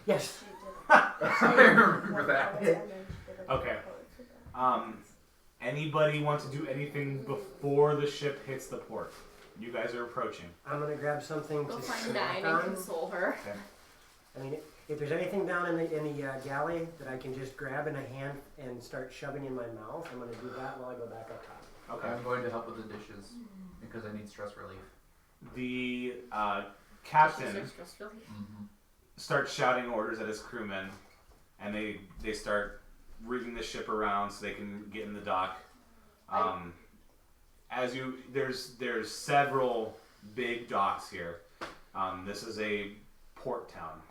Yes. she did. I remember that. Okay. Anybody want to do anything before the ship hits the port? You guys are approaching. I'm gonna grab something Go to find snack 9 and on. console her. I mean, if there's anything down in the galley that I can just grab in a hand and start shoving in my mouth, I'm gonna do that while I go back up top. Okay. I'm going to help with the dishes because I need stress relief. The captain Mm-hmm. starts shouting orders at his crewmen, and they start rigging the ship around so they can get in the dock. There's several big docks here. This is a port town.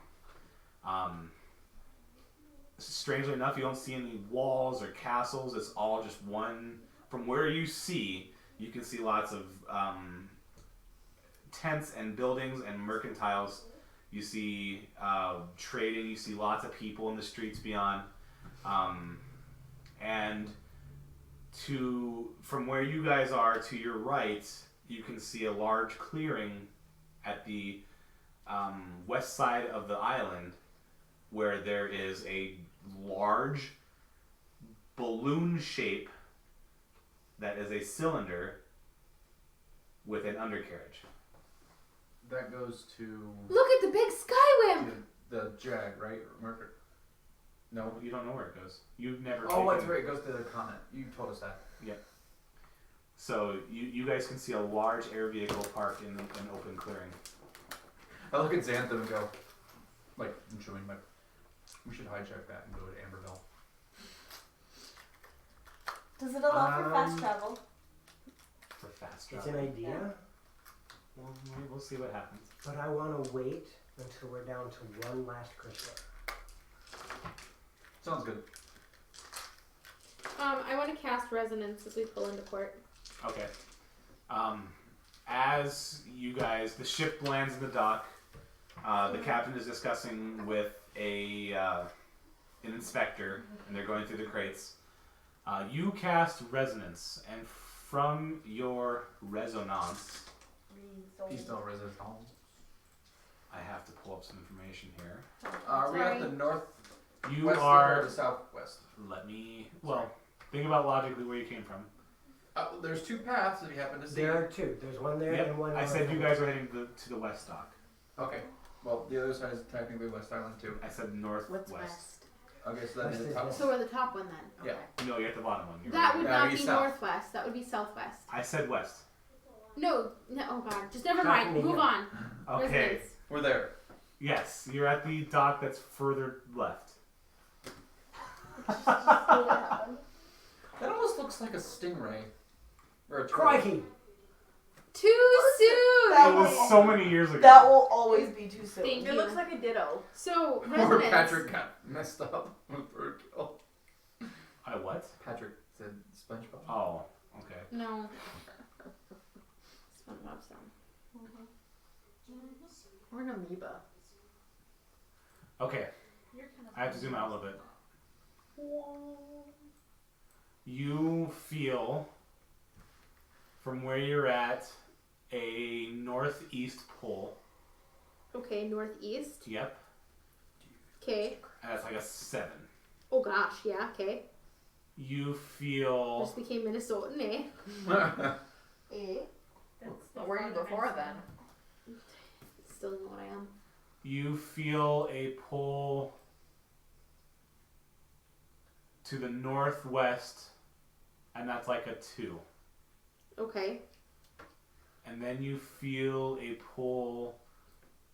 Strangely enough, you don't see any walls or castles. It's all just one. From where you see, you can see lots of tents and buildings and mercantiles. You see trading. You see lots of people in the streets beyond. And from where you guys are to your right, you can see a large clearing at the west side of the island, where there is a large balloon shape that is a cylinder with an undercarriage. That goes to Look at the big skywimp. the Jag, right? Mercury. No. You don't know where it goes. You've never. Oh, that's taken- right. It goes to the continent. You told us that. So you guys can see a large air vehicle parked in an open clearing. I look at Xanthan and go, like, I'm chewing my. We should hijack that and go to Amberville. Does it allow for fast travel? For fast It's travel. an idea, Well, we'll see what happens. but I want to wait until we're down to one last crystal. Sounds good. I want to cast resonance as we pull into port. Okay. As you guys, the ship lands in the dock. The captain is discussing with an inspector, and they're going through the crates. You cast resonance, and from your resonance, Peace don't resist home. I have to pull up some information here. Are we at the north? You west are. or the southwest? Let me. Well, think about logically where you came from. There's two paths if you happen to see. There are two. There's one there Yep. and one. I said you guys were heading to the west dock. Okay. Well, the other side is technically West Island too. I said northwest. What's west? Okay, so that'd be the West top. is So we're the top one then. Yeah. No, you're at the bottom one. You're That right. would That'd not be be south. northwest. That would be southwest. I said west. No. Oh god. Just never Talking mind. to Move you. on. Okay. Resonance. We're there. Yes, you're at the dock that's further left. That almost looks like a stingray. Or a turtle. Crikey! Too soon. That It was so many years ago. That will always be too soon. Thank It you. looks like a ditto. So Or resonance. Patrick got messed up with bird kill. I what? Patrick said SpongeBob. Oh, okay. No. SpongeBob sound. Or an amoeba. Okay, You're kind of I have to zoom out a little bit. You feel from where you're at a northeast pole. Okay, northeast. Yep, Okay. and that's like a 7. Oh gosh, yeah, okay. You feel Just became Minnesotan, eh? Eh? What were you before then? Still don't know what I am. you feel a pull to the northwest, and that's like a 2. Okay. And then you feel a pull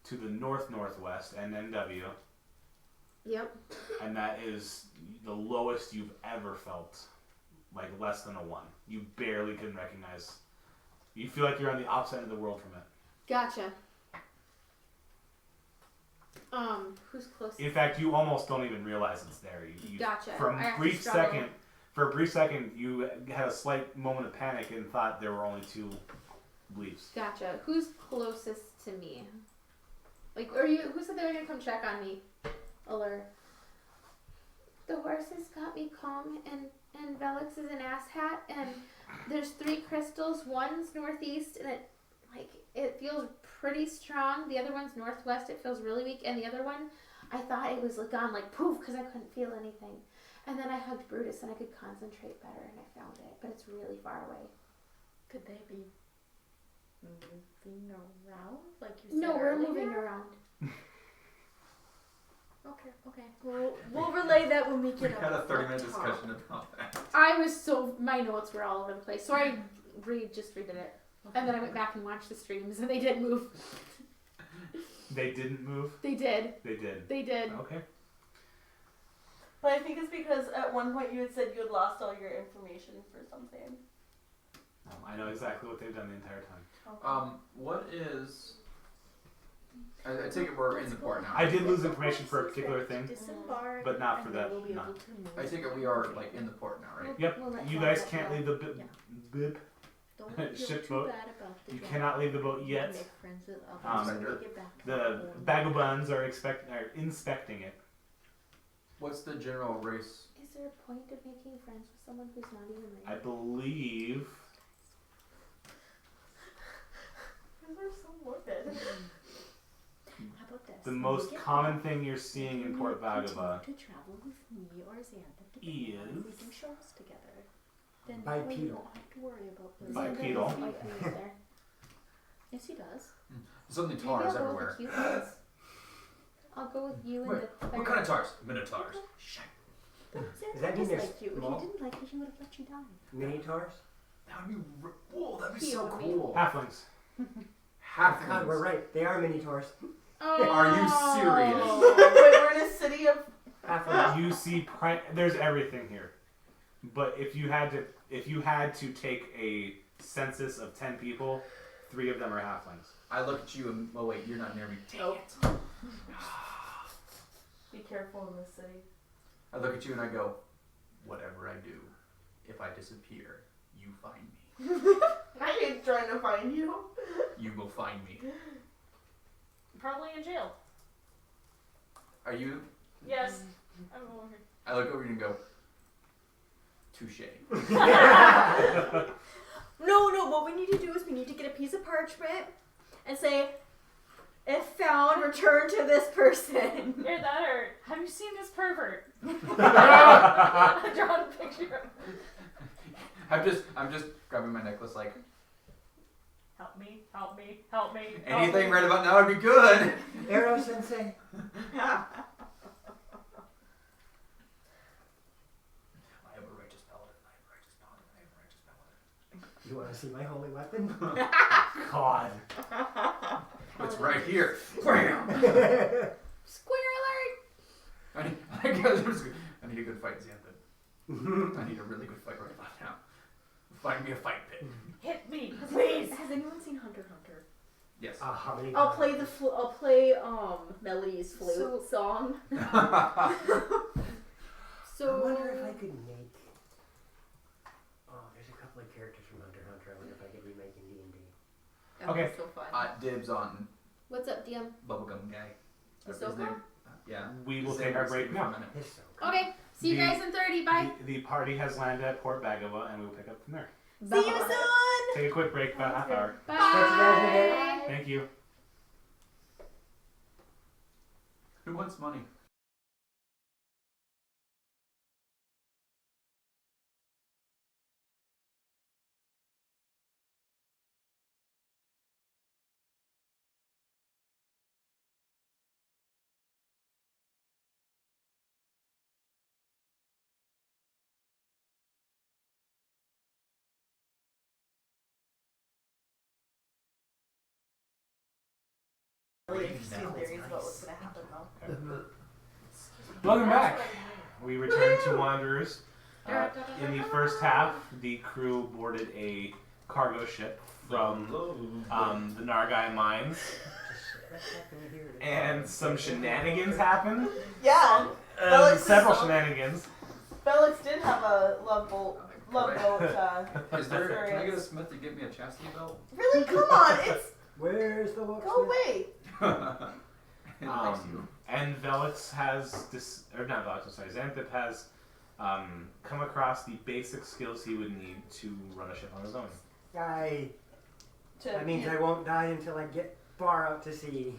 to the northwest, and NW, Yep. and that is the lowest you've ever felt, like less than a 1. You barely can recognize. You feel like you're on the opposite end of the world from it. Gotcha. Who's closest? In fact, you almost don't even realize it's there. You Gotcha. For I a have to brief struggle. second, you had a slight moment of panic and thought there were only 2 leaves. Gotcha. Who's closest to me? Like, are you? Who said they were gonna come check on me? Allure. The horses got me calm, and Velix is an asshat, and there's 3 crystals. One's northeast, and it feels pretty strong. The other one's northwest. It feels really weak, and the other one, I thought it was gone like poof because I couldn't feel anything. And then I hugged Brutus, and I could concentrate better, and I found it, but it's really far away. Could they be moving around like you said No, we're earlier? moving around. Okay. We'll relay that when we We get had a up 30-minute top. discussion about that. My notes were all over the place, so I just redid it. And then I went back and watched the streams, and they did move. They didn't move? They did. They did. They did. Okay. But I think it's because at one point you had said you had lost all your information for something. I know exactly what they've done the entire time. What is... I take it we're in the port now. I did lose information for a particular thing, Disembark, but not for and then that. we'll be No. able to move I take it we are like in the port now, right? Yep. We'll let You Val guys get can't that. leave the bib. Don't feel ship too boat. bad about the You job. cannot leave the boat We can yet. make friends with others Um, when we get back to The our own. vagabonds are inspecting it. What's the general race? Is there a point of making friends with someone who's not even I there? believe Those are so morbid. How about this? the When we most get common back, thing you're seeing in you Port continue Vagaba to travel with me or Xantha together. We is do shows together. Then Bipedal. we won't have to worry about this. Bipedal. Xander doesn't like me either. Yes, he does. Suddenly Maybe tars I'll go everywhere. with the cute ones. I'll go with you and Wait, the third. what kind of tars? Minotaurs. Shit. Xantha that mean does they're like you. If small? he didn't like you, he would have let you die. Minotaurs? That would be... Whoa, that'd be He so owed me. cool. halflings. Halflings. God, we're right. They are Minotaurs. Oh. Are you serious? Wait, we're in a city of Halfling. You see, there's everything here. But if you had to take a census of 10 people, 3 of them are halflings. I look at you and oh wait, you're not near me. Dang Nope. it. Be careful in this city. I look at you and I go, whatever I do, if I disappear, you find me. I ain't trying to find you. You will find me. Probably in jail. Are you? Yes. I'm over here. I look over you and go, touche. No, what we need to do is we need to get a piece of parchment and say, if found, return to this person. Either that or, have you seen this pervert? I've drawn a picture of him. I'm just grabbing my necklace like, Help me, help me, help me. Help anything me. right about now would be good. Arrow Sensei. I am a righteous paladin. I am a righteous paladin. I am a righteous paladin. You want to see my holy weapon? God. It's right here. Bam! Square alert! I need a good fight, Xanthan. I need a really good fight right about now. Find me a fight pit. Hit me, please. Has anyone seen Hunter x Hunter? Yes. How many I'll times? play I'll play Melody's flute song. I So wonder if I could make. Oh, there's a couple of characters from Hunter x Hunter. I wonder if I could remake in D&D. that Okay. was so fun. Dibs on What's up, DM? bubblegum guy. His Ahsoka? name? Yeah. We will His take name our was break for a now. minute. It's so cool. Okay, see you The- guys in 30. Bye. The party has landed at Port Bagava, and we will pick up from there. See you soon! Take a quick break, about half hour. Bye. Catch you guys again. Thank you. Who wants money? Really interesting theories about what's gonna happen though. Welcome back. We return to Wanderers. In the first half, the crew boarded a cargo ship from the Nargai mines, and some shenanigans happened. Yeah, Felix Several is- shenanigans. Felix did have a love boat. Is there? Can I get a experience. smith to get me a chastity belt? Really? Come on, it's Where's the look? go away. It likes you. And Velix has this, or not Velix, I'm sorry, Xanthip has come across the basic skills he would need to run a ship on his own. That means I won't die until I get far out to sea.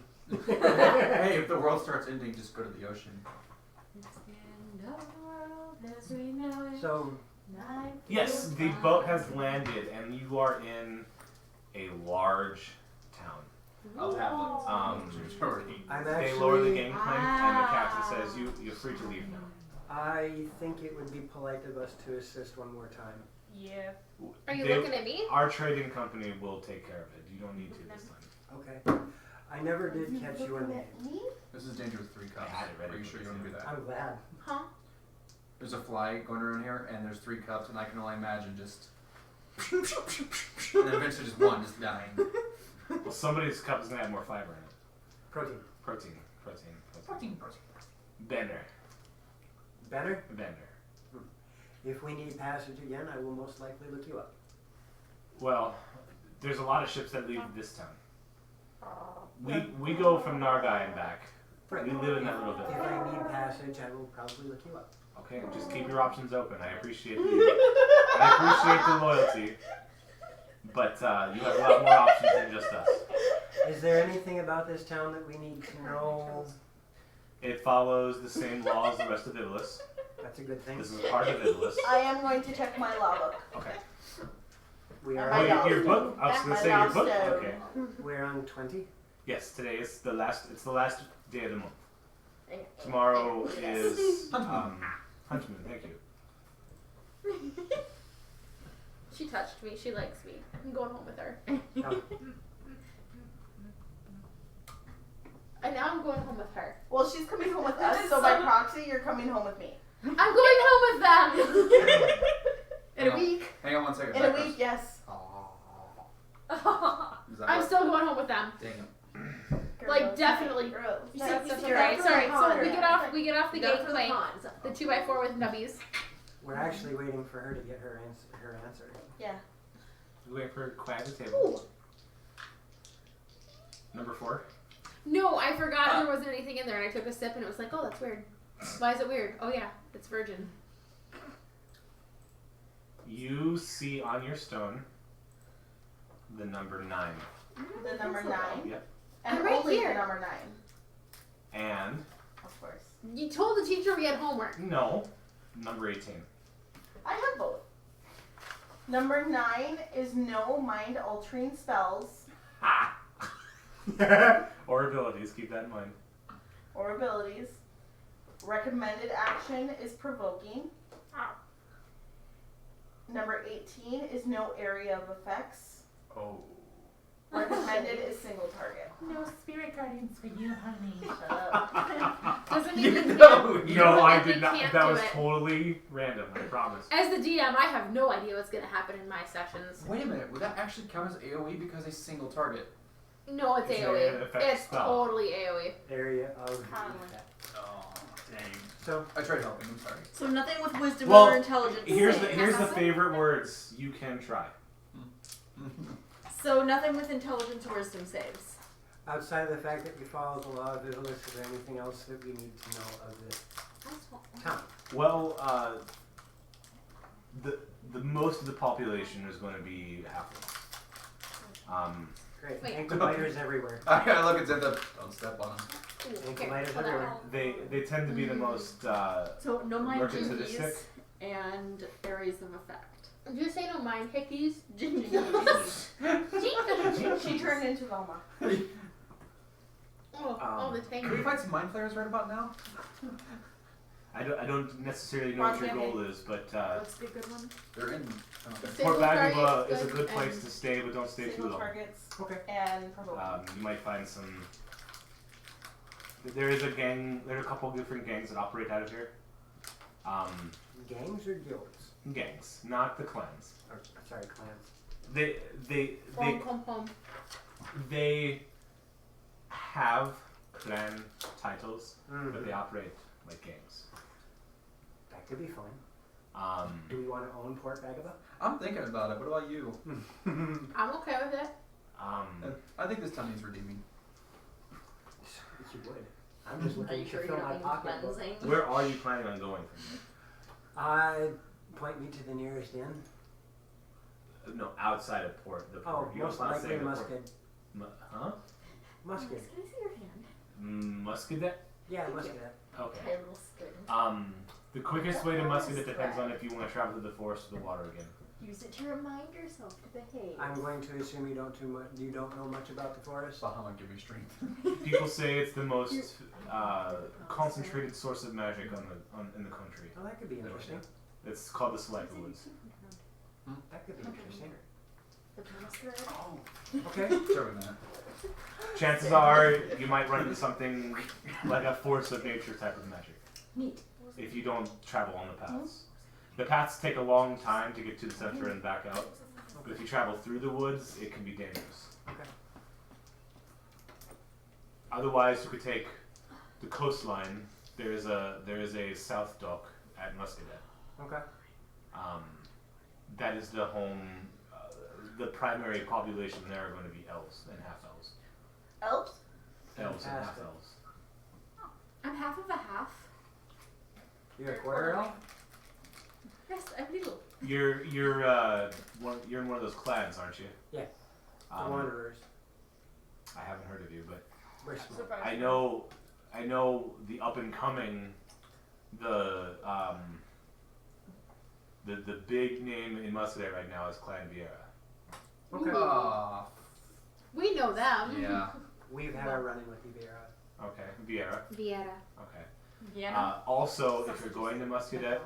Hey, if the world starts ending, just go to the ocean. So, Yes, the boat has landed, and you are in a large town. I'll have Um, I'm They lower the actually. gangplank, and the captain says, "You're free to leave now." I think it would be polite of us to assist one more time. Yeah. Are you They- looking at me? Our trading company will take care of it. You don't need to this time. Okay. I never did catch you in the. This is Danger with 3 cups. I had it ready Are you for sure you this, want to do that? I'm glad. Huh? There's a fly going around here, and there's 3 cups, and I can only imagine just. And then eventually just one just dying. Well, somebody's cup is gonna have more fiber in it. Protein. Protein. Protein. Bender. Better? Bender. If we need passage again, I will most likely look you up. Well, there's a lot of ships that leave this town. We go from Nargai and back. Right. We live in that little If village. I need passage, I will probably look you up. Okay, just keep your options open. I appreciate the loyalty. But you have a lot more options than just us. Is there anything about this town that we need to know? It follows the same laws the rest of Iblis. That's a good thing. This is part of Iblis. I am going to check my law book. Okay. We Am are. I Oh, your book? I was That's gonna my say your last book. stone. Okay. We're on 20. Yes, today is the last. It's the last day of the month. Tomorrow is Hunt Moon. Thank you. She touched me. She likes me. I'm going home with her. Oh, And now I'm going home with her. Well, she's coming home with us, so by proxy, you're coming home with me. I'm going home with them. In a week. Hang on one second. In a week, yes. I'm still going home with them. Dang it. Like, definitely. Girls. You That's said- Alright, sorry. So we Alright. get off the Go for gangplank. pawns. The 2x4 with nubbies. We're actually waiting for her to get her answer. Yeah. We wait for Quag to table. Number 4. No, I forgot there wasn't anything in there, and I took a sip, and it was like, oh, that's weird. Why is it weird? Oh yeah, it's virgin. You see on your stone the number 9. The number 9. Yep. And I'm right only here. the number 9. And Of course. You told the teacher we had homework. no, number 18. I have both. Number 9 is no mind altering spells Ha! Or abilities, keep that in mind. or abilities. Recommended action is provoking. Number 18 is no area of effects. Oh. Recommended is single target. No spirit guardians for you, honey. Shut up. Doesn't mean you can't. No, I you did not. can't That do was it. totally random, I promise. As the DM, I have no idea what's gonna happen in my sessions. Wait a minute. Would that actually count as AoE because a single target? No, it's It's an AoE. effect It's spell. totally AoE. Area of Probably. effect. Oh, dang. So I tried helping. I'm sorry. So nothing with wisdom Well, or intelligence. Here's the saves. favorite words you can try. So nothing with intelligence or wisdom saves. outside of the fact that we follow the law of Ivalice, is there anything else that we need to know of this town? Well, the most of the population is going to be halflings. Great. Wait. Ankle biters everywhere. I look at Zinda. Don't step on him. Ankle Here, biters hold on. everywhere. They tend to be the most So no mind Lurking to the jinkies sick. and areas of effect. Did you say no mind hickeys? She turned into Velma. Oh, the Can we tank. find some mind flayers right about now? I don't necessarily know what your goal is, but What's the good one? They're in. Single Port Valuable target is a good good place and to stay, but don't stay too Single long. targets Okay. and provoking. You might find some. There is a gang. There are a couple of different gangs that operate out of here. Gangs or guilds? Gangs, not the clans. Or, sorry, clans. They have clan titles, Mm. but they operate like gangs. That could be fun. Um, Do we want to own Port Vagabond? I'm thinking about it. What about you? I'm okay with it. I think this town needs redeeming. You would. I'm just Are looking you to sure fill you're my not pocketbook. cleansing? where are you planning on going from Point me to the nearest inn. here? No, outside of port. The Oh, port. You're most not likely saying the port. Musket. Huh? Musket. Can I see your hand? Muscadet? Yeah, Thank Musket. Okay. Okay, a little scared. The quickest way to Muscadet depends on if you want to travel through the forest or the water again. Use it to remind yourself to behave. I'm going to assume you don't know much about the forest. Bahamut, give me strength. People say it's the most concentrated source of magic in the country. Oh, that could be interesting. It's called the Selecta Woods. That could be interesting. The masquerade. Oh, Okay. sorry about that. Chances are you might run into something like a force of nature type of magic Neat. if you don't travel on the paths. The paths take a long time to get to the center and back out, but if you travel through the woods, it can be dangerous. Okay. Otherwise, you could take the coastline. There is a south dock at Muscadet. Okay. That is the home. The primary population there are going to be elves and half elves. Elves? Elves and half Fantastic. elves. I'm half of a half. You're a quarter elf? Yes, I'm little. You're in one of those clans, aren't you? Yeah. The Wanderers. I haven't heard of you, but We're small. I know the up and coming, the big name in Muscadet right now is Clan Vieira. Okay. Ah, We know them. yeah. We've had our run-in with Ibera. Okay, Vieira. Vieira. Okay. Yeah. Also, if you're going to Muscadet,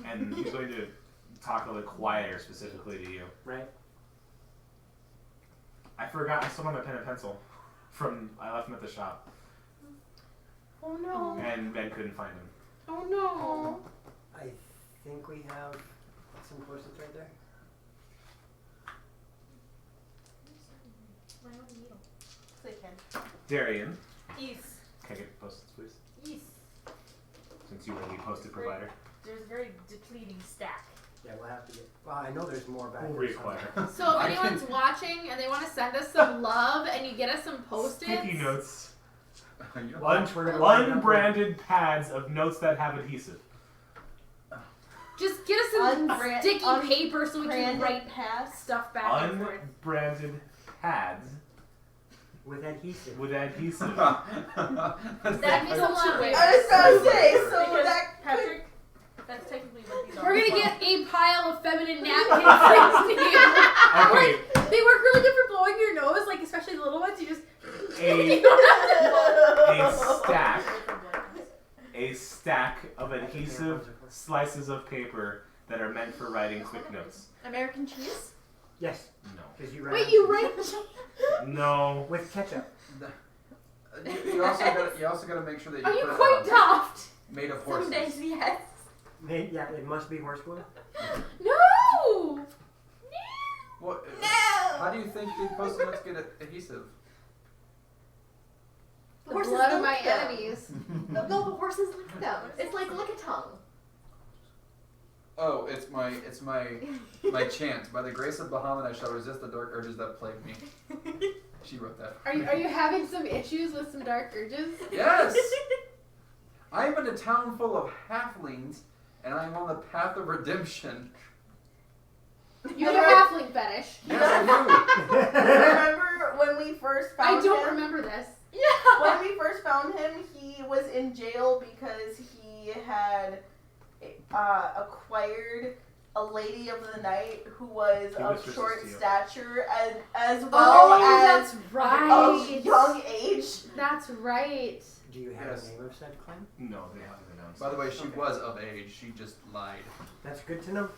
and he's going to talk a little quieter specifically to you. Right? I forgot. I still have my pen and pencil. I left them at the shop. Oh no. and Ben couldn't find him. Oh no. I think we have some post-its right there. They can. Darian, East. can I get post-its, please? East. Since you were the post-it provider. There's a very depleting stack. Yeah, we'll have to get. Well, I know there's more back We'll there. reacquire. somewhere. So if I anyone's watching and they want to send us some love and you get us some post-its, Sticky notes. You know what? Lunch, we're gonna line up Unbranded pads of notes that have adhesive. just get us some Unbrand- sticky paper so we can unbranded write pads. stuff back and forth. Unbranded pads with adhesive. with adhesive. That means a lot. I was about to say, so Because that Patrick, that's technically what these are. We're gonna get a pile of feminine napkins next to you. Okay, They work really good for blowing your nose, like especially the little ones. You just a stack of adhesive slices of paper that are meant for writing quick notes. American cheese? Yes, No. because you write wait, you write? No. with ketchup. You also gotta make sure that you Are you put quite daft? made of Some horses. days, yes. Yeah, it must be horse glue. No. What? No! How do you think the post-it notes get adhesive? The The horses blood of lick my them. enemies. No, the horses lick them. It's like lick-a-tongue. Oh, it's my chant. By the grace of Bahamut, I shall resist the dark urges that plague me. She wrote that. Are you having some issues with some dark urges? Yes! I am in a town full of halflings, and I am on the path of redemption. You have a halfling fetish. Yes, I Remember when we first found I don't him? remember this. Yeah. When we first found him, he was in jail because he had acquired a lady of the night who was He of was short resisting. stature and as well Oh, as that's right. of young age. That's right. Do you have Yes. a name of said claim? No, they haven't announced. By the way, she Okay. was of age. She just lied. That's good to know.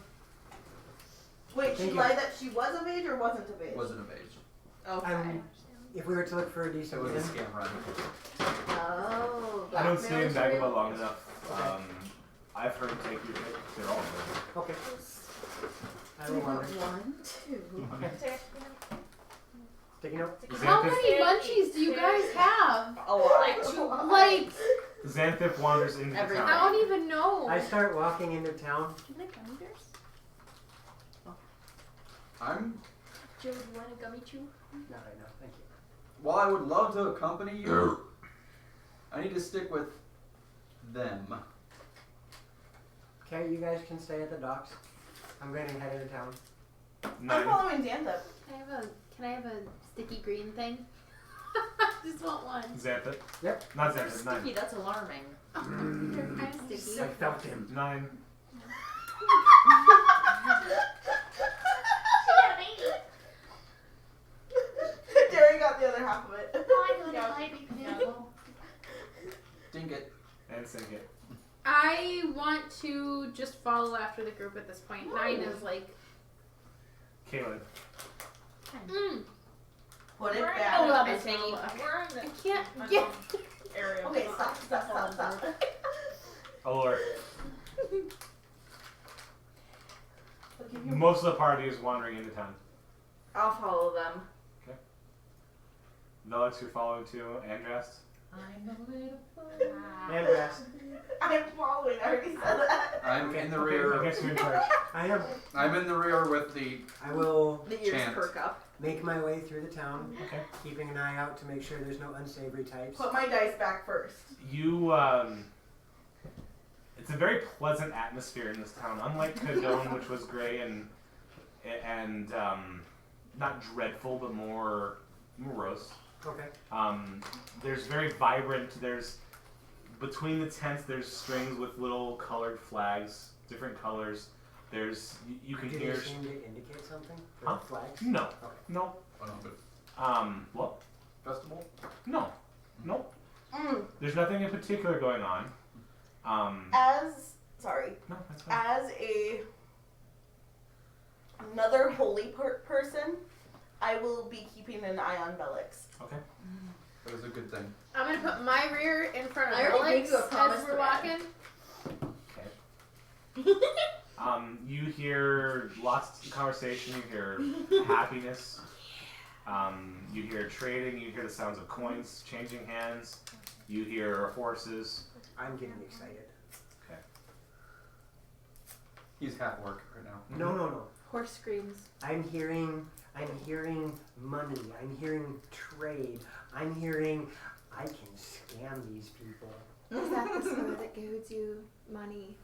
Wait, she Thank you. lied that she was of age or wasn't of age? Wasn't of age. Okay. If we were to look for a It decent was a name, scam run. Oh. I don't stay in Blackmail Dagobah material? long enough. I've heard take your pick. They're all good. okay. I will wonder. 1, 2. Sticky note. How Xanthip, many munchies do you guys have? A lot. Like two. Like, Xanthip wanders into Everything. I town. don't even know. I start walking into town. Can I gummy bears? I'm. Joe, do you want a gummy chew? Not right now, thank you. While I would love to accompany you, I need to stick with them. Okay, you guys can stay at the docks. I'm going to head into town. I'm 9. following Xantha. Can I have a sticky green thing? I just want one. Xanthip. Yep. Not They're Xanthip. 9. sticky, that's alarming. They're kind of sticky. I felt him. 9. Derry got the other half of it. Dink it. And sink it. I want to just follow after the group at this point. 9 is like, Kaylin. Put it We're back. I love in it, the- Tangy. We're in the I can't my get. mom's area. Okay, stop. Allure. I'll give you- Most of the party is wandering into town. I'll follow them. Velix, you're following too. Andras. I'm a little And rest. I'm following. I already said that. I'm in the I rear. guess you're in charge. I am. I'm in the rear with the. I will The ears Chant. perk up. make my way through the town, Okay. keeping an eye out to make sure there's no unsavory types. Put my dice back first. You, it's a very pleasant atmosphere in this town. Unlike Cadone, which was gray and not dreadful, but more morose. Okay. There's very vibrant. There's between the tents. There's strings with little colored flags, different colors. There's you can Do hear. they seem to indicate something? For Huh? flags? No, Okay. no. What? Festival? No, no. Mm. There's nothing in particular going on. Sorry. No, that's fine. As another holy person, I will be keeping an eye on Velix. Okay. That is a good thing. I'm gonna put my rear in front of I already Alex gave you a promise as we're to walking. Okay. You hear lots of conversation. You hear happiness. You hear trading. You hear the sounds of coins changing hands. You hear horses. I'm getting excited. Okay. He's half work right now. No. Horse screams. I'm hearing money. I'm hearing trade. I'm hearing I can scam these people. Is that the soda that gives you money?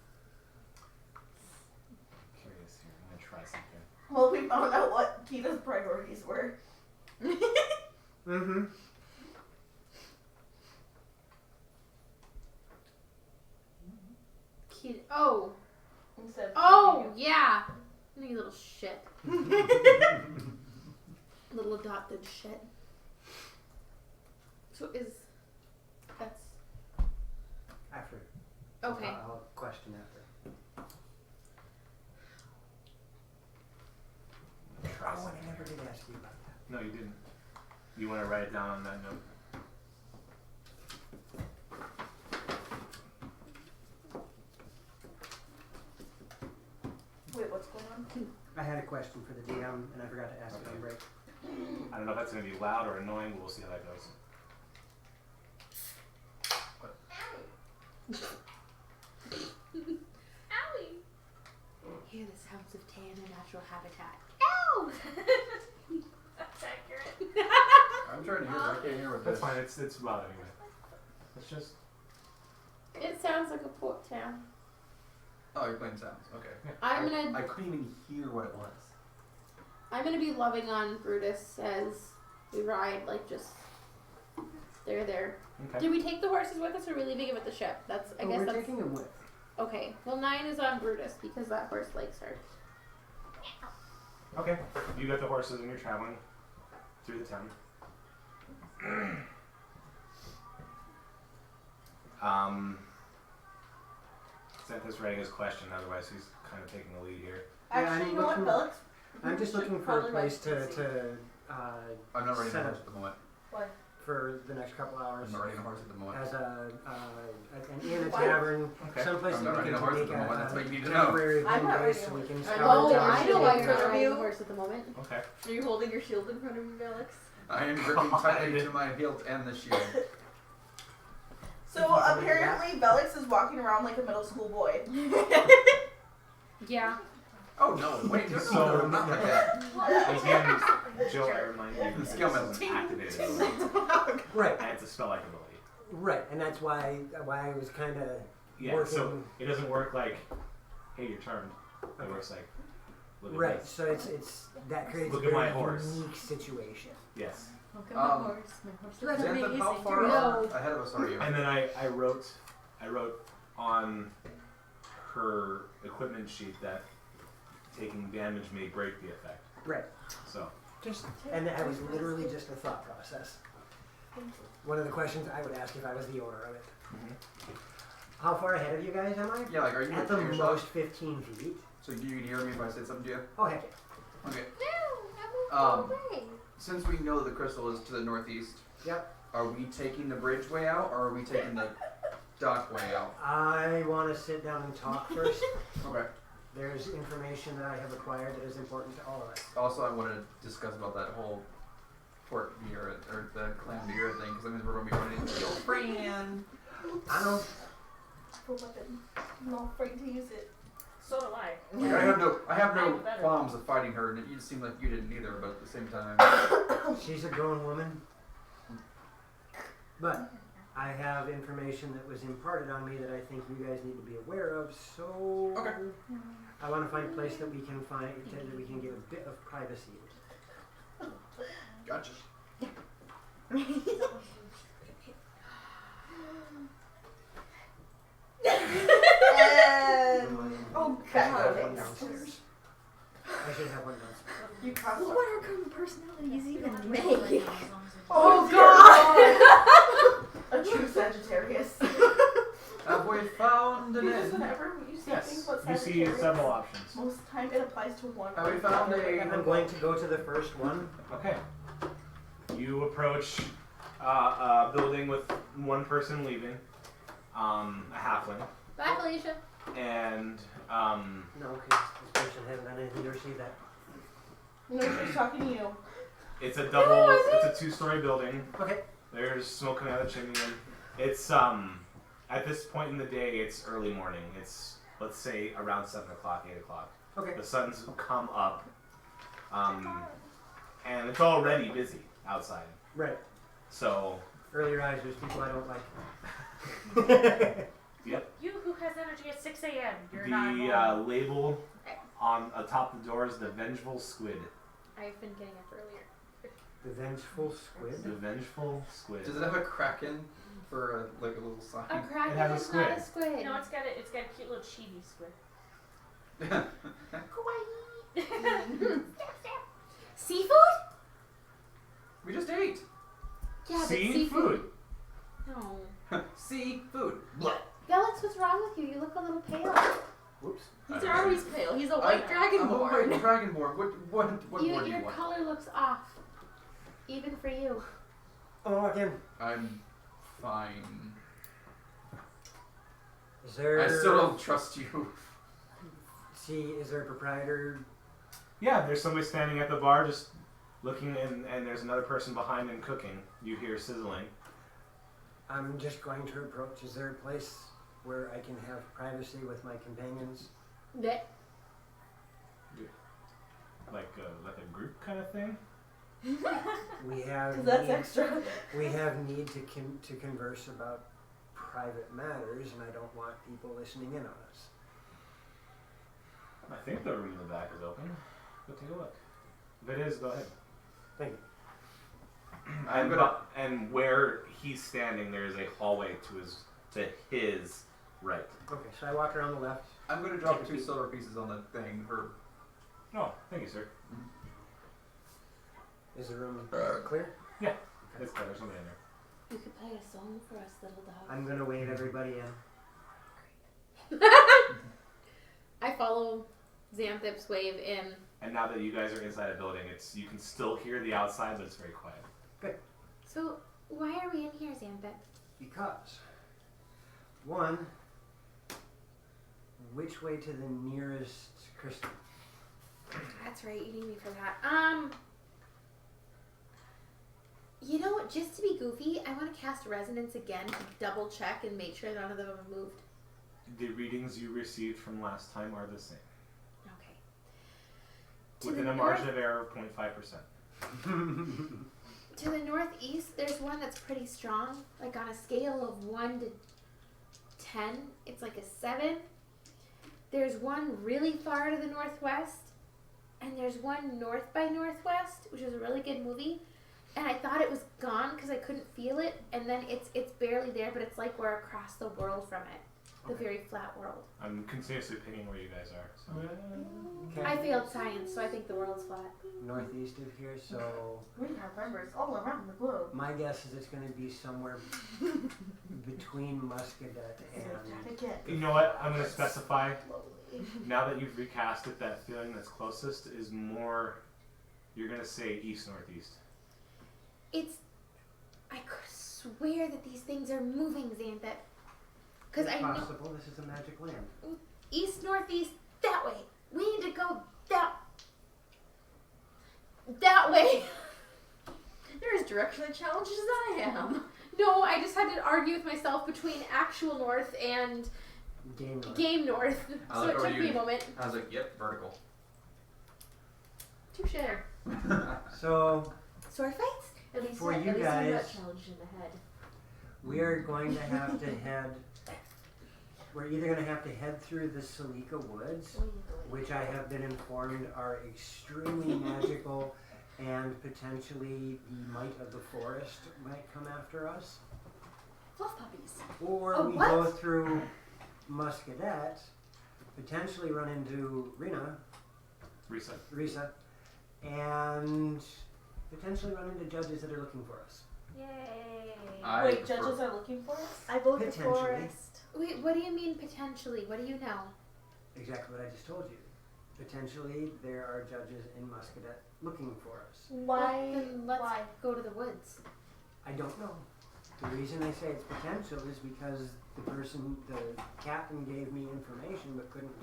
Curious here. I'm gonna try something. Well, we found out what Kita's priorities were. Mm-hmm. Kid. Oh. Instead of Oh, yeah. You little shit. Little adopted shit. So that's After. okay. I'll question after. Try Oh, something. and I never did ask you about that. No, you didn't. You want to write it down on that note? Wait, what's going on? I had a question for the DM and I forgot to ask it on break. I don't know if that's going to be loud or annoying, but we'll see how that goes. Owie. Hear the sounds of Tay in a natural habitat. Ow. That's accurate. I'm trying to hear. I can't hear what That's this. fine. It's loud anyway. Let's just. It sounds like a port town. Oh, you're playing sounds. Okay. I'm gonna I couldn't even hear what it was. I'm gonna be loving on Brutus as we ride, like just there. Okay. Did we take the horses with us or are we leaving them at the ship? That's I guess we're that's taking them with. okay. Well 9 is on Brutus because that horse likes her. Okay. You got the horses and you're traveling through the town. Xanthus Rega's question, otherwise he's kind of taking the lead here. Actually, I'm you know what, looking- Felix? I'm just should looking for a probably place let to I'm not riding a set horse up at the moment. for the next couple hours I'm not riding a horse at the moment. as an inn, a Why? tavern, Okay. someplace I'm that not we riding a can horse at make the moment. That's what you need to know. temporary I'm home not base riding so a we can horse. scour Oh, town. I know why you're not Are riding you- a horse at the moment. Okay. Are you holding your shield in front of me, Alex? I am gripping tightly to my hilt and the shield. So apparently, Velix is walking around like a middle school boy. Yeah. Oh no! Wait, no, So- no, not like that. Again, Jill, I remind you, The that skill this is medal. an activated ability. Right, And it's a spell-like ability. right, and that's why I was kind of Yeah, working. so it doesn't work like, hey, you're charmed. It works like, look at Right, this. so it's that creates Look a at my very horse. unique situation. Yes. Look at Um, my horse. My horse That's is Xanthan, amazing. how far No. ahead of us are you? And then I wrote on her equipment sheet that taking damage may break the effect. Right. So, Just and that was literally just a thought process. One of the questions I would ask if I was the owner of it. How far ahead of you guys am I? Yeah, like, are you At the within earshot? most 15 feet. So you can hear me if I say something to you? Oh heck yeah. Okay. No, I won't Um, go away. Since we know the crystal is to the northeast, Yep. are we taking the bridge way out or are we taking the dock way out? I want to sit down and talk first. Okay. There's information that I have acquired that is important to all of us. Also, I want to discuss about that whole port beer or the clam beer thing because that means we're going to be running into your friend. I know. For weapon. I'm not afraid to use it. So do I. I have no I'm better. qualms of fighting her, and it seemed like you didn't either. But at the same time, She's a grown woman. But I have information that was imparted on me that I think you guys need to be aware of. So Okay. I want to find a place that we can that we can get a bit of privacy. gotcha. Oh I should have god. one downstairs. I should have one downstairs. You crossed What are kind of personalities even make? Oh god! A true Sagittarius. Have we found an Because inn? whenever you see yes, things about you see Sagittarius, several options. most of the time it applies to one. Have we found I'm going to go to the first one. Okay. You approach A building with one person leaving, a halfling, Bye, Felicia. and No, because this person hasn't done anything to receive that. No, she's talking to you. it's a double. It's a 2-story building. Okay. There's smoke coming out of the chimney. And it's at this point in the day, it's early morning. It's let's say around 7 o'clock, 8 o'clock. Okay. The sun's come up, and it's already busy outside. Right. So Early risers, people I don't like. You who has energy at 6 a.m. You're not the normal. label on atop the door is the Vengeful Squid. I've been getting up earlier. The vengeful squid. The Vengeful Squid. Does it have a kraken for a little sign? A kraken It has a is squid. not a squid. No, it's got a cute little chibi squid. Seafood? We just ate. Yeah, but Seafood. No. Seafood. Felix, what's wrong with you? You look a little pale. Whoops. He's always pale. He's a white dragonborn. I'm a white dragonborn. What more do you Your want? color looks off. Even for you. Oh, again. I'm fine. Is there? I still don't trust you. See, is there a proprietor? Yeah, there's somebody standing at the bar just looking, and there's another person behind him cooking. You hear sizzling. I'm just going to approach. Is there a place where I can have privacy with my companions? Blech. Like a group kind of thing. We have. Because that's need- extra. We have need to converse about private matters, and I don't want people listening in on us. I think the room in the back is open. Go take a look. If it is, go ahead. Thank you. And where he's standing, there is a hallway to his right. Okay, so I walk around the left. I'm gonna drop 2 silver pieces on the thing for. Oh, thank you, sir. Is the room clear? It's clear. There's somebody in there. You could play a song for us, little dog. I'm gonna wave everybody in. I follow Xanthip's wave in. And now that you guys are inside a building, you can still hear the outside, but it's very quiet. So, why are we in here, Xanthip? Because, one, which way to the nearest crystal? That's right, you need me for that. You know, just to be goofy, I want to cast Resonance again to double check and make sure none of them have moved. The readings you received from last time are the same. Okay. Within a margin of error of 0.5%. To the northeast, there's one that's pretty strong. Like on a scale of 1 to 10, it's like a 7. There's one really far to the northwest. And there's one north by northwest, which is a really good movie. And I thought it was gone because I couldn't feel it. And then it's barely there, but it's like we're across the world from it. The very flat world. I'm continuously pinging where you guys are. So. Okay. I failed science, so I think the world's flat. Northeast of here, so We have members all around the globe. my guess is it's going to be somewhere between Muscadet and. You know what? I'm going to specify. Now that you've recast it, that feeling that's closest is more. You're going to say east-northeast. I could swear that these things are moving, Xanthip. Because I know Possible. This is a magic land. east, northeast, that way. We need to go that way. You're as directionally challenged as I am. No, I just had to argue with myself between actual north and Game north. game north. I So like it where took me you- a moment. I was like, yep, vertical. Touche. So Sword fights? At least, For you at least I'm guys- not challenged in the head. we are going to have to head. We're either going to have to head through the Salika Woods, which I have been informed are extremely magical, and potentially the might of the forest might come after us. Fluff puppies. Or Oh, we what? go through Muscadet, potentially run into Reset. Risa, and potentially run into judges that are looking for us. Yay. I Wait, prefer- judges are looking for us? I vote the Potentially. forest. Wait, what do you mean potentially? What do you know? Exactly what I just told you. Potentially, there are judges in Muscadet looking for us. Why? Well, then let's Why? go to the woods. I don't know. The reason I say it's potential is because the captain gave me information but couldn't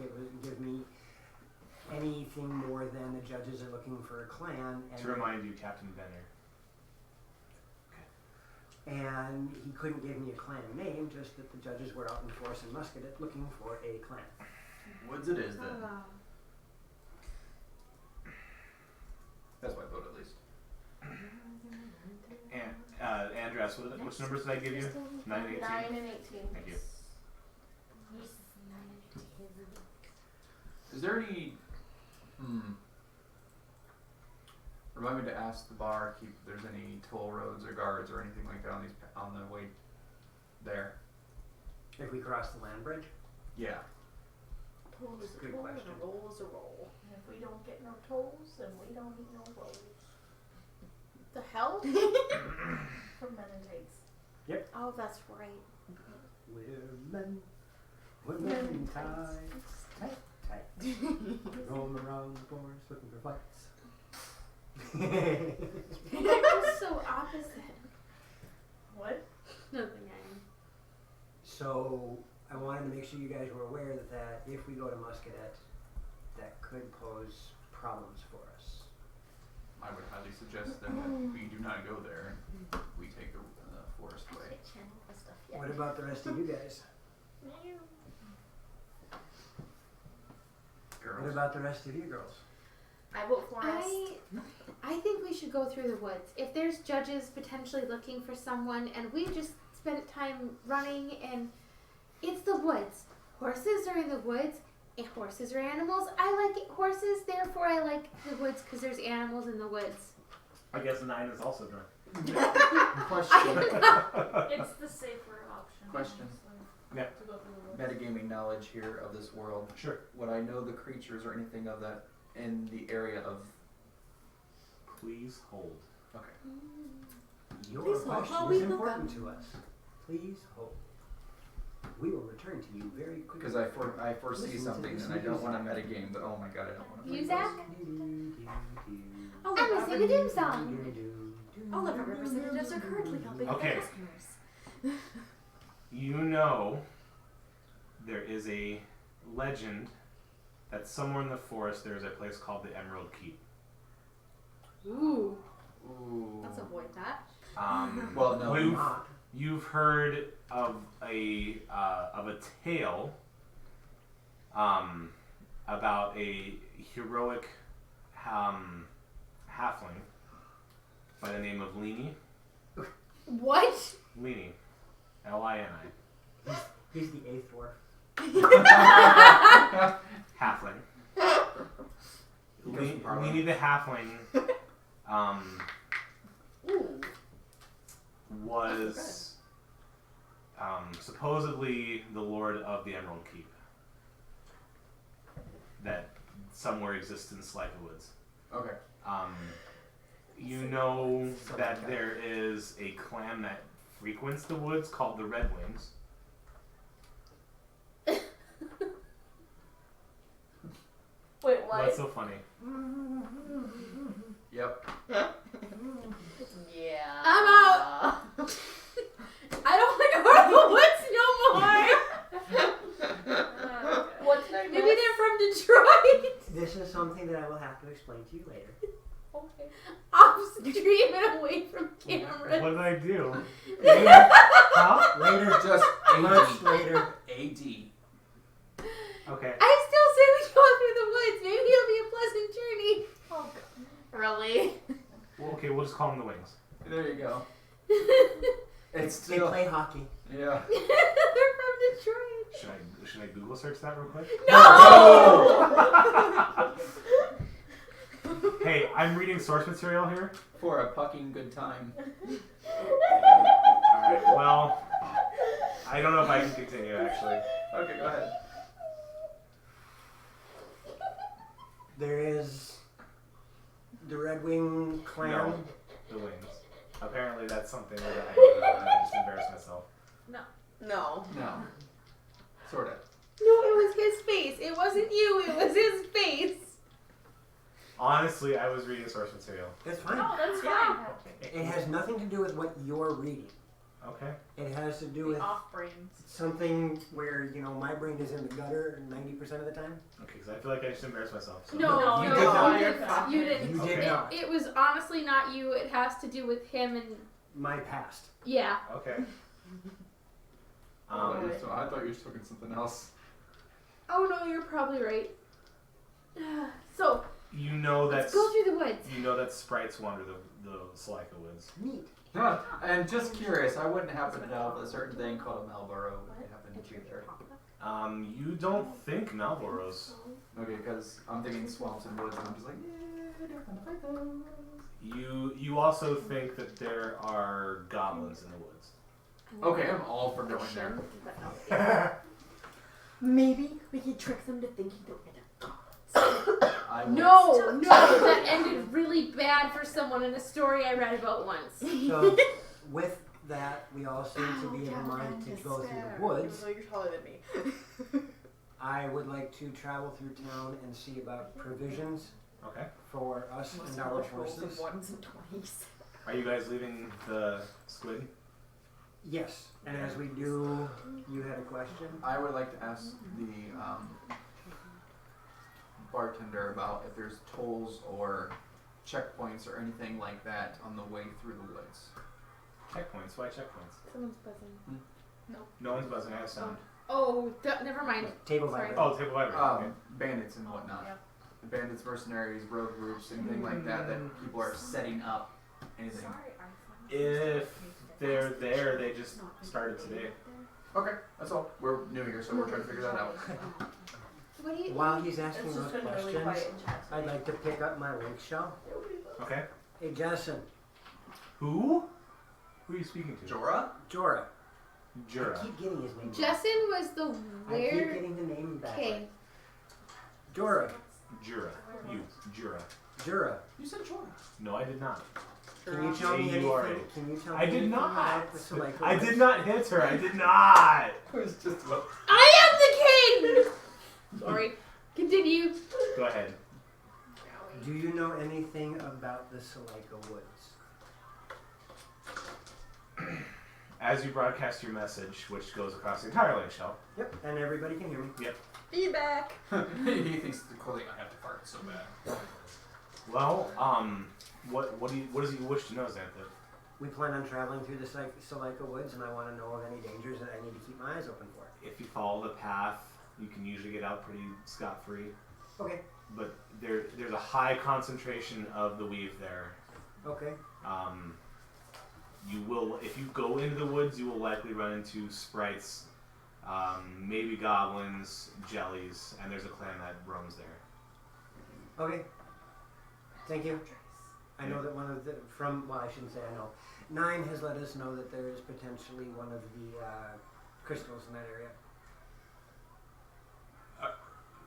give me anything more than the judges are looking for a clan. And To remind you, Captain Benner. And he couldn't give me a clan name, just that the judges were out in force in Muscadet looking for a clan. Woods it is then. That's my vote at least. And Andress, which numbers did I give you? 9 and 18? 9 and 18. Thank you. Is there any? Remind me to ask the barkeep if there's any toll roads or guards or anything like that on the way there. If we cross the land bridge? Yeah. Toll is a Good toll question. and a roll is a roll. And if we don't get no tolls, then we don't eat no rolls. The hell? From Mennonites. Oh, that's right. Women tight. Roam around the forest looking for fights. That was so opposite. What? Nothing. So I wanted to make sure you guys were aware that if we go to Muscadet, that could pose problems for us. I would highly suggest that we do not go there. We take the forest way. What about the rest of you guys? Girls. What about the rest of you girls? I vote forest. I think we should go through the woods. If there's judges potentially looking for someone and we just spent time running and it's the woods. Horses are in the woods and horses are animals. I like horses, therefore I like the woods because there's animals in the woods. I guess 9 is also drunk. Question. It's the safer option. Question. honestly, Yeah. To go through the woods. Metagaming knowledge here of this world. Sure. Would I know the creatures or anything of that in the area of? Please hold. Okay. Your Please hold while question we is look important up. to us. Please hold. We will return to you very quickly. Because I foresee Listen to something this and I don't want to music. metagame, but oh my god, I don't want to. Muzak? Oh, I'm listening to Doom Song. all of our representatives are currently helping Okay. their customers. You know there is a legend that somewhere in the forest there is a place called the Emerald Keep. Ooh. Ooh. Let's avoid that. Well, no. You've heard of a tale about a heroic halfling by the name of Lini. What? Lini. Lini. He's the 8th dwarf. Halfling. He comes from Parliament. Lini the halfling was supposedly the lord of the Emerald Keep that somewhere exists in Slytha Woods. Okay. You know that there is a clan that frequents the woods called the Red Wings. Wait, what? What's so funny? Yep. Yeah. I'm out. I don't want to go to the woods no more. What did I miss? Maybe they're from Detroit. This is something that I will have to explain to you later. Okay. Off stream and away from cameras. What did I do? Later. Huh? Later. Just Much AD. later. AD. Okay. I still say we go through the woods. Maybe it'll be a pleasant journey. Oh, God. Really? Well, okay, we'll just call them the Wings. There you go. It's They still. play hockey. Yeah. They're from Detroit. Should I Google search that real quick? No! Hey, I'm reading source material here. For a fucking good time. Alright, well, I don't know if I can continue actually. Okay, go ahead. There is the Red Wing clan. No. The Wings. Apparently that's something that I just embarrassed myself. No. No. Sorta. No, it was his face. It wasn't you. It was his face. Honestly, I was reading source material. That's fine. No, that's fine. It has nothing to do with what you're reading. Okay. It has to do The with off brains. something where, my brain is in the gutter 90% of the time. Okay, because I feel like I just embarrassed myself. So. No, You no, did not. you didn't. You did Okay. not. It was honestly not you. It has to do with him and My past. yeah. Okay. I thought you were talking something else. Oh no, you're probably right. So You know let's that's go through the woods. you know that sprites wander the Salika woods. Neat. And just curious, I wouldn't happen to know of a certain thing called a Malboro would happen to you there. You don't think Malboros. Okay, because I'm thinking swamps and woods, and I'm just like, yeah, they're gonna fight those. You also think that there are goblins in the woods. Okay, I'm all for going there. Maybe we can trick them to thinking that we're I will. No, that ended really bad for someone in a story I read about once. So, with that, we all seem to be in mind to go through the woods. You're taller than me. I would like to travel through town and see about provisions Okay. for us and our horses. Ones and 20s. Are you guys leaving the squid? Yes, and as we do, you had a question? I would like to ask the bartender about if there's tolls or checkpoints or anything like that on the way through the woods. Checkpoints? Why checkpoints? Someone's buzzing. No one's buzzing. I have sound. Oh, never mind. Table Sorry. vibrator. Oh, table vibrator. Okay. Bandits and whatnot. Yeah. Bandits, mercenaries, rogue groups, anything like that people are setting up. Anything. If they're there, they just started today. Okay, that's all. We're new here, so we're trying to figure that out. What do you? While he's asking It's those just been really questions, quiet in chat I'd today. like to pick up my link shell. Okay. Hey, Justin. Who? Who are you speaking to? Jorah? Jora. I Jura. keep getting his name wrong. Jessen was the I keep where? getting the name back. Okay. Jora. Jura. You. Jura. Jura. You said Jorah. No, I did not. Can you tell me J-U-R-A. anything? Can you tell me I did anything not. about the Seleka I Woods? did not hit her. I did not. It was just about. I am the king. Sorry. Continue. Go ahead. Do you know anything about the Seleka Woods? As you broadcast your message, which goes across the entire link shell. Yep, and everybody can hear me. Feedback. He thinks the clothing I have to fart so bad. Well, what does he wish to know, Xantha? We plan on traveling through the Seleka Woods, and I want to know of any dangers that I need to keep my eyes open for. If you follow the path, you can usually get out pretty scot-free. Okay. But there's a high concentration of the weave there. Okay. You will, if you go into the woods, you will likely run into sprites, maybe goblins, jellies, and there's a clan that roams there. Okay. Thank you. I know that one of the, well, I shouldn't say I know. 9 has let us know that there is potentially one of the crystals in that area.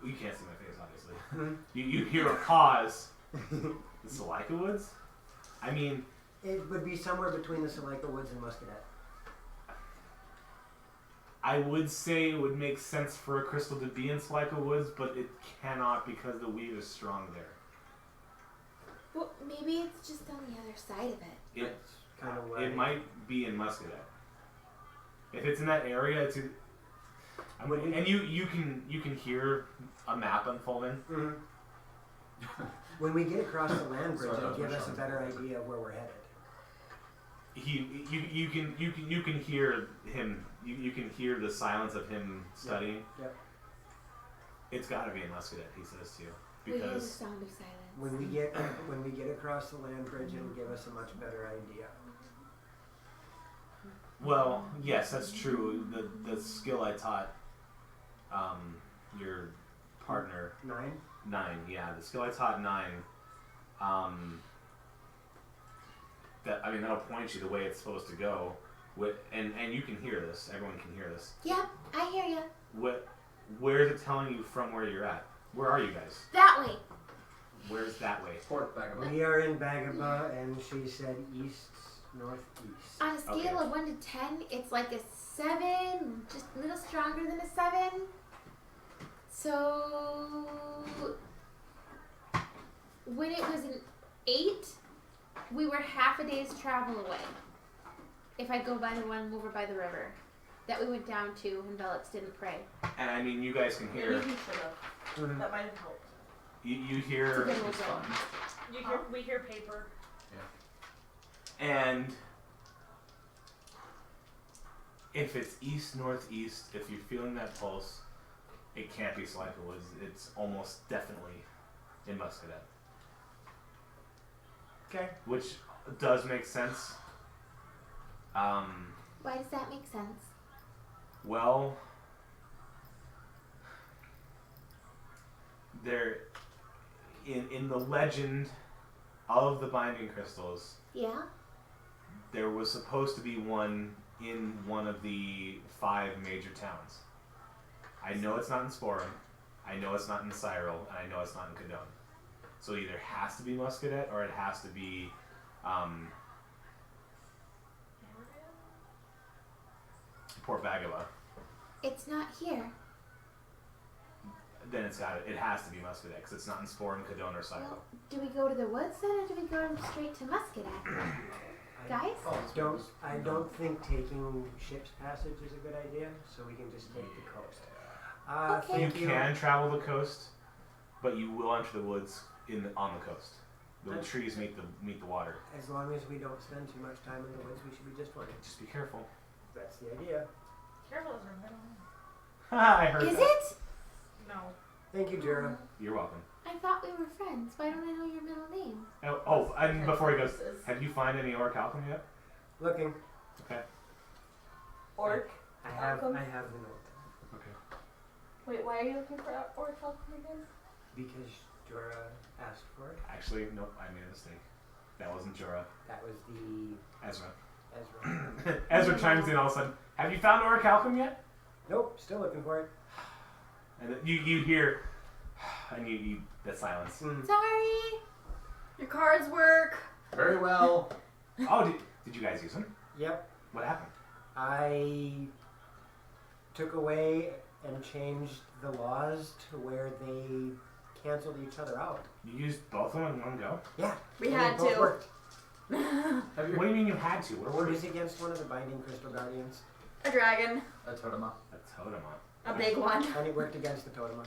You can't see my face, obviously. Hmm? You hear a pause. The Selika Woods? I mean, It would be somewhere between the Seleka Woods and Muscadet. I would say it would make sense for a crystal to be in Selika Woods, but it cannot because the weave is strong there. Well, maybe it's just on the other side of it. It, Kind of it might be in Muscadet. If it's in that area, it's in, and you can hear a map unfolding. Mm-hmm. When we get across the land bridge, Sorry, that it'll was give my us a shot. better idea of where we're headed. You can hear him. You can hear the silence of him studying. Yep. It's got to be in Muscadet, he says to you, We hear the because sound of silence. When we get across the land bridge, it'll give us a much better idea. well, yes, that's true. The skill I taught your partner 9. 9, yeah, the skill I taught 9. That'll point you the way it's supposed to go. And you can hear this. Everyone can hear this. Yep, I hear you. Where is it telling you from where you're at? Where are you guys? That way. Where's that way? Fourth bag of We are in Bagaba, and she said east, northeast. On a scale of 1 to 10, it's like a 7, just a little stronger than a 7. So when it was an 8, we were half a day's travel away. If I go by the one over by the river that we went down to when Velix didn't pray. And I mean, you guys can Maybe hear. he should have. That might have helped. You It's a hear. good It's one. fun. We hear paper. And if it's east northeast, if you're feeling that pulse, it can't be Salika Woods. It's almost definitely in Muscadet. Okay. Which does make sense. Why does that make sense? Well, there in the legend of the binding crystals, Yeah? there was supposed to be one in one of the 5 major towns. I know it's not in Sporum, I know it's not in Cyril, and I know it's not in Cadone. So it either has to be Muscadet or it has to be Port Vagaba. It's not here. Then it has to be Muscadet because it's not in Sporum, Cadone, or Cyril. Well, do we go to the woods then, or do we go straight to Muscadet? Guys? I don't think taking ship's passage is a good idea, so we can just take the coast. Okay. You Thank you. can travel the coast, but you will enter the woods on the coast. The trees meet the water. As long as we don't spend too much time in the woods, we should be just fine. Just be careful. That's the idea. Careful is our middle name. I heard Is that. it? No. Thank you, Jura. You're welcome. I thought we were friends. Why don't I know your middle name? Oh, and before he goes, have you found any orichalcum yet? Looking. Okay. Orc. I have the Alchem? note. Okay. Wait, why are you looking for orichalcum again? Because Jura asked for it. Actually, nope. I made a mistake. That wasn't Jorah. That was the Ezra. Ezra. Ezra chimes in all of a sudden. Have you found orichalcum yet? Nope, still looking for it. And then you hear, and you that silence. Sorry. Your cards work. Very well. Oh, did you guys use them? Yep. What happened? I took away and changed the laws to where they canceled each other out. You used both of them in one go? Yeah. We and had they both to. Worked. Have you What do you mean you had to? What Or were is against one of the binding crystal guardians, A dragon. a totema? A totem. A big one. and it worked against the totema.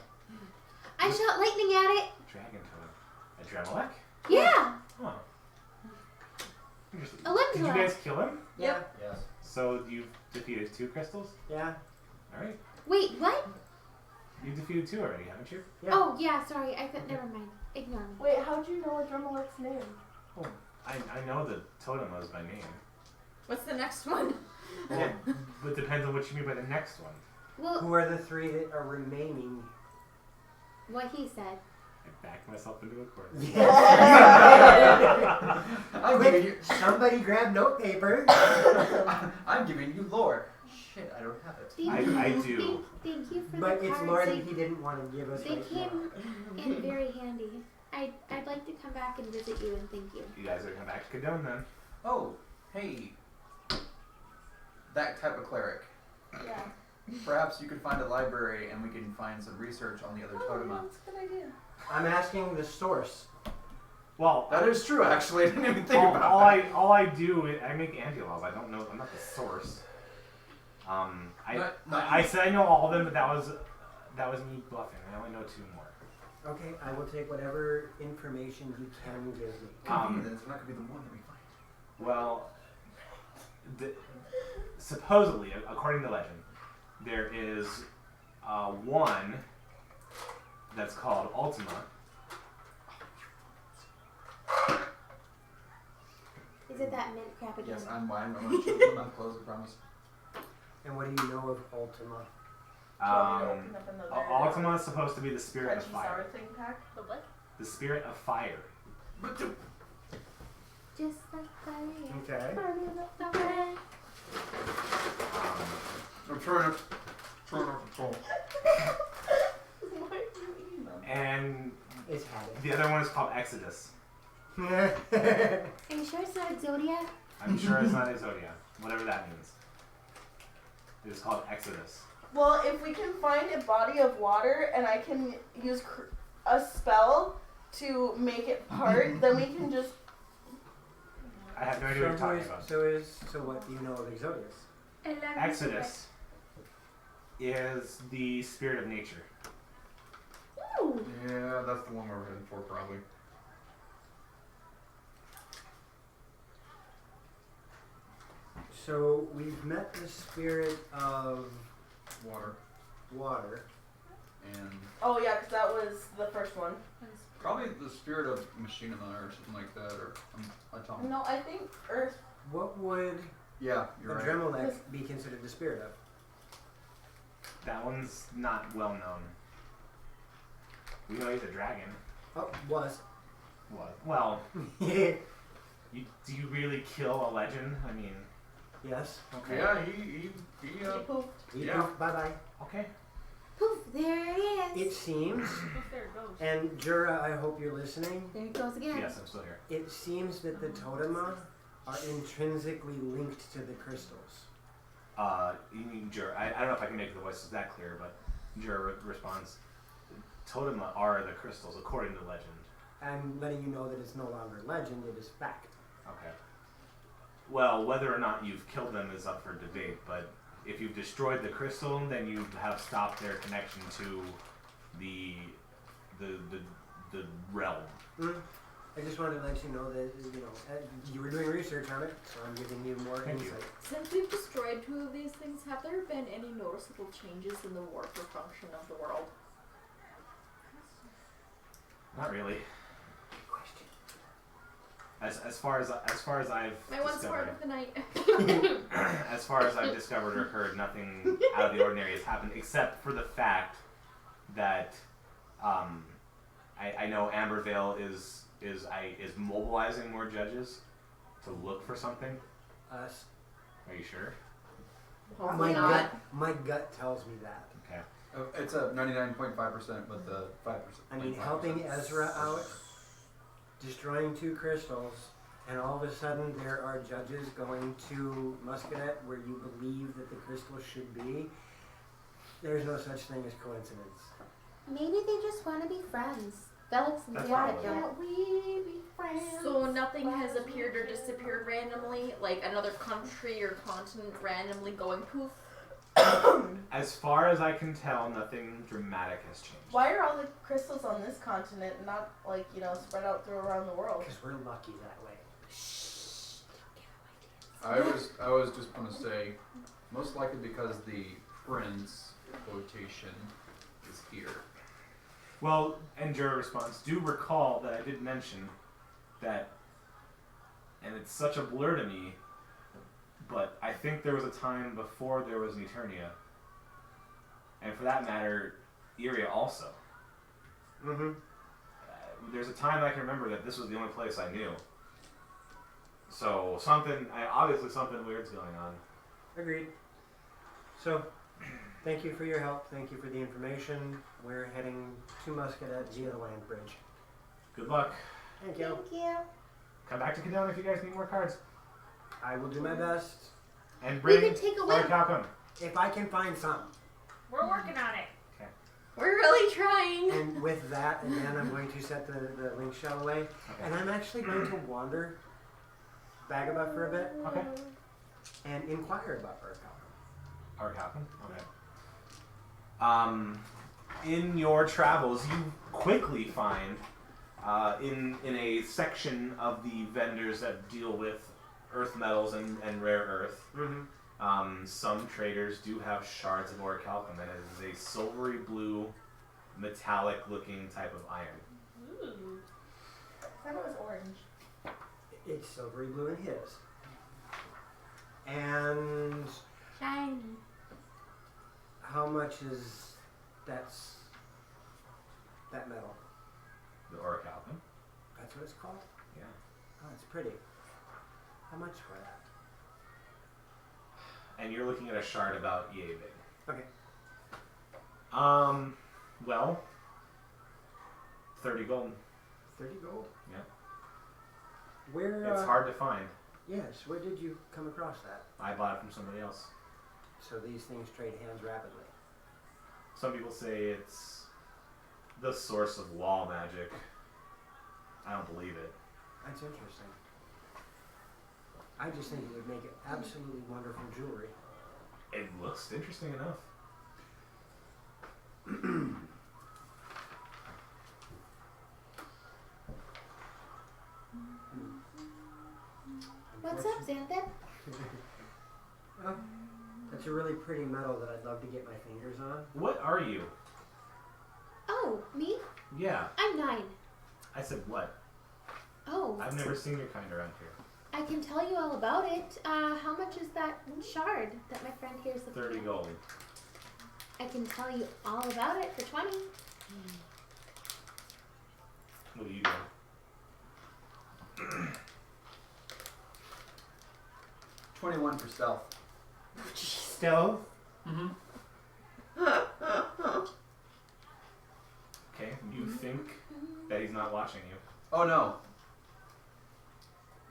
I shot lightning at it. Dragon totem. A Dremelech? Yeah. Huh. Interesting. A Did you Limswell. guys kill him? Yep. Yes. So you've defeated 2 crystals? Yeah. Alright. Wait, what? You've defeated 2 already, haven't you? Yeah. Oh, yeah, sorry. I thought, never mind. Ignore me. Wait, how'd you know Adrenalec's name? I know the totem was by name. What's the next one? Well, but it depends on what you mean by the next one. Well, Who are the 3 that are remaining? what he said. I backed myself into a corner. I'm giving you. Somebody grab note paper. I'm giving you lore. Shit, I don't have it. Thank I you. do. Thank you for But the it's cards. more that he didn't want to give us They right now. came in very handy. I'd like to come back and visit you and thank you. You guys are coming back to Cadone then. Oh, hey. That type of cleric. Yeah. Perhaps you could find a library and we can find some research on the other totema. That's a good idea. I'm asking the source. Well, That is true, actually. I didn't even think about all that. I do is I make anti-laws. I don't know. I'm not the source. I said I know all of them, but that was me bluffing. I only know 2 more. Okay, I will take whatever information you can give me. Convenient, it's not going to be the one that we find. Well, supposedly, according to legend, there is one that's called Ultima. Is it that mint crap again? Yes, I'm wine. I'm going to keep my mouth closed, I promise. And what do you know of Ultima? Do you want me to open up another Ultima is supposed to be the spirit of crunchy fire. sour thing pack? The what? The spirit of fire. Just like fire. Okay. Burning up the red. I'm trying to control. Why are you eating them? And It's habit. the other one is called Exodus. Are you sure it's not Exodia? I'm sure it's not Exodia. Whatever that means. It is called Exodus. Well, if we can find a body of water and I can use a spell to make it part, then we can just. I have no idea what you're talking about. So what do you know of Exodus? Exodus is the spirit of nature. Ooh. Yeah, that's the one we're heading for, probably. So we've met the spirit of water. And Oh yeah, because that was the first one. probably the spirit of machinima or something like that, or atomic. No, I think Earth. What would Yeah, you're right. Adremelech be considered the spirit of? That one's not well known. We know he's a dragon. Oh, was. What? Well, do you really kill a legend? I mean, Yes. okay. Yeah, he He pooped. Yeah. Bye bye. Okay. Poof, there it is. It seems, There it goes. and Jura, I hope you're listening. There it goes again. Yes, I'm still here. It seems that the totema are intrinsically linked to the crystals. You mean Jur? I don't know if I can make the voices that clear, but Jur responds, Totema are the crystals, according to legend. I'm letting you know that it's no longer legend, it is fact. Okay. Well, whether or not you've killed them is up for debate, but if you've destroyed the crystal, then you have stopped their connection to the realm. I just wanted to let you know that, you were doing research on it, so I'm giving you more Thank you. insight. Since we've destroyed 2 of these things, have there been any noticeable changes in the warp or function of the world? Not really. As far as I've My one discovered, sword of the night. as far as I've discovered or heard, nothing out of the ordinary has happened, except for the fact that I know Ambervale is mobilizing more judges to look for something. Us. Are you sure? My gut tells me that. Okay. It's a 99.5% with the 5%. I mean, helping Ezra out, destroying 2 crystals, and all of a sudden there are judges going to Muscadet where you believe that the crystal should be. There's no such thing as coincidence. Maybe they just want to be friends. Felix and That's Jared probably don't we be friends? So nothing has appeared or disappeared randomly, like another country or continent randomly going poof. As far as I can tell, nothing dramatic has changed. Why are all the crystals on this continent not spread out through around the world? Because we're lucky that way. I was just gonna say, most likely because the prince quotation is here. Well, and Jura responds, do recall that I did mention that, and it's such a blur to me, but I think there was a time before there was an Eternia. And for that matter, Iria also. Mm-hmm. There's a time I can remember that this was the only place I knew. So obviously something weird's going on. Agreed. So, thank you for your help. Thank you for the information. We're heading to Muscadet via the land bridge. Good luck. Thank you. Thank you. Come back to Cadone if you guys need more cards. I will do my best. And We bring can take a our look. Calcum. If I can find some. We're working on it. We're really trying. And with that, again, I'm going to set the link shell away. Okay. And I'm actually going to wander Vagabond for a bit Okay. and inquire about Urkel. Our Calcum? Okay. In your travels, you quickly find in a section of the vendors that deal with earth metals and rare earth, some traders do have shards of orichalcum, and it is a silvery blue, metallic looking type of iron. Ooh. I thought it was orange. It's silvery blue in his. And Shiny. how much is that metal? The orichalcum? That's what it's called? Yeah. Oh, it's pretty. How much for that? And you're looking at a shard about yay big. Okay. Well, 30 gold. 30 gold? Yeah. Where, It's hard to find. Yes, where did you come across that? I bought it from somebody else. So these things trade hands rapidly. Some people say it's the source of wall magic. to believe it. That's interesting. I just think it would make it absolutely wonderful jewelry. It looks interesting enough. What's up, Xanthan? Oh, that's a really pretty metal that I'd love to get my fingers on. What are you? Oh, me? Yeah, I'm 9. I said what? Oh, I've never seen your kind around here. I can tell you all about it. How much is that shard that my friend here's looking 30 at? gold. I can tell you all about it for 20. What are you doing? 21 for stealth. Stealth? Mm-hmm. Okay, you think that he's not watching you. Oh no.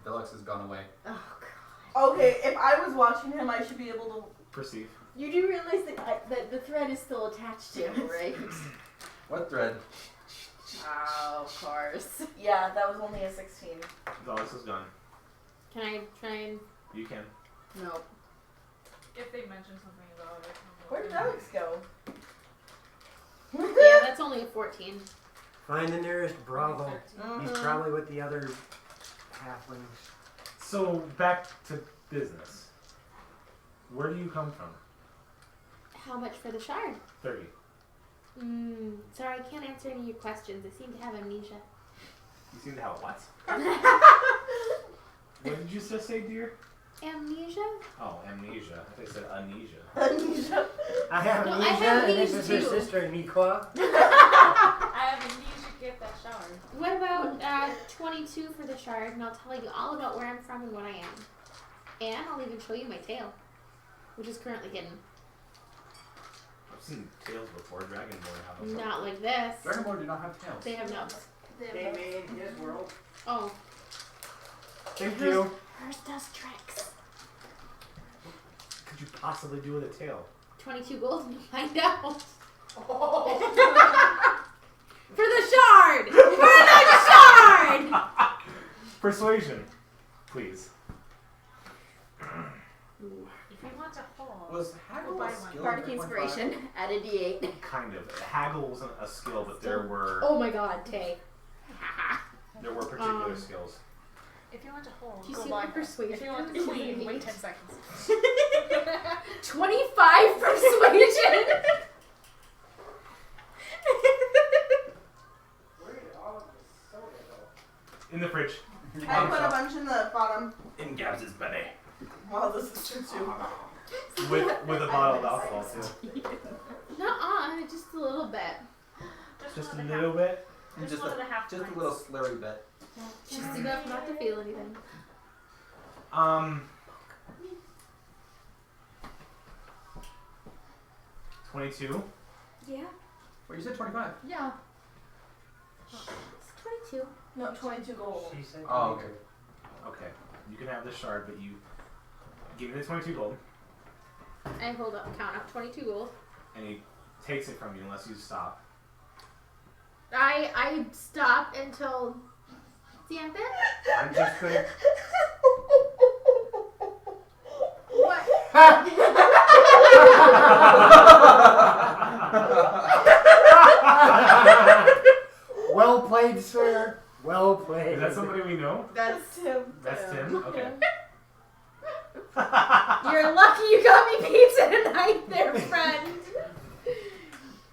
Velux has gone away. Oh god. Okay, if I was watching him, I should be able to. Perceive. You do realize that the thread is still attached to him, right? What thread? Oh, of course. Yeah, that was only a 16. Dallas is gone. Can I try and... You can. No. If they mention something about it. Where did Alex go? Yeah, that's only a 14. Find the nearest Bravo. He's Mhm. probably with the other halflings. So, back to business. Where do you come from? How much for the shard? 30. Sorry, I can't answer any of your questions. I seem to have amnesia. You seem to have what? What did you just say, dear? Amnesia? Oh, amnesia. I thought you said amnesia. Anisha. I have No, I amnesia, have and this these is her too. sister, Nikwa. I have a need to get that shower. What about 22 for the shard, and I'll tell you all about where I'm from and what I am. And I'll even show you my tail, which is currently hidden. I've seen tails before. Dragonborn have them. Not like this. Dragonborn do not have tails. They have nubs. They made his world. Oh. Thank you. Hers does tricks. What could you possibly do with a tail? 22 gold and you'll find out. For the shard! For the shard! Persuasion, please. If you want to haul, Was haggle We'll buy a one. skill? Bardic in 3.5? inspiration. Add a d8. Kind of. Haggle wasn't a skill, but there were Oh my god, Tay. particular skills. if you want to haul, Do you go see buy my one. persuasion? If you want to clean, wait 10 seconds. 25 persuasion! In the fridge. I put a bunch in the bottom. In Gabs' belly. Wow, this is true too. With a bottle of alcohol too. Nuh-uh, just a little bit. Just a one and little bit. half. Just one and a half just a pints. little slurry bit. Just enough not to feel anything. 22. Yeah, Wait, you said 25. Yeah. it's 22. No, 22 gold. She said Oh, okay. Okay. You can have this shard, but you give me the 22 gold, I hold up, count up 22 gold. and he takes it from you unless you stop. I stop until Xanthan? I'm just gonna. What? Well played, sir. Well played. Is that somebody we know? That's him. That's Tim? Okay. You're lucky you got me pizza tonight there, friend.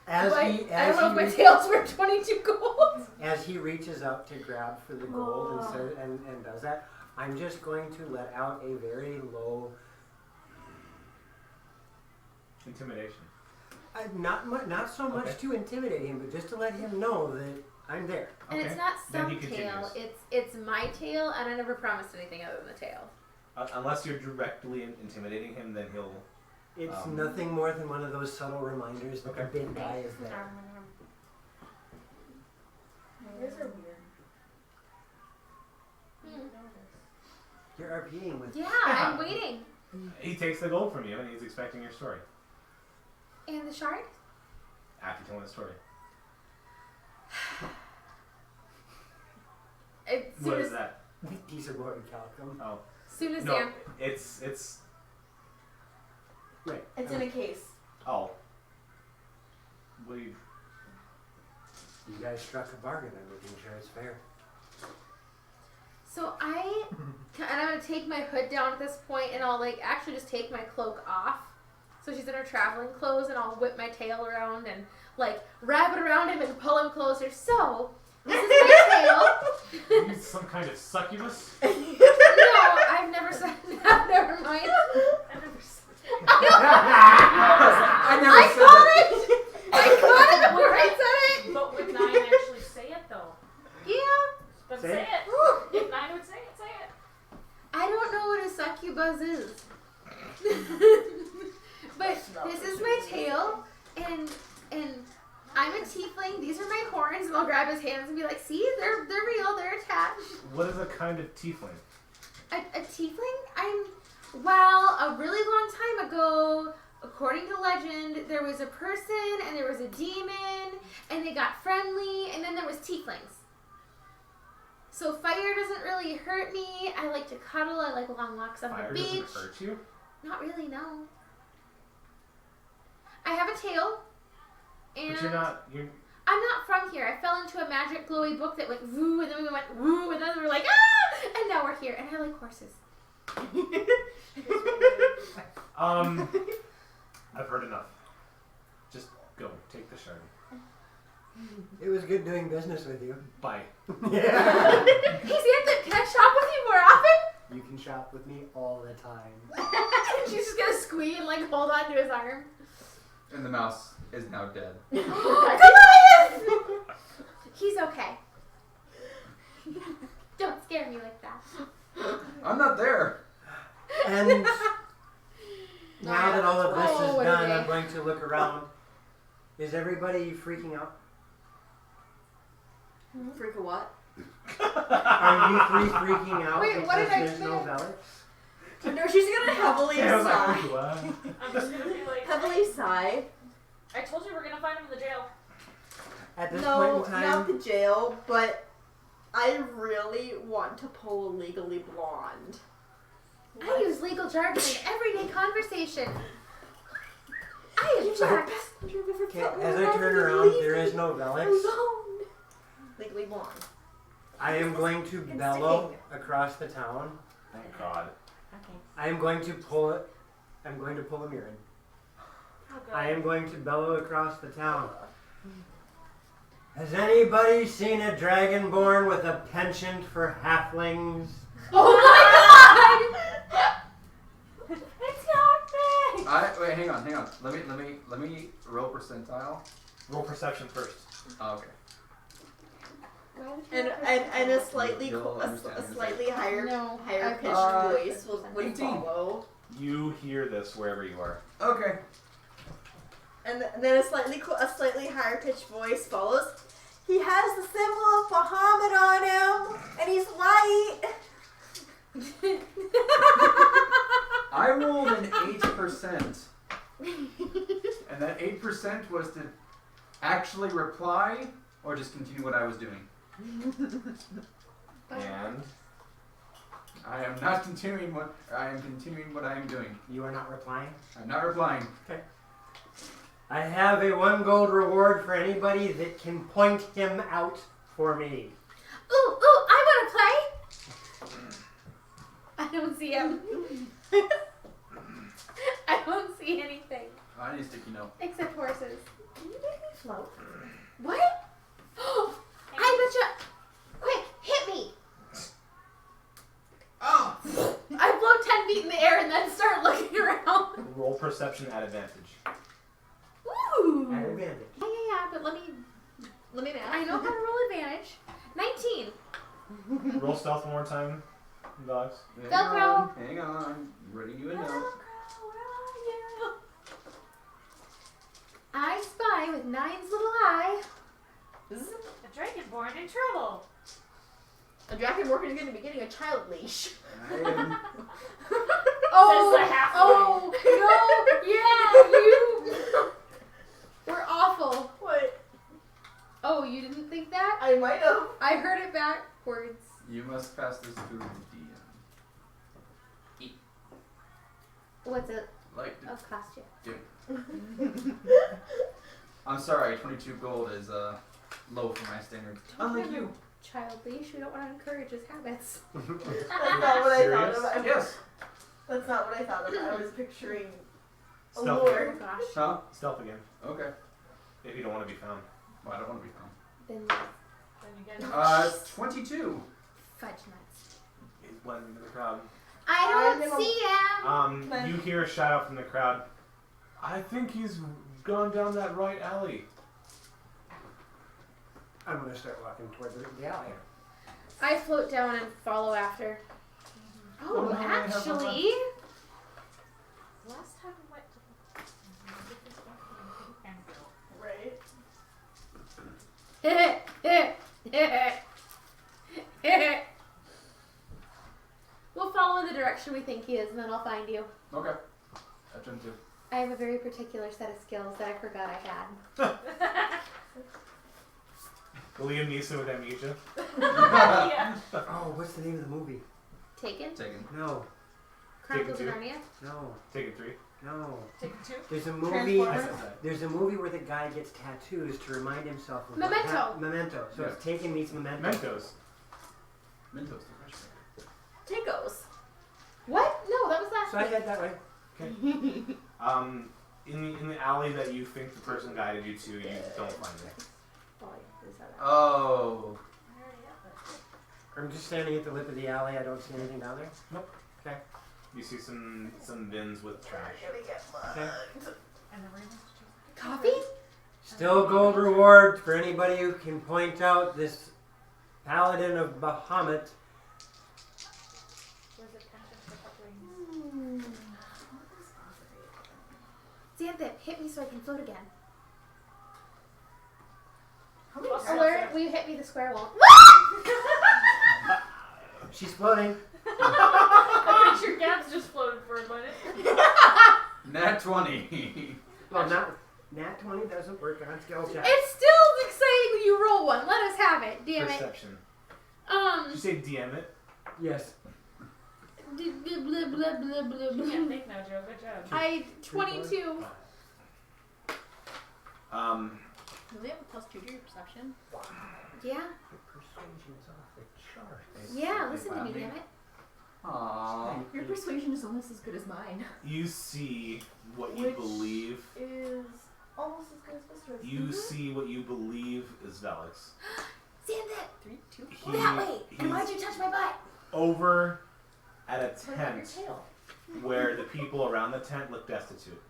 As But he, I don't know if my as, he, tail's worth 22 gold. as he reaches out to grab for the gold and, says, and does that, I'm just going to let out a very low, Intimidation. not so much Okay. to intimidate him, but just to let him know that I'm there. And Okay. it's not Then some he tail, continues. it's my tail, and I never promised anything other than the tail. Unless you're directly intimidating him, then he'll. It's nothing more than one of those subtle reminders that the big guy is there. You guys are weird. You're RPing with. Yeah, I'm waiting. He takes the gold from you, and he's expecting your story. And the shard? After telling the story. What is that? Piece of board talcum. Oh. Soon as No, Sam. it's. Right. It's in a case. Oh. What do you. You guys struck a bargain. I'm making sure it's fair. So and I'm gonna take my hood down at this point, and I'll like actually just take my cloak off. So she's in her traveling clothes, and I'll whip my tail around and like wrap it around him and pull him closer. So this is my tail. You some kind of succubus? No, I've never said that. Never mind. I got it before I said it. But would 9 actually say it though? Yeah. Then Say say it. it. If 9 would say it, say it. I don't know what a succubus is. But this is my tail, and I'm a tiefling. These are my horns, and I'll grab his hands and be like, "See, they're real. They're attached." What is a kind of tiefling? A tiefling? Well, a really long time ago, according to legend, there was a person and there was a demon, and they got friendly, and then there was tieflings. So fire doesn't really hurt me. I like to cuddle. I like long walks on Fire the beach. doesn't hurt you? Not really, no. I have a tail, and But you're I'm not from here. I fell into a magic glowy book that went woo, and then we went woo, and then we were like ah, and now we're here, and I like horses. I've heard enough. Just go. Take the shard. It was good doing business with you. Bye. Yeah. Hey Xanthan, can I shop with you more often? You can shop with me all the time. And she's just gonna squeeze and like hold on to his arm. And the mouse is now dead. Goliath! He's okay. Don't scare me like that. I'm not there. And now that all of this Oh, is done, okay. I'm going to look around. Is everybody freaking out? Freak a what? Are you three freaking out Wait, because what did I there's no say? Velix? No, she's gonna heavily I was like, sigh. what? I'm just gonna be like, Heavily sigh. I told you we're gonna find him in the jail. At this No, point in not time, the jail, but I really want to pull a Legally Blonde. I use legal jargon in everyday conversation. I object. okay, as I turn around, there is no Velix. Alone. Legally Blonde. I am going to It's bellow sticking. across the town. Thank God. Okay. I am going to pull it. I'm going to pull a Mirren. Oh, God. I am going to bellow across the town. Has anybody seen a dragonborn with a penchant for halflings? Oh my god! It's happening! Wait, hang on. Let me roll percentile. Roll perception first. Oh, okay. And a slightly You'll a understand. slightly higher No, higher pitched Uh, voice would 18. follow. You hear this wherever you are. Okay. And then a slightly higher pitched voice follows. He has the symbol of Bahamut on him, and he's white. I rolled an 8%. And that 8% was to actually reply or just continue what I was doing. And I am not continuing what I am continuing what I am doing. You are not replying? I'm not replying. I have a 1 gold reward for anybody that can point him out for me. Ooh, I wanna play! I don't see him. I don't see anything. I need a sticky note. Except horses. Can you make me float? What? I betcha. Quick, hit me. Oh! I blow 10 feet in the air and then start looking around. roll perception at advantage. Ooh. At advantage. Yeah, but let me I know how to roll advantage. 19. Roll stealth one more time, dogs. Velcro. Hang on. Ready you a note. I spy with 9's little eye. A dragonborn in trouble. A dragonborn is going to be getting a child leash. I am Oh, Says the halfling. oh, no, yeah, you. We're awful. What? Oh, you didn't think that? I might have. I heard it backwards. You must pass this through the DM. What's it? Like, Oh, cost you. I'm sorry, 22 gold is low for my standards. Unlike you. Child leash. We don't want to encourage his habits. That's not what I thought Serious? of. Yes. That's not what I thought of. I was picturing a Stealth lure. again. Gosh. Huh? Stealth again. Okay. If you don't want to be found. Well, I don't want to be found. Then Then you get 22. fudge nuts. He's blending into the crowd. I don't see him. You hear a shout out from the crowd. I think he's gone down that right alley. I'm gonna start walking toward the alley. I float down and follow after. Oh, Oh, actually. last time we went to Right. We'll follow the direction we think he is, and then I'll find you. Okay. That's him too. I have a very particular set of skills that I forgot I had. Liam Neeson with amnesia. yeah. Oh, what's the name of the movie? Taken? Taken. No, Chronicles of Taken Narnia? no, Take it 3. no. Take 2. There's a movie. Transformers? There's a movie where the guy gets tattoos to remind himself of Memento. Memento. So it's Taken meets Memento. Mentos. Mentos, the fresh Tacos. What? No, that was last So I week. head that way. Okay. In the alley that you think the person guided you to, you don't find it. Oh, yeah, we saw that. Oh. I'm just standing at the lip of the alley. I don't see anything down there. You see some bins with trash. Okay. And the ravens Coffee? Still gold reward for anybody who can point out this paladin of Bahamut. Was it pension for coupling? Xanthan, hit me so I can float again. How many Plus times? Alert, will you hit me? The square won't. She's floating. I'm pretty sure Gab's just floated for a minute. Nat 20. Well, Nat 20 doesn't work on skill check. It's still exciting when you roll one. Let us have it. Damn it. Perception. Did you say DM it? Yes. Blah, blah, blah, blah, blah, You blah. can't think now, Joe. Good job. I 22. Do they have a +2 to your perception? Yeah. Your persuasion's off the chart. Yeah, listen to me, damn it. Aww. Your persuasion is almost as good as mine. You see what you Which- believe. Is almost as good as Mr. You see what you believe is Velix. Xanthan, 3, 2, He, that way. And why'd he's you touch my butt? over at a Turn out your tent tail. where the people around the tent look destitute.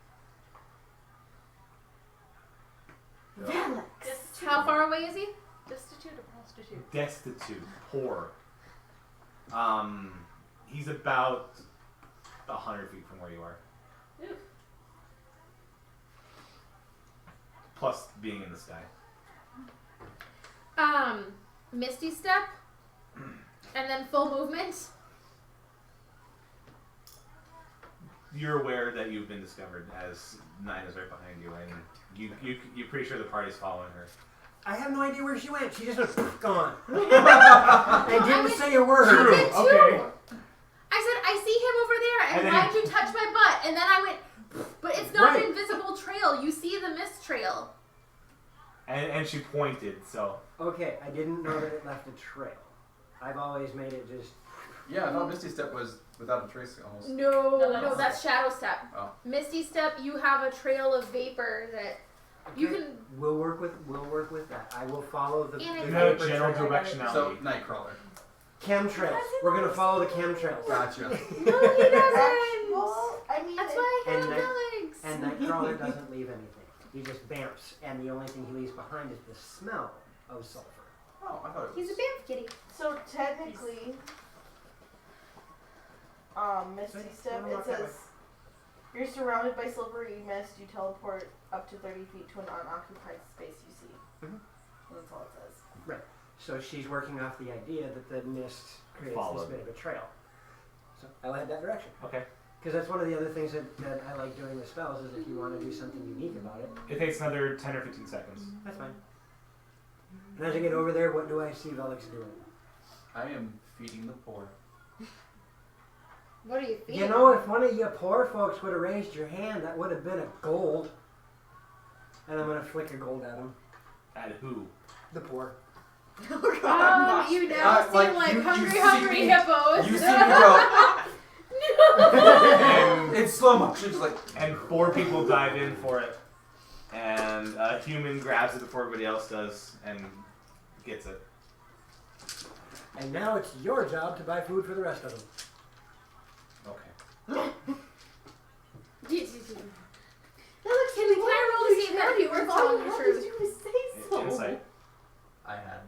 Valak. Destitute. How far away is he? Destitute or prostitute? Destitute. Poor. He's about 100 feet from where you are. Oof. Plus being in the sky. Misty step. And then full movement. You're aware that you've been discovered as Nina's right behind you, and you're pretty sure the party's following her. I have no idea where she went. She just went gone. I didn't say a word. I did too. Okay. I said, I see him over there, and And then- why'd you touch my butt? And then I went, but it's not Right. an invisible trail. You see the mist trail. And she pointed, so. Okay, I didn't know that it left a trail. I've always made it just. Yeah, I thought Misty Step was without a trace almost. No, that's shadow step. Oh. Misty step, you have a trail of vapor that you Okay, can. We'll work with that. I will follow the. And I the You have a vapor general trail. directionality. So, Nightcrawler. Chemtrails. We're gonna follow the chemtrails. Gotcha. No, he doesn't. Well, I mean, That's why I have And the legs. And Nightcrawler doesn't leave anything. He just bamps, and the only thing he leaves behind is the smell of sulfur. Oh, I thought it was. He's a bamf kitty. So technically, Misty Sorry, Step, no, it not that says you're surrounded by silvery mist. You teleport up to 30 feet to an unoccupied space you see. Mhm. That's all it says. So she's working off the idea that the mist creates Followed. this bit of a trail. So I'll head that direction. Okay. Because that's one of the other things that I like doing with spells is if you want to do something unique about it, It takes another 10 or 15 seconds. that's fine. And as I get over there, what do I see Velix doing? I am feeding the poor. What are you feeding? You know, if one of you poor folks would have raised your hand, that would have been a gold. And I'm gonna flick a gold at him. At who? The poor. You now seem like, like you hungry see- hippos. You see me go. And, It's slow motion. It's like. and 4 people dive in for it. And a human grabs it before everybody else does and gets it. And now it's your job to buy food for the rest of them. Okay. Can I roll to see if that works on your shirt? Insight. I had.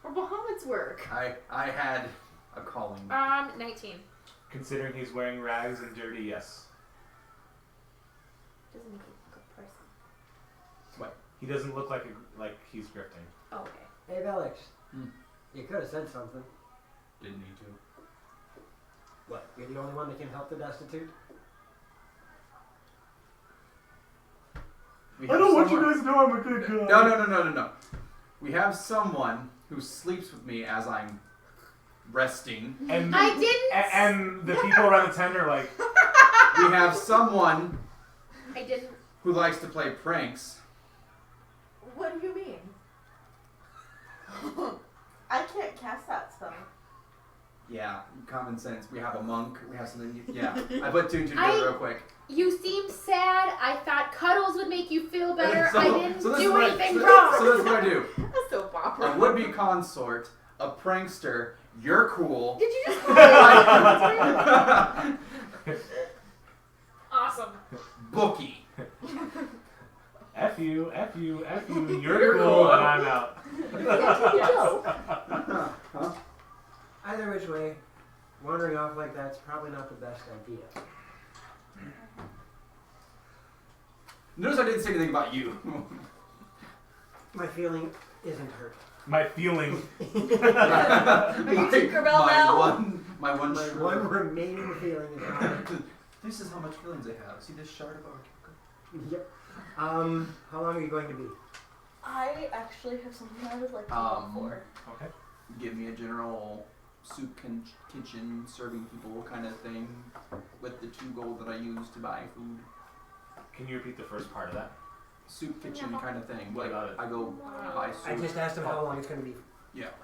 Or Bahamut's work. I had a calling. 19. Considering he's wearing rags and dirty, yes. Doesn't make you a good person. What? He doesn't look like he's grifting. Oh, okay. Hey, Alex. Hmm. You could have said something. Didn't need to. What? You're the only one that can help the destitute? We have someone- guys know I'm a good guy. No. We have someone who sleeps with me as I'm resting. And I didn't. and the people around the tent are like, We have someone I didn't. who likes to play pranks. What do you mean? I can't cast that spell. Yeah, common sense. We have a monk. We have something. Yeah, I put 2 and 2 together real quick. You seem sad. I thought cuddles would make you feel better. So- I didn't so this do is what anything so wrong. So this is what I do. A soap opera. A would-be consort, a prankster. You're cool. Did you just Awesome. Bookie. F you, you're cool, and I'm out. Huh? Either which way, wandering off like that's probably not the best idea. Notice I didn't say anything about you. My feeling isn't hurt. My feeling. Are you Tinkerbell now? My one My shrill. one remaining feeling is not hurt. This is how much feelings I have. See this shard of our. Yep. How long are you going to be? I actually have something I would like to Um, roll for. Okay. Give me a general soup kitchen serving people kind of thing with the 2 gold that I use to buy food. Can you repeat the first part of that? Soup kitchen kind of thing. What Like, about it? I go buy soup. I just asked him how long it's going to be.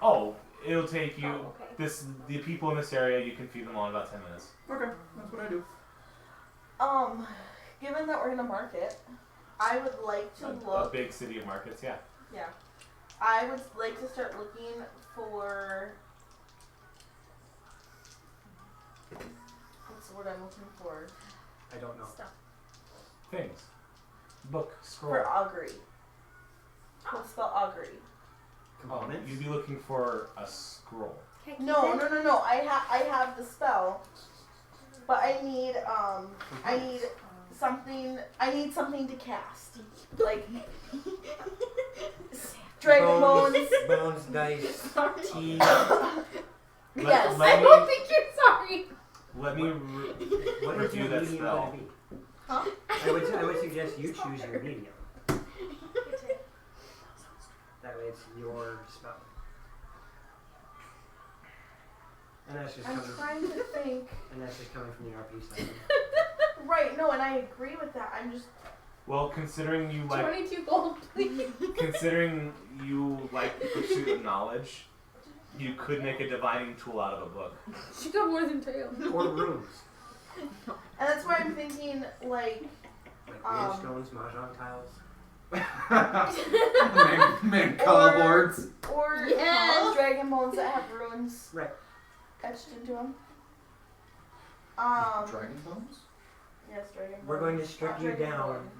Oh, it'll take you. Oh, okay. The people in this area, you can feed them all in about 10 minutes. Okay, that's what I do. Given that we're in a market, I would like to A look. big city of markets, yeah. Yeah. I would like to start looking for. What's the word I'm looking for? I don't know. Stuff. Things. Book, scroll. For augury. How to spell augury? Components? You'd be looking for a scroll. No. I have the spell, but I need something. I need something to cast, like dragon bones. Bones, dice, teeth. Yes. Let I don't think you're sorry. Let me What is review your that medium spell. going to be? Huh? I would suggest you choose your medium. That way it's your spell. And that's just I'm coming. trying to think. And that's just coming from the RP side. Right. No, and I agree with that. I'm just. Well, considering you like 22 gold, please. considering you like the pursuit of knowledge, you could make a divining tool out of a book. She got more than tail. Or runes. And that's why I'm thinking like. Like stones, mahjong tiles. Man, color boards. Or Yes. dragon bones that have runes Right. etched into them. Dragon bones? Yes, dragon bones. We're going to strip Not you dragon down. bone.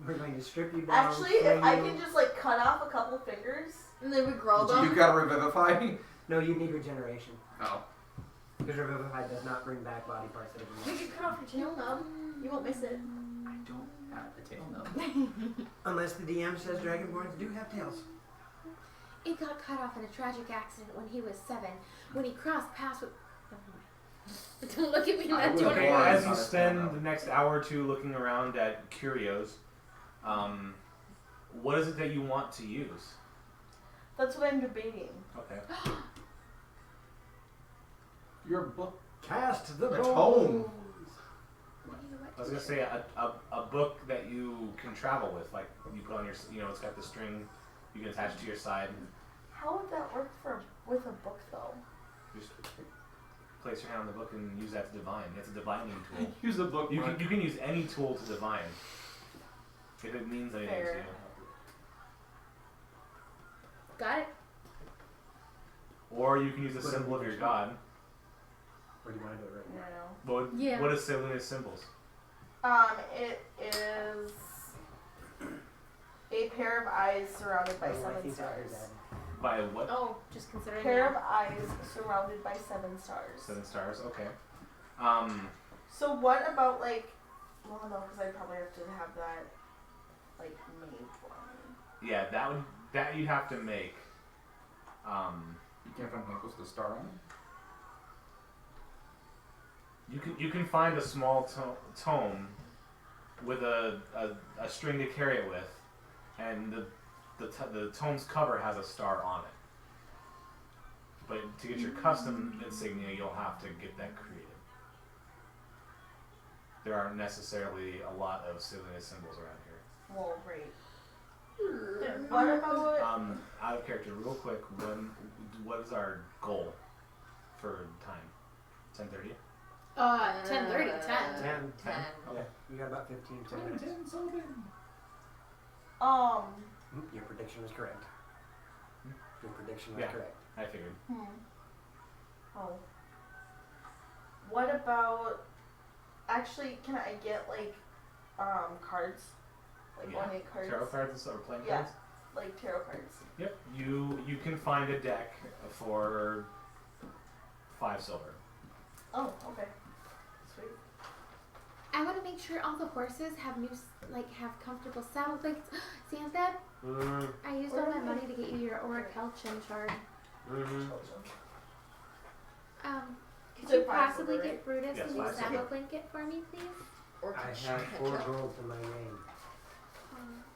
We're going to strip you down. Actually, if flay I you. can just like cut off a couple fingers. And then we grow You them. gotta revivify? No, you need regeneration. Oh. Because revivify does not bring back body parts that have been We lost. can cut off your tail nub. You won't miss it. I don't have the tail nub. Unless the DM says dragonborns do have tails. It got cut off in a tragic accident when he was 7, when he crossed paths with. Never mind. Don't look at me I not would doing Okay, have it. Or as it's you not a spend spell, the next hour or two looking around at curios, what is it that you want to use? That's what I'm debating. Okay. Your book. Cast the A bones. tome. I was gonna say a book that you can travel with, like you put on your, it's got the string, you can attach it to your side. How would that work with a book though? Just place your hand on the book and use that to divine. It's a divining tool. Use the book. You can use any tool to divine if it means anything to Fair. you. Got it. Or you can use a Put symbol it of your in god. Or do you want to do it right now? No. What, what is Selena's symbols? It is a pair of eyes surrounded by Oh, I 7 think I heard stars. that. By what? Oh, just considering Pair of that. eyes surrounded by 7 stars. 7 stars. Okay. So what about well no, because I'd probably have to have that made for me. Yeah, that you'd have to make. You can't find one with the star on it? You can find a small tome with a string to carry it with, and the tome's cover has a star on it. But to get your custom insignia, you'll have to get that created. There aren't necessarily a lot of Selena symbols around here. Well, right. What about Out of character, real quick. What is our goal for time? 10:30. 10:30, 10. 10. 10. Yeah, you got about 15, 20 minutes. Your prediction was correct. Your prediction was Yeah. correct. I figured. Oh. What about actually can I get cards? Yeah. Ornate cards? Tarot cards and stuff, or playing Yeah. cards. Like tarot cards. Yep. You can find a deck for 5 silver. Oh, okay. Sweet. I want to make sure all the horses have have comfortable saddle blankets. Santa, I used all my money to get you your Orakelchin shard. Could you possibly get Brutus Yes, a new 5 saddle silver. blanket for me, please? I have 4 gold to my name.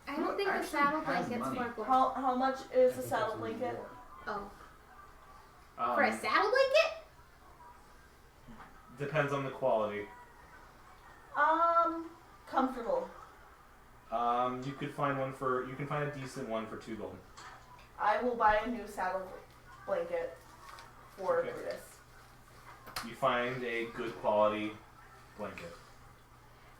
I don't think the actually saddle has blanket's money? more gold. How much is I the think saddle that's blanket? more. Oh, for a saddle blanket? Depends on the quality. Comfortable. You could find a decent one for 2 gold. I will buy a new saddle blanket for Okay. Brutus. You find a good quality blanket.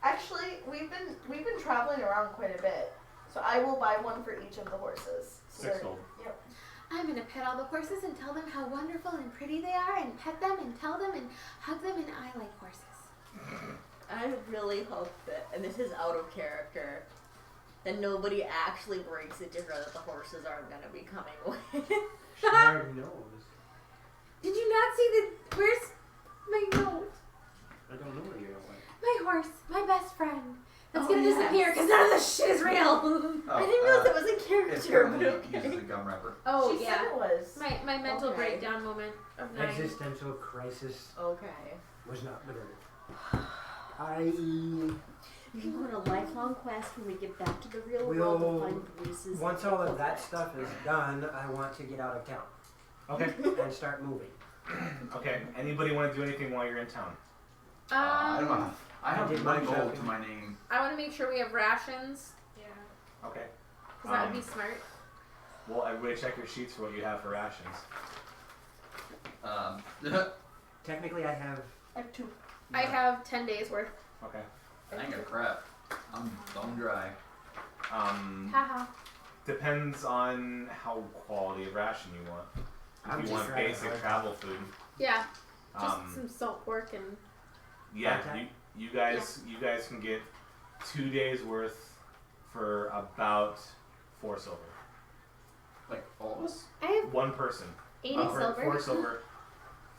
Actually, we've been traveling around quite a bit, so I will buy one for each of the horses. So 6 that- gold. Yep. I'm gonna pet all the horses and tell them how wonderful and pretty they are, and pet them and tell them and hug them, and I like horses. I really hope that, and this is out of character, that nobody actually breaks it to her that the horses aren't going to be coming with. She already knows. Did you not see where's my note? I don't know what you don't like. My horse, my best friend. That's Oh, gonna yes. disappear because none of this shit is real. I didn't know that was in It's character, but currently okay. uses a gum wrapper. Oh She yeah. said it was. My mental Okay. breakdown moment of 9. Existential crisis Okay. was not bitter. I.e. You can go on a lifelong quest when we get back to the real We'll- world to find Bruce's. Once all of that stuff is done, I want to get out of town Okay. and start moving. Okay. Anybody want to do anything while you're in town? I don't know. I have did 1 my gold shopping. to my name. I want to make sure we have rations Yeah. Okay. because that would be smart. Well, everybody check your sheets for what you have for rations. Technically, I have. I have 2. I have 10 days worth. Okay. I ain't got crap. I'm bone dry. Haha. Depends on how quality of ration you want. I'm If you just want rather basic hard. travel food, Yeah, just um, some salt pork and yeah, Okay. you guys can get 2 days worth for about 4 silver. Like all of us? I have 1 person. 80 For silver. 4 silver.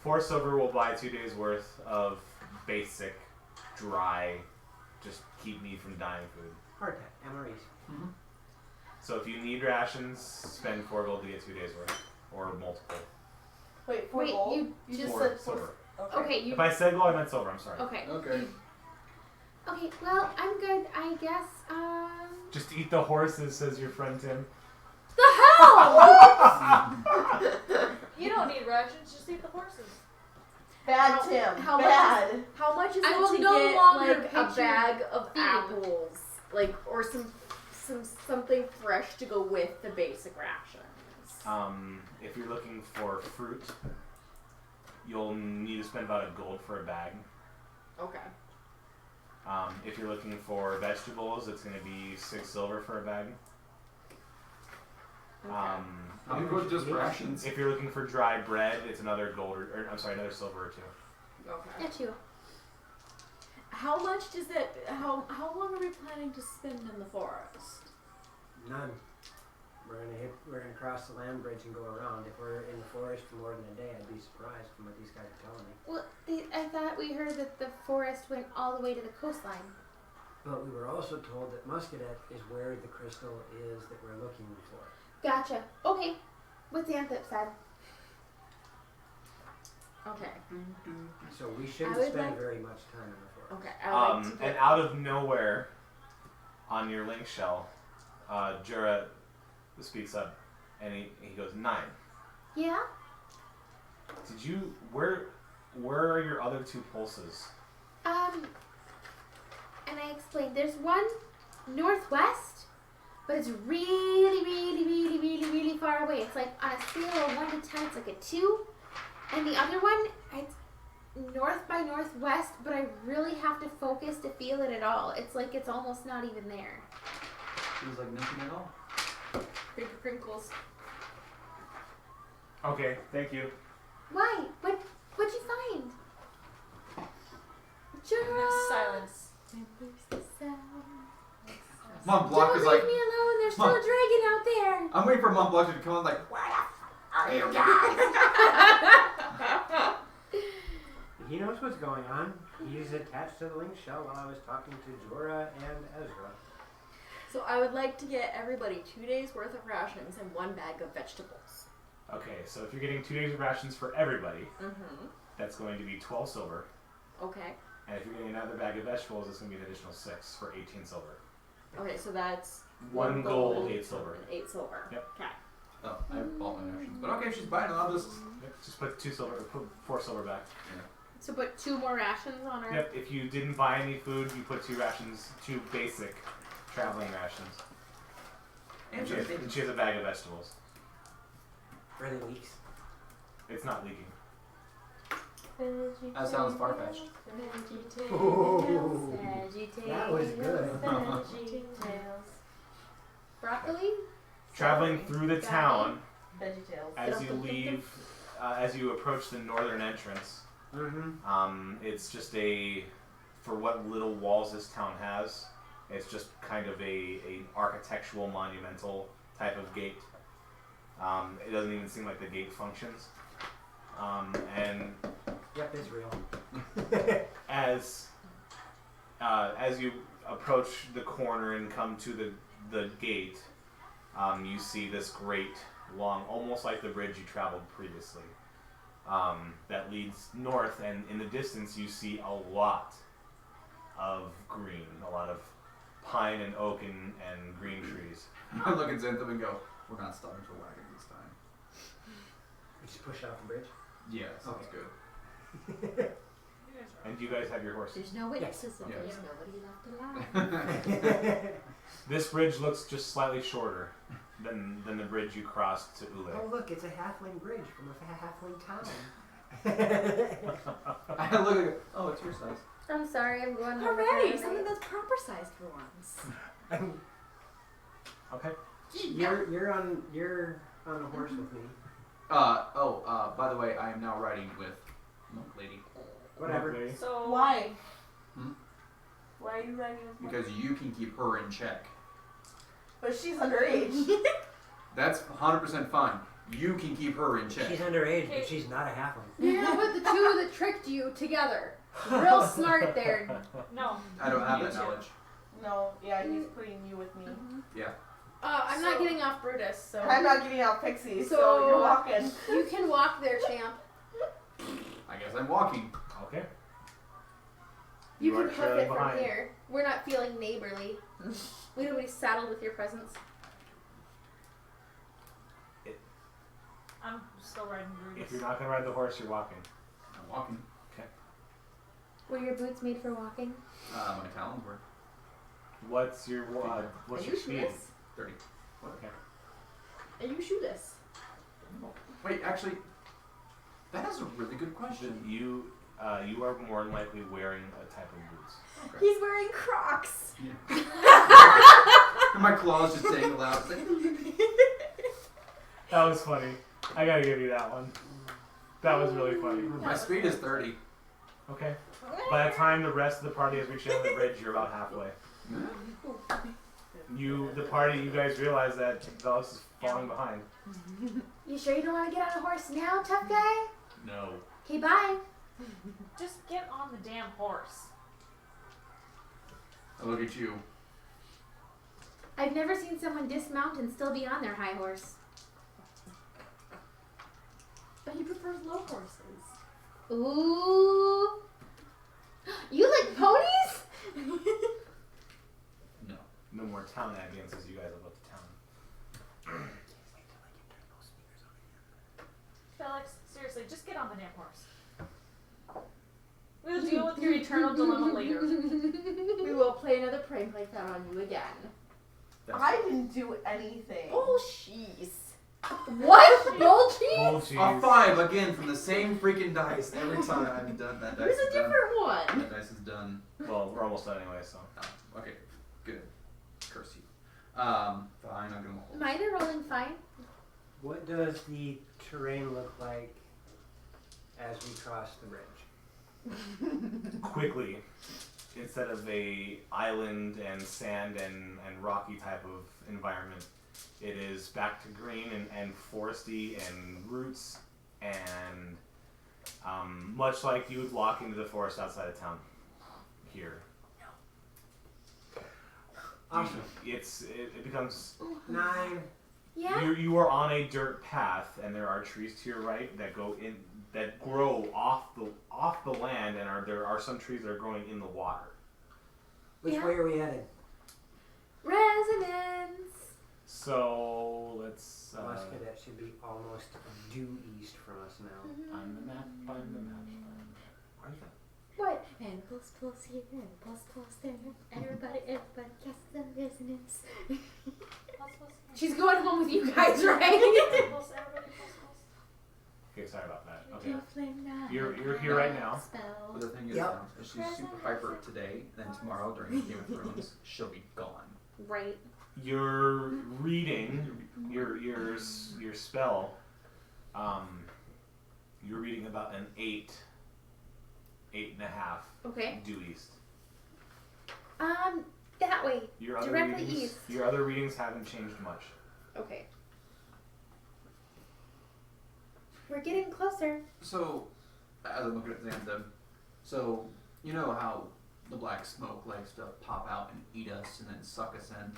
4 silver will buy 2 days worth of basic, dry, just keep me from dying food. Hardtack, MREs. Mm-hmm. So if you need rations, spend 4 gold to get 2 days worth, or multiple. Wait, 4 Wait, gold? you just 4 said silver. Okay, you If I said gold, I meant silver. I'm sorry. okay. Okay. Okay, well, I'm good. I guess. Just eat the horses, says your friend Tim. The hell! You don't need rations, just eat the horses. Bad, Tim. How Bad. How much is I it will to no get longer like a picture bag of feeding. apples, like or something fresh to go with the basic rations? If you're looking for fruit, you'll need to spend about $1 for a bag. Okay. If you're looking for vegetables, it's going to be 6 silver for a bag. How many goes just rations? If you're looking for dry bread, it's another gold or I'm sorry, another silver or 2. Okay. Yeah, 2. How much does that? How long are we planning to spend in the forest? None. We're gonna cross the land bridge and go around. If we're in the forest for more than a day, I'd be surprised from what these guys are telling me. Well, I thought we heard that the forest went all the way to the coastline. But we were also told that Muscadet is where the crystal is that we're looking for. Gotcha. Okay. What's the Anthrop said? Okay. So we shouldn't I would spend like- very much time in the forest. Okay. I would like to And get, out of nowhere, on your link shell, Jura speaks up, and he goes 9. Yeah? Did you where are your other 2 pulses? And I explained, there's one northwest, but it's really, really, really, really, really far away. It's like on a scale of 1 to 10, it's like a 2. And the other one, it's north by northwest, but I really have to focus to feel it at all. It's like it's almost not even there. Feels like nothing at all. paper crinkles. Okay, thank you. Why? What'd you find? Jura! Silence. Mom Block Don't is leave like, me alone. There's still Mom. a dragon out there. I'm waiting for Mom Block to come on like, where the f are you guys? He knows what's going on. He's attached to the link shell while I was talking to Jorah and Ezra. So I would like to get everybody 2 days worth of rations and 1 bag of vegetables. Okay, so if you're getting 2 days of rations for everybody, Mm-hmm. that's going to be 12 silver. Okay. And if you're getting another bag of vegetables, it's going to be an additional 6 for 18 silver. Okay, so that's 1 gold, 8 silver. and 8 silver. Yep. Okay. Oh, I have all my rations. But okay, she's buying it. I'll just. Yep, just put 2 silver, put 4 silver back. So put 2 more rations on our... Yep, if you didn't buy any food, you put 2 rations, 2 basic traveling rations. And she has a bag of vegetables. Are they leaks? It's not leaking. That sounds far-fetched. Ooh, that was good. Broccoli? Traveling through the town, VeggieTales. as you leave, as you approach the northern entrance, Mm-hmm. it's just for what little walls this town has, it's just kind of a architectural monumental type of gate. It doesn't even seem like the gate functions. And Yep, Israel. as you approach the corner and come to the gate, you see this great long, almost like the bridge you traveled previously, that leads north, and in the distance you see a lot of green, a lot of pine and oak and green trees. I look at Zentham and go, we're not starting to wagon this time. We just push off the bridge. Yeah, sounds Okay. good. And you guys have your horses. There's no witnesses and Yes. there's nobody left alive. This bridge looks just slightly shorter than the bridge you crossed to Ule. Oh look, it's a halfling bridge from a halfling town. I look at it, oh, it's your size. I'm sorry, I'm going home. Hooray! Something that's proper sized for once. Okay. You're on a horse with me. By the way, I am now riding with Monk Lady. Whatever. Okay. So Why? Hmm? Why are you riding with me? Because you can keep her in check. But she's underage. That's 100% fine. You can keep her in check. She's underage, Okay. but she's not a halfling. You know what? The two that tricked you together. Real smart there. no. I don't have You that two. knowledge. No, yeah, he's putting you with me. I'm not getting off Brutus, so... I'm not getting out Pixie, so So- you're walking. You can walk there, champ. I guess I'm walking. Okay. You are can hoof trailing it from behind. here. We're not feeling neighborly. We don't be saddled with your presence. I'm still riding If Brutus. you're not gonna ride the horse, you're walking. I'm walking. Were your boots made for walking? My talons were What's your what's Are your you speed? shoeless? 30. Okay. Are you shoeless? Wait, actually, that is a really good question. You are more than likely wearing a type of boots. He's wearing Crocs. And my claws just dangle out. It's like, That was funny. I gotta give you that one. That was really funny. my speed is 30. Okay. By the time the rest of the party has reached the end of the bridge, you're about halfway. You guys realize that Velas is falling behind. You sure you don't want to get on a horse now, tough guy? No. Okay, bye. Just get on the damn horse. I look at you. I've never seen someone dismount and still be on their high horse. But he prefers low horses. Ooh. You like ponies? No. No more town ambiences. You guys have left the town. Felix, seriously, just get on the damn horse. We'll deal with your eternal dilemma later. We will play another prank like that on you again. I didn't do anything. Oh, jeez. What? Bull cheese? Oh, A jeez. 5 again from the same freaking dice every time. I'm done. That dice Here's a is done. different one. That dice is done. Well, we're almost done anyway, so. Oh, okay, good. Curse you. Fine. I'm gonna hold. Mine are rolling fine. What does the terrain look like as we cross the bridge? Quickly, instead of a island and sand and rocky type of environment, it is back to green and foresty and roots and much like you would walk into the forest outside of town here. Awesome. It becomes 9. Yeah? you are on a dirt path and there are trees to your right that grow off the land and there are some trees that are growing in the water. Which Yeah. way are we headed? Residence. So let's Muscadet should be almost due east from us now. on the map. Where is that? What? And pulse here and pulse there. Everybody casts the resonance. She's going home with you guys, right? Okay, sorry about that. Okay. Into a flame now. You're here right now. Spell. But the thing is, Yep. is she's super hyper today, then tomorrow during Game of Thrones, she'll be gone. Right. You're reading your spell. You're reading about an 8.5 Okay. due east. That way. Your other Directly readings, east. Your other readings haven't changed much. Okay. We're getting closer. So, as I'm looking at Xanthem, so you know how the black smoke likes to pop out and eat us and then suck us in?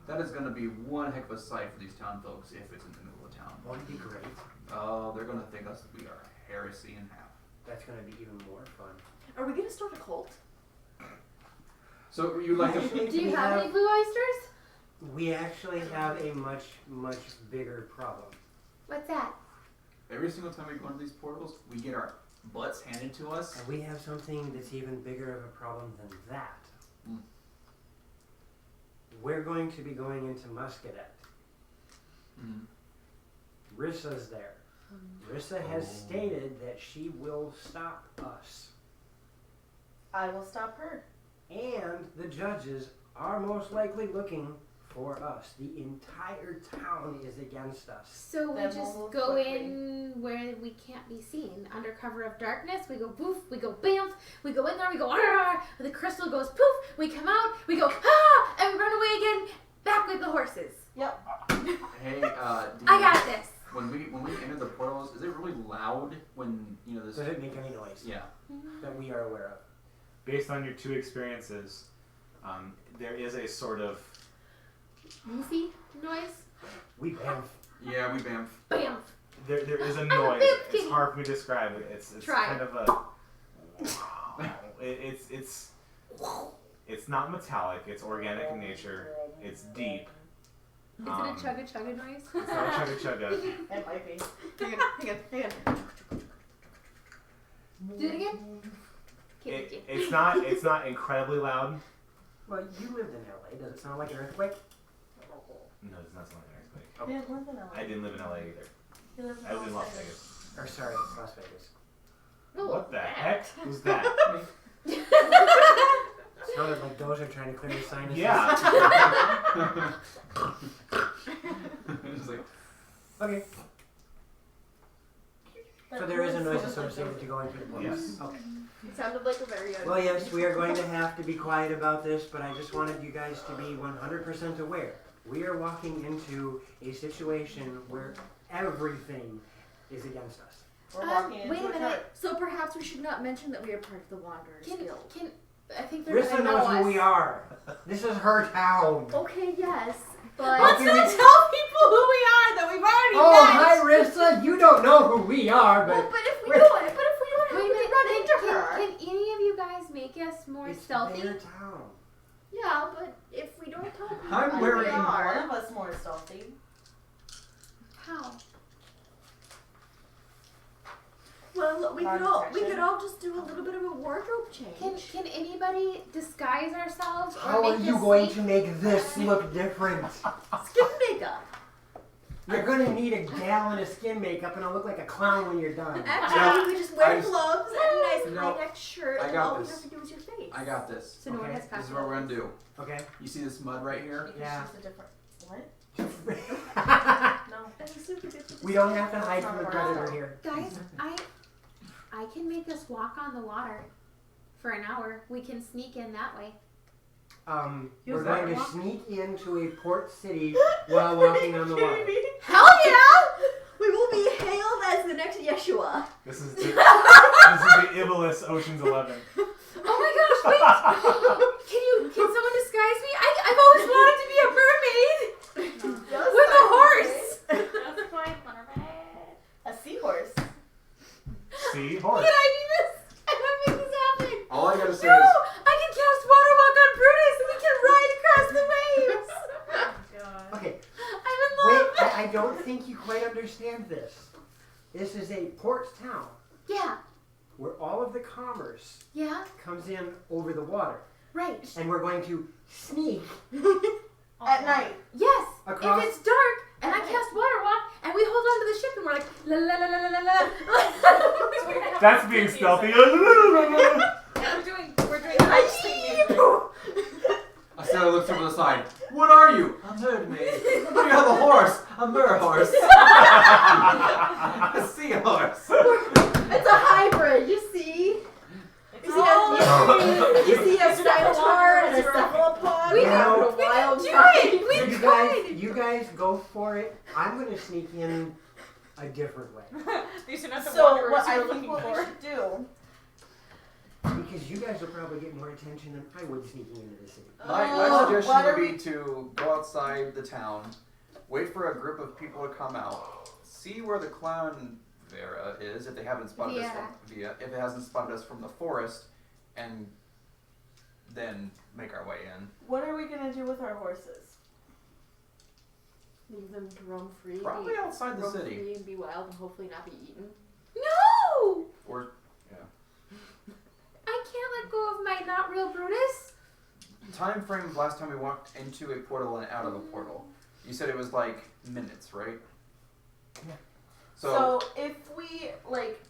That is going to be one heck of a sight for these town folks if it's in the middle of town. Won't it be great? Oh, they're going to think us we are heresy in half. That's going to be even more fun. Are we gonna start a cult? So you like to? Actually, Do you we have any blue oysters? We actually have a much, much bigger problem. What's that? Every single time we go into these portals, we get our butts handed to us. And we have something that's even bigger of a problem than that. Mm. We're going to be going into Muscadet. Mm. Rissa's there. Rissa has stated that she will stop us. I will stop her. And the judges are most likely looking for us. The entire town is against us. So we Then just we'll go quickly- in where we can't be seen, under cover of darkness. We go boof, we go bamf, we go in there, we go ah, the crystal goes poof, we come out, we go ah, and we run away again, back with the horses. Yep. Hey, I got this. When we enter the portals, is it really loud when this? Does it make any noise Yeah. that we are aware of? Based on your 2 experiences, there is a sort of Goofy noise. We bamf. Yeah, we bamf. Bam. there is a a noise. big It's kitty. hard for me to describe it. It's Try. kind of a it's not metallic. It's organic in nature. It's deep. Is it a chugga chugga noise? It's not a chugga chugga. It might be. Hang on. Do it again. It's not incredibly loud. Well, you lived in LA. Does it sound like an earthquake? No, it's not sound like an earthquake. You didn't live in LA. I didn't live in LA either. You lived in I was in Las Vegas. Vegas. Or sorry, Las Vegas. What the heck was that? Sounded like those are trying to clear your sinuses. Yeah. Just like, Okay. So there is a noise associated to going through the woods. Yes. Okay. It sounded like a very Well, yes, we are going to have to be quiet about this, but I just wanted you guys to be 100% aware. We are walking into a situation where everything is against us. We're walking into Wait a church. minute. So perhaps we should not mention that we are part of the Wanderers Guild. I think they're Rissa gonna know knows who us. we are. This is her town. Okay, yes, but Let's not Tell people who we are that we've already Oh, met. hi, Rissa. You don't know who we are, well, but but if we Wait. don't, have Wait a to minute, run into her. can any of you guys make us more it's stealthy? their town. Yeah, but if we don't tell people I'm who I wearing we think one are, of us more stealthy. How? well, we could Non-detection. all just do a little bit of a wardrobe change. Can anybody disguise ourselves or How make are you us going sneak? to make this look different? Skin makeup. You're going to need a gallon of skin makeup, and I'll look like a clown when you're done. Actually, we just wear I- gloves and a nice No, high-neck shirt, I and got all we this. have to do is your face. I got this. So no one Okay, has This passed is what we're gonna do. Okay? You see this mud right here? Yeah. It's just a different. What? No. That was super good. We don't have to hide That's from the not predator hard. here. Guys, I can make us walk on the water for an hour. We can sneak in that way. We're going to sneak into a port city while walking on the water. Hell yeah! We will be hailed as the next Yeshua. This is the Iblis Ocean's 11. Oh my gosh, wait! Can someone disguise me? I've always wanted to be a mermaid! With a horse! That's fine, mermaid. A seahorse. See? Can Horse. I do this? Can I make this happen? All I gotta say No! is, I can cast water walk on Brutus and we can ride across the waves! God. Okay, I'm in wait, love! I don't think you quite understand this. This is a port town Yeah, where all of the commerce yeah, comes in over the water. right. And we're going to sneak At night. Yes, across. if it's dark and I cast water walk and we hold on to the ship and we're like la la la la la la la. We're gonna have That's to being do stealthy. music. Yeah, we're doing house theme music. I said I looked over the side. What are you? A mermaid. You have a horse. A mer horse. A seahorse. It's a hybrid, you see? It's You see, all- you see a It's not a centaur and a water, it's cephalopod. We You know, and a we can wild do kite. it. We You guys go for it. I'm going to sneak in a different way. These are not the So wanderers what I you're think looking what we for. should do. Because you guys will probably get more attention than I would sneaking into the city. My what suggestion are would be to go outside the town, wait for a group of people to come out, see where the clown Vera is, if they haven't spotted us from if it hasn't spotted us from the forest, and then make our way in. What are we gonna do with our horses? Leave them to roam free. Probably outside the roam city. free and be wild and hopefully not be eaten. No! Or I can't let go of my not real Brutus. time frame of last time we walked into a portal and out of a portal. You said it was like minutes, right? Yeah. So, if we like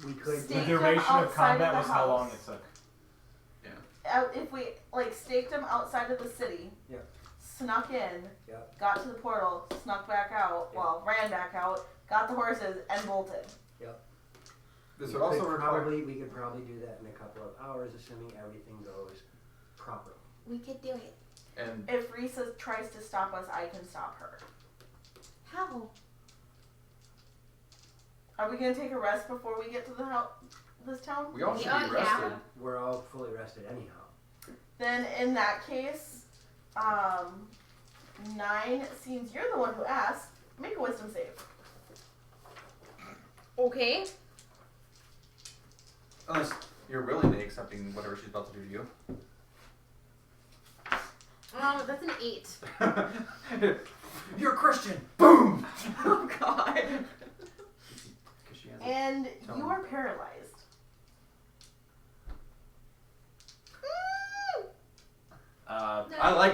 We could. The Stake them duration of outside of combat the was how long house. it took. if we like staked them outside of the city, Yeah. snuck in, Yep. got to the portal, snuck back out, ran back out, got the horses, and bolted. this would also require. we could probably do that in a couple of hours, assuming everything goes properly. We could do it. And If Risa tries to stop us, I can stop her. How? Are we gonna take a rest before we get to this town? we all should Yeah, be rested. yeah. We're all fully rested anyhow. Then in that case, 9 seems you're the one who asked. Make a wisdom save. Okay. Unless you're willingly accepting whatever she's about to do to you. That's an 8. You're a Christian. Boom. Oh God. 'Cause she has a- And Tell you me. are paralyzed.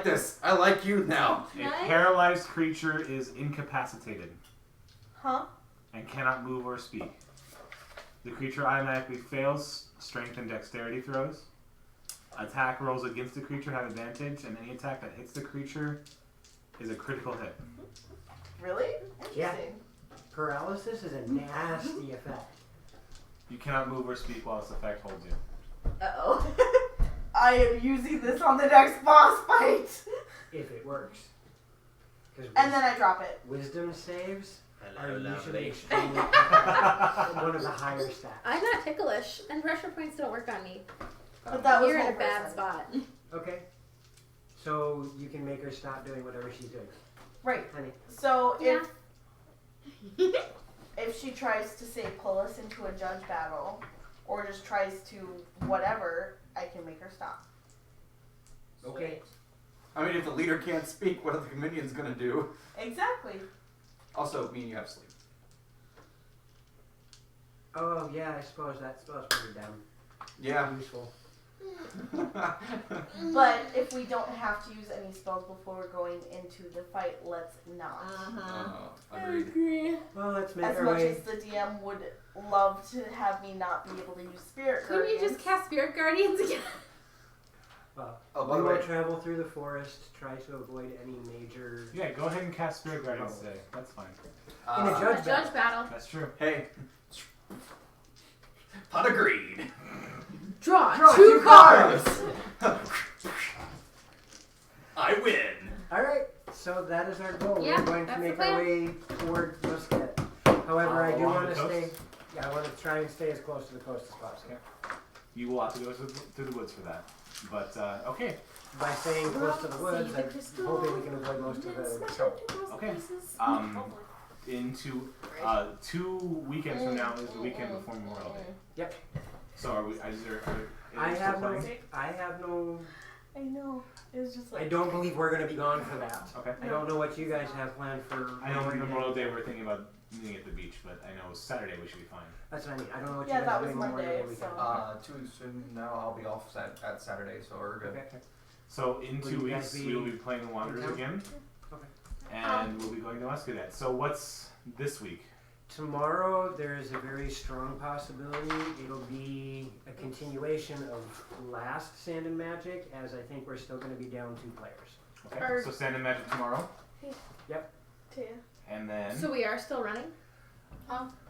like this. I like you now. A paralyzed creature is incapacitated Huh? and cannot move or speak. The creature automatically fails strength and dexterity throws. Attack rolls against the creature have advantage, and any attack that hits the creature is a critical hit. Really? Yeah. Interesting. Paralysis is a nasty effect. You cannot move or speak while this effect holds you. Uh-oh. I am using this on the next boss fight. If it works. And then I drop it. Wisdom saves are Hello, usually lovely. extremely one of the higher stats. I'm not ticklish, and pressure points don't work on me. But that was You're in a whole bad person. spot. Okay. So you can make her stop doing whatever she's doing. Right. Honey. So Yeah. if she tries to say pull us into a judge battle, or just tries to whatever, I can make her stop. Okay. I mean, if the leader can't speak, what are the minions gonna do? Exactly. Also, me and you have sleep. Oh yeah, I suppose that spell's pretty dumb. Yeah. Useful. But if we don't have to use any spells before we're going into the fight, let's not. Agreed. Well, let's make As our much way. as the DM would love to have me not be able to use Spirit Couldn't you Guardians. just cast Spirit Guardians again? Well, Oh, by we the way, will travel through the forest, try to avoid any major. Yeah, go ahead and cast Spirit Guardians today. That's fine. In a Uh, judge A judge battle. That's true. hey. Pot agreed. Draw, Draw two two cards. I win. Alright, so that is our goal. Yeah, We're going to that's make the our plan. way toward Muscat. However, I do Along want the to coast? stay. Yeah, I want to try and stay as close to the coast as possible. You will have to go through the woods for that. But, okay. By staying close to the woods, See the I'm crystal. hoping we can avoid most of the trouble. Okay. Oh, Into 2 weekends from now is the weekend before Memorial Day. Yep. So are we? Is there? I still have no. playing? I have no. I know. It was just like. I don't believe we're going to be gone for that. Okay. I don't know what you guys have planned for. I know Memorial Day we're thinking about meeting at the beach, but I know Saturday we should be fine. That's what I mean. I don't know what Yeah, you that guys are was doing Memorial Day Monday, weekend. so- 2 weeks from now, I'll be off at Saturday, so we're good. Okay. So in Will 2 you guys weeks be we will be playing the Wanderers in town? again. Okay. And we'll be going to Muscadet. So what's this week? Tomorrow, there is a very strong possibility it'll be a continuation of last Sand and Magic, as I think we're still going to be down 2 players. Okay. Or- So Sand and Magic tomorrow, Tia. and then So we are still running?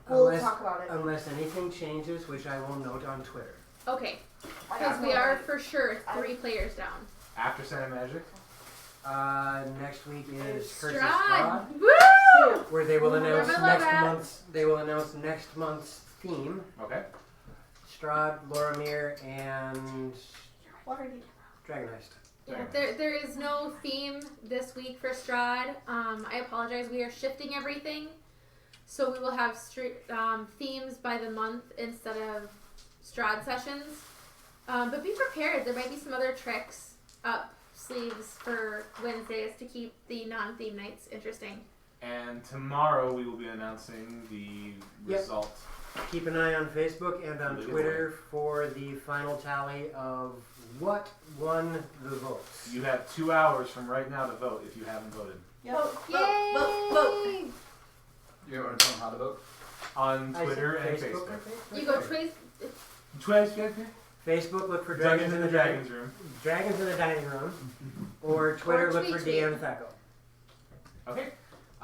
We'll Unless- talk about it. Unless anything changes, which I will note on Twitter. Okay. I Because got we one. are for sure 3 players down. after Sand and Magic. Next week is Curse of Strahd! Strahd, Woo! where they will announce Remember that. next month's theme. Okay. Strahd, Loramir, and Waterdeep. Dragonheist. Yeah, there is no theme this week for Strahd. I apologize. We are shifting everything. So we will have themes by the month instead of Strahd sessions. But be prepared. There might be some other tricks up sleeves for Wednesdays to keep the non-theme nights interesting. And tomorrow we will be announcing the Yep. result. Keep an eye on Facebook and on Leave it Twitter for the final tally of what won the votes. You have 2 hours from right now to vote if you haven't voted. Yep. Yay! vote. You want to tell them how to vote? On I Twitter said and Facebook, Facebook. I think? You go trace. Twitter, Facebook, look for Dragons in the Dragons Room. Dragons in the Dining Room. Or Twitter, Or look for tweet. DM Thaco. Okay.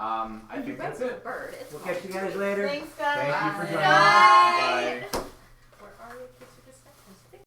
I think that's it. Bird. It's We'll catch you guys later. Thanks, guys. Thank you for joining Bye. us. Bye.